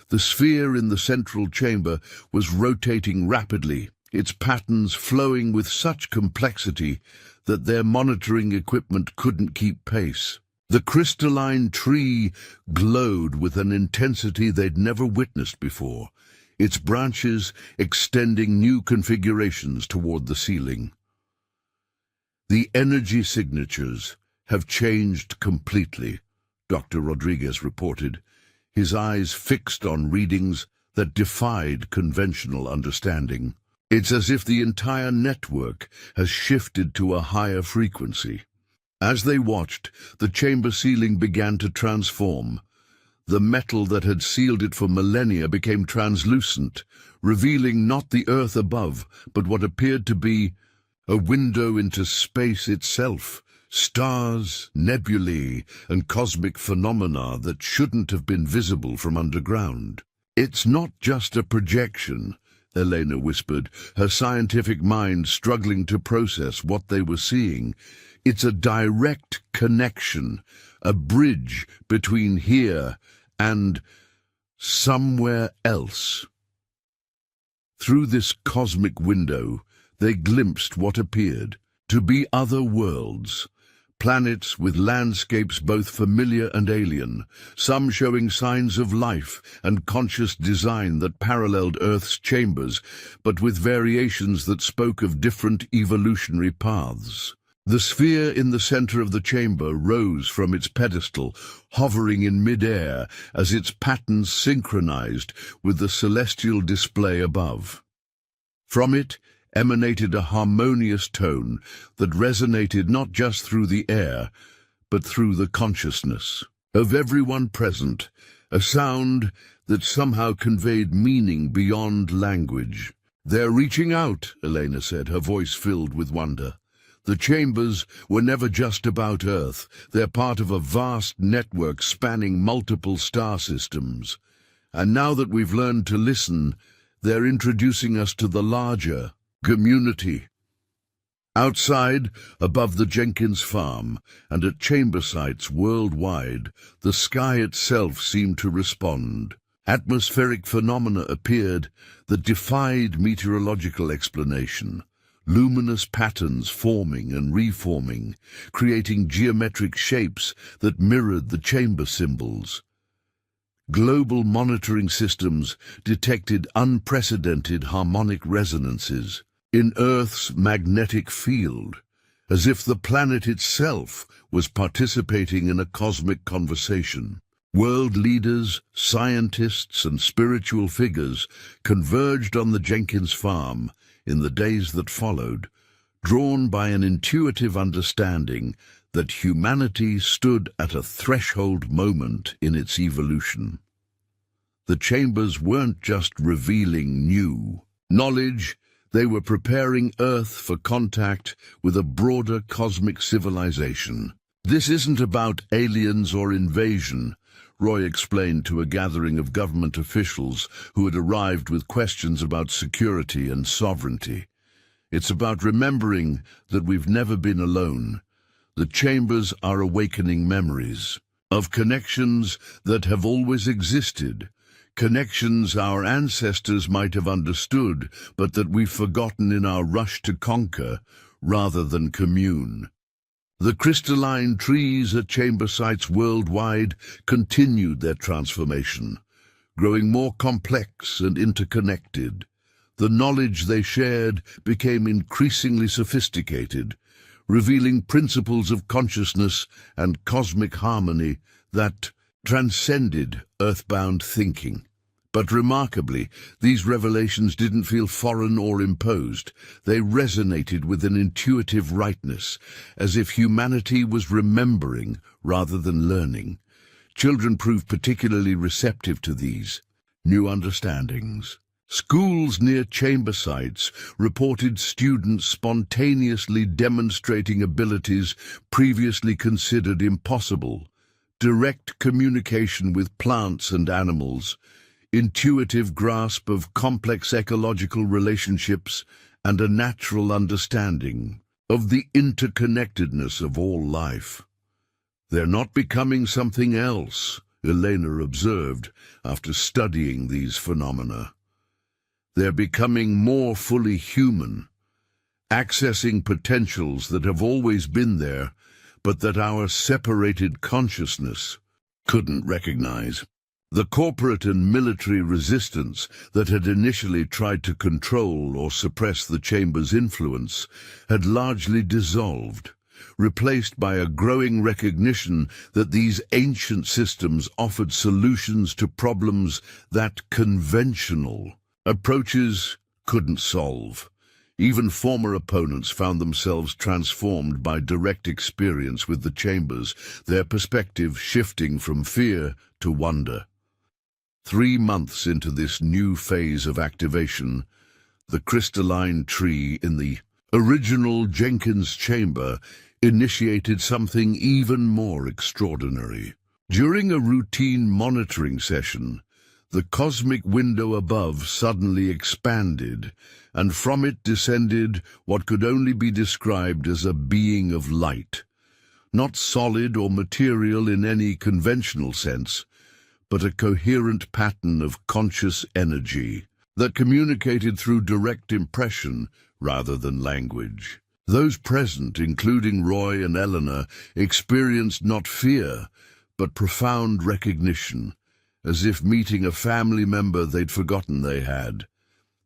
The sphere in the central chamber was rotating rapidly, its patterns flowing with such complexity that their monitoring equipment couldn't keep pace. The crystalline tree glowed with an intensity they'd never witnessed before, its branches extending new configurations toward the ceiling. "The energy signatures have changed completely," Dr. Rodriguez reported, his eyes fixed on readings that defied conventional understanding. "It's as if the entire network has shifted to a higher frequency." As they watched, the chamber ceiling began to transform. The metal that had sealed it for millennia became translucent, revealing not the earth above, but what appeared to be a window into space itself, stars, nebulae, and cosmic phenomena that shouldn't have been visible from underground. "It's not just a projection," Elena whispered, her scientific mind struggling to process what they were seeing. "It's a direct connection, a bridge between here and somewhere else." Through this cosmic window, they glimpsed what appeared to be other worlds, planets with landscapes both familiar and alien, some showing signs of life and conscious design that paralleled Earth's chambers, but with variations that spoke of different evolutionary paths. The sphere in the center of the chamber rose from its pedestal, hovering in mid-air as its patterns synchronized with the celestial display above. From it emanated a harmonious tone that resonated not just through the air, but through the consciousness of everyone present, a sound that somehow conveyed meaning beyond language. "They're reaching out," Elena said, her voice filled with wonder. "The chambers were never just about Earth. They're part of a vast network spanning multiple star systems. And now that we've learned to listen, they're introducing us to the larger community." Outside, above the Jenkins farm, and at chamber sites worldwide, the sky itself seemed to respond. Atmospheric phenomena appeared that defied meteorological explanation, luminous patterns forming and reforming, creating geometric shapes that mirrored the chamber symbols. Global monitoring systems detected unprecedented harmonic resonances in Earth's magnetic field, as if the planet itself was participating in a cosmic conversation. World leaders, scientists, and spiritual figures converged on the Jenkins farm in the days that followed, drawn by an intuitive understanding that humanity stood at a threshold moment in its evolution. The chambers weren't just revealing new knowledge, they were preparing Earth for contact with a broader cosmic civilization. "This isn't about aliens or invasion," Roy explained to a gathering of government officials who had arrived with questions about security and sovereignty. "It's about remembering that we've never been alone. The chambers are awakening memories of connections that have always existed, connections our ancestors might have understood, but that we've forgotten in our rush to conquer rather than commune." The crystalline trees at chamber sites worldwide continued their transformation, growing more complex and interconnected. The knowledge they shared became increasingly sophisticated, revealing principles of consciousness and cosmic harmony that transcended earthbound thinking. But remarkably, these revelations didn't feel foreign or imposed. They resonated with an intuitive rightness, as if humanity was remembering rather than learning. Children proved particularly receptive to these new understandings. Schools near chamber sites reported students spontaneously demonstrating abilities previously considered impossible: direct communication with plants and animals, intuitive grasp of complex ecological relationships, and a natural understanding of the interconnectedness of all life. "They're not becoming something else," Elena observed after studying these phenomena. "They're becoming more fully human, accessing potentials that have always been there, but that our separated consciousness couldn't recognize." The corporate and military resistance that had initially tried to control or suppress the chamber's influence had largely dissolved, replaced by a growing recognition that these ancient systems offered solutions to problems that conventional approaches couldn't solve. Even former opponents found themselves transformed by direct experience with the chambers, their perspective shifting from fear to wonder. 3 months into this new phase of activation, the crystalline tree in the original Jenkins chamber initiated something even more extraordinary. During a routine monitoring session, the cosmic window above suddenly expanded, and from it descended what could only be described as a being of light. Not solid or material in any conventional sense, but a coherent pattern of conscious energy that communicated through direct impression rather than language. Those present, including Roy and Eleanor, experienced not fear, but profound recognition, as if meeting a family member they'd forgotten they had.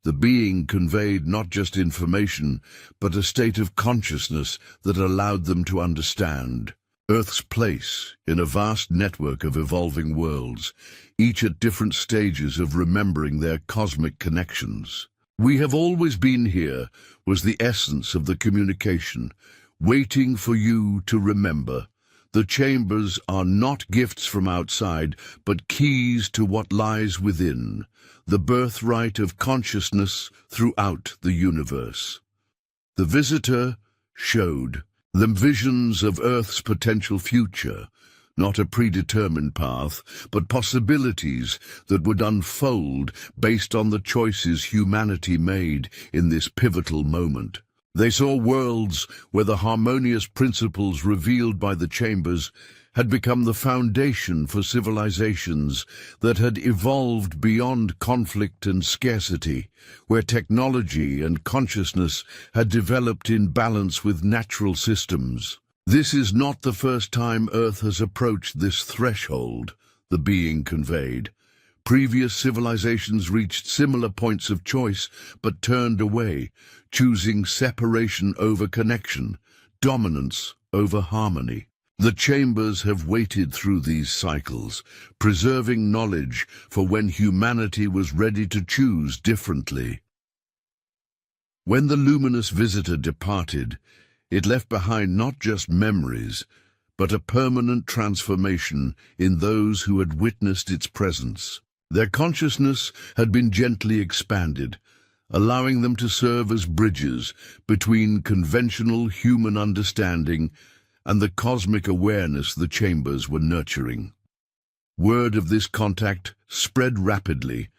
The being conveyed not just information, but a state of consciousness that allowed them to understand Earth's place in a vast network of evolving worlds, each at different stages of remembering their cosmic connections. "We have always been here," was the essence of the communication, "waiting for you to remember. The chambers are not gifts from outside, but keys to what lies within, the birthright of consciousness throughout the universe. The visitor showed them visions of Earth's potential future, not a predetermined path, but possibilities that would unfold based on the choices humanity made in this pivotal moment. They saw worlds where the harmonious principles revealed by the chambers had become the foundation for civilizations that had evolved beyond conflict and scarcity, where technology and consciousness had developed in balance with natural systems. This is not the first time Earth has approached this threshold, the being conveyed. Previous civilizations reached similar points of choice, but turned away, choosing separation over connection, dominance over harmony. The chambers have waited through these cycles, preserving knowledge for when humanity was ready to choose differently. When the luminous visitor departed, it left behind not just memories, but a permanent transformation in those who had witnessed its presence. Their consciousness had been gently expanded, allowing them to serve as bridges between conventional human understanding and the cosmic awareness the chambers were nurturing. Word of this contact spread rapidly,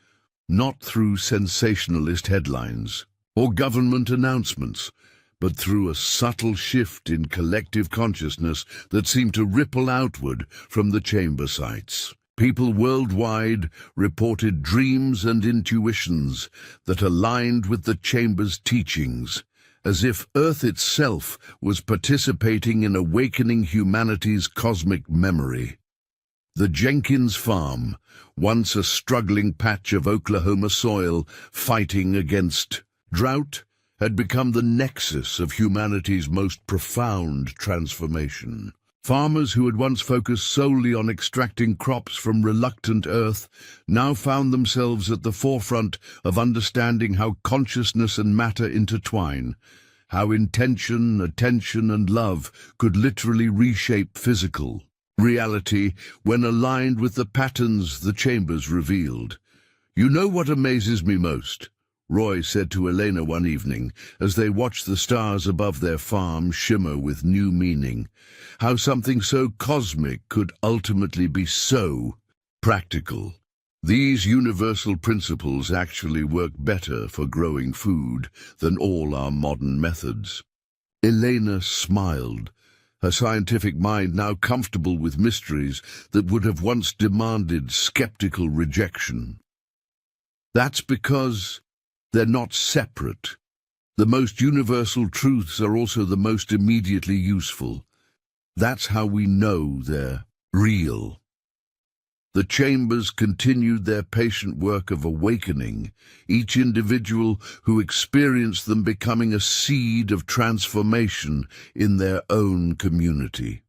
not through sensationalist headlines or government announcements, but through a subtle shift in collective consciousness that seemed to ripple outward from the chamber sites. People worldwide reported dreams and intuitions that aligned with the chamber's teachings, as if Earth itself was participating in awakening humanity's cosmic memory. The Jenkins Farm, once a struggling patch of Oklahoma soil fighting against drought, had become the nexus of humanity's most profound transformation. Farmers who had once focused solely on extracting crops from reluctant earth now found themselves at the forefront of understanding how consciousness and matter intertwine, how intention, attention, and love could literally reshape physical reality when aligned with the patterns the chambers revealed. "You know what amazes me most?" Roy said to Elena one evening as they watched the stars above their farm shimmer with new meaning. How something so cosmic could ultimately be so practical. These universal principles actually work better for growing food than all our modern methods. Elena smiled, her scientific mind now comfortable with mysteries that would have once demanded skeptical rejection. That's because they're not separate. The most universal truths are also the most immediately useful. That's how we know they're real. The chambers continued their patient work of awakening, each individual who experienced them becoming a seed of transformation in their own community.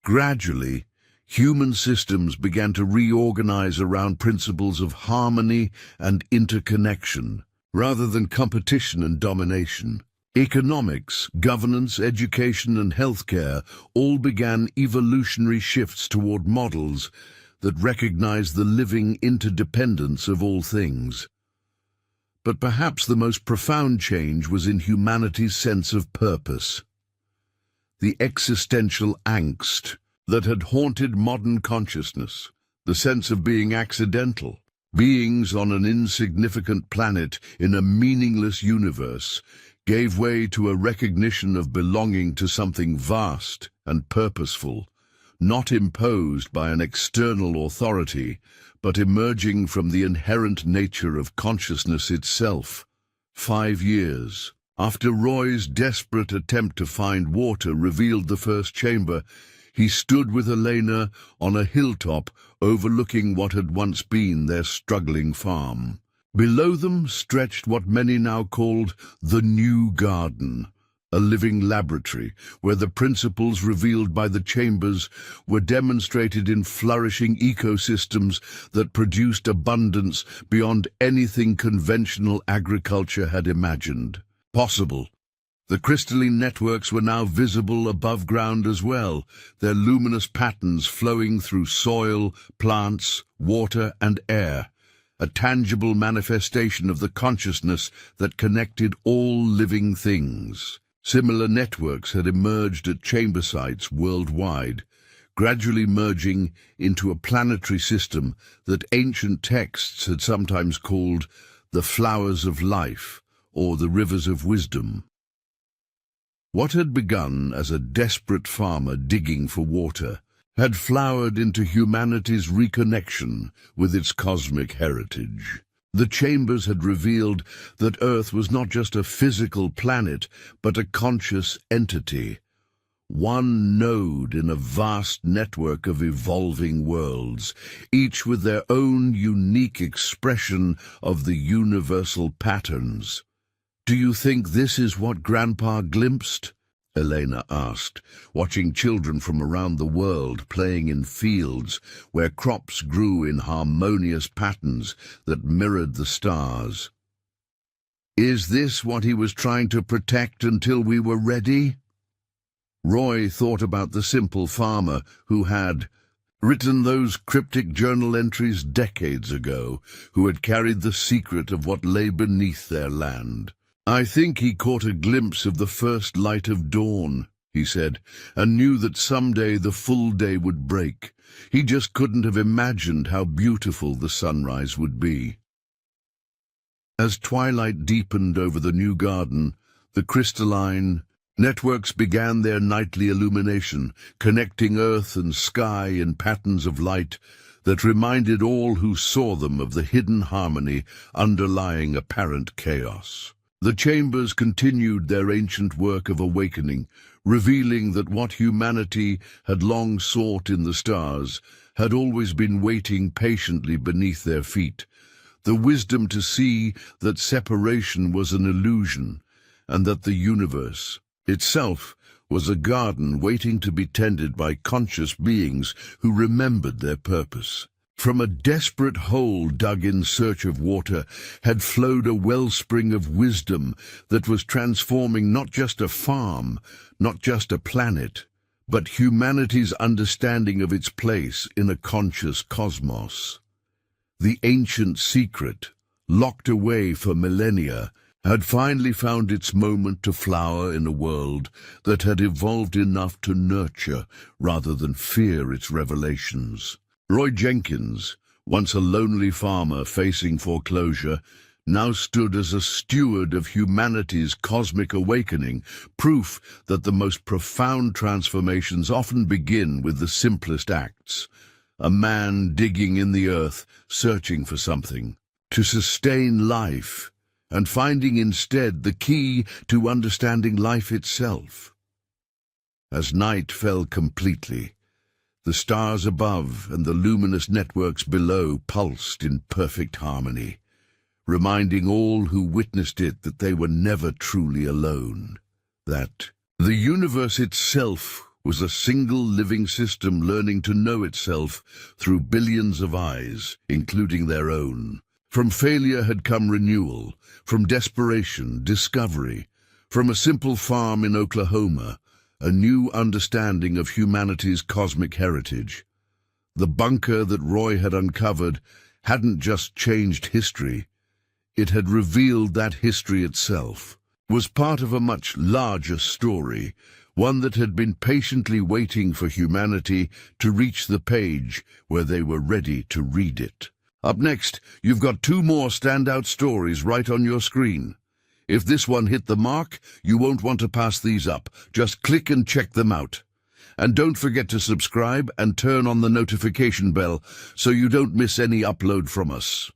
Gradually, human systems began to reorganize around principles of harmony and interconnection, rather than competition and domination. Economics, governance, education, and healthcare all began evolutionary shifts toward models that recognized the living interdependence of all things. But perhaps the most profound change was in humanity's sense of purpose. The existential angst that had haunted modern consciousness, the sense of being accidental, beings on an insignificant planet in a meaningless universe, gave way to a recognition of belonging to something vast and purposeful, not imposed by an external authority, but emerging from the inherent nature of consciousness itself. 5 years after Roy's desperate attempt to find water revealed the first chamber, he stood with Elena on a hilltop overlooking what had once been their struggling farm. Below them stretched what many now called the New Garden, a living laboratory where the principles revealed by the chambers were demonstrated in flourishing ecosystems that produced abundance beyond anything conventional agriculture had imagined possible. The crystalline networks were now visible above ground as well, their luminous patterns flowing through soil, plants, water, and air, a tangible manifestation of the consciousness that connected all living things. Similar networks had emerged at chamber sites worldwide, gradually merging into a planetary system that ancient texts had sometimes called the flowers of life or the rivers of wisdom. What had begun as a desperate farmer digging for water had flowered into humanity's reconnection with its cosmic heritage. The chambers had revealed that Earth was not just a physical planet, but a conscious entity, one node in a vast network of evolving worlds, each with their own unique expression of the universal patterns. "Do you think this is what Grandpa glimpsed?" Elena asked, watching children from around the world playing in fields where crops grew in harmonious patterns that mirrored the stars. "Is this what he was trying to protect until we were ready?" Roy thought about the simple farmer who had written those cryptic journal entries decades ago, who had carried the secret of what lay beneath their land. "I think he caught a glimpse of the first light of dawn," he said, "and knew that someday the full day would break. He just couldn't have imagined how beautiful the sunrise would be." As twilight deepened over the new garden, the crystalline networks began their nightly illumination, connecting earth and sky in patterns of light that reminded all who saw them of the hidden harmony underlying apparent chaos. The chambers continued their ancient work of awakening, revealing that what humanity had long sought in the stars had always been waiting patiently beneath their feet, the wisdom to see that separation was an illusion, and that the universe itself was a garden waiting to be tended by conscious beings who remembered their purpose. From a desperate hole dug in search of water had flowed a wellspring of wisdom that was transforming not just a farm, not just a planet, but humanity's understanding of its place in a conscious cosmos. The ancient secret, locked away for millennia, had finally found its moment to flower in a world that had evolved enough to nurture rather than fear its revelations. Roy Jenkins, once a lonely farmer facing foreclosure, now stood as a steward of humanity's cosmic awakening, proof that the most profound transformations often begin with the simplest acts. A man digging in the earth, searching for something to sustain life, and finding instead the key to understanding life itself. As night fell completely, the stars above and the luminous networks below pulsed in perfect harmony, reminding all who witnessed it that they were never truly alone, that the universe itself was a single living system learning to know itself through billions of eyes, including their own. From failure had come renewal, from desperation, discovery, from a simple farm in Oklahoma, a new understanding of humanity's cosmic heritage. The bunker that Roy had uncovered hadn't just changed history, it had revealed that history itself was part of a much larger story, one that had been patiently waiting for humanity to reach the page where they were ready to read it. Up next, you've got 2 more standout stories right on your screen. If this one hit the mark, you won't want to pass these up. Just click and check them out. And don't forget to subscribe and turn on the notification bell so you don't miss any upload from us.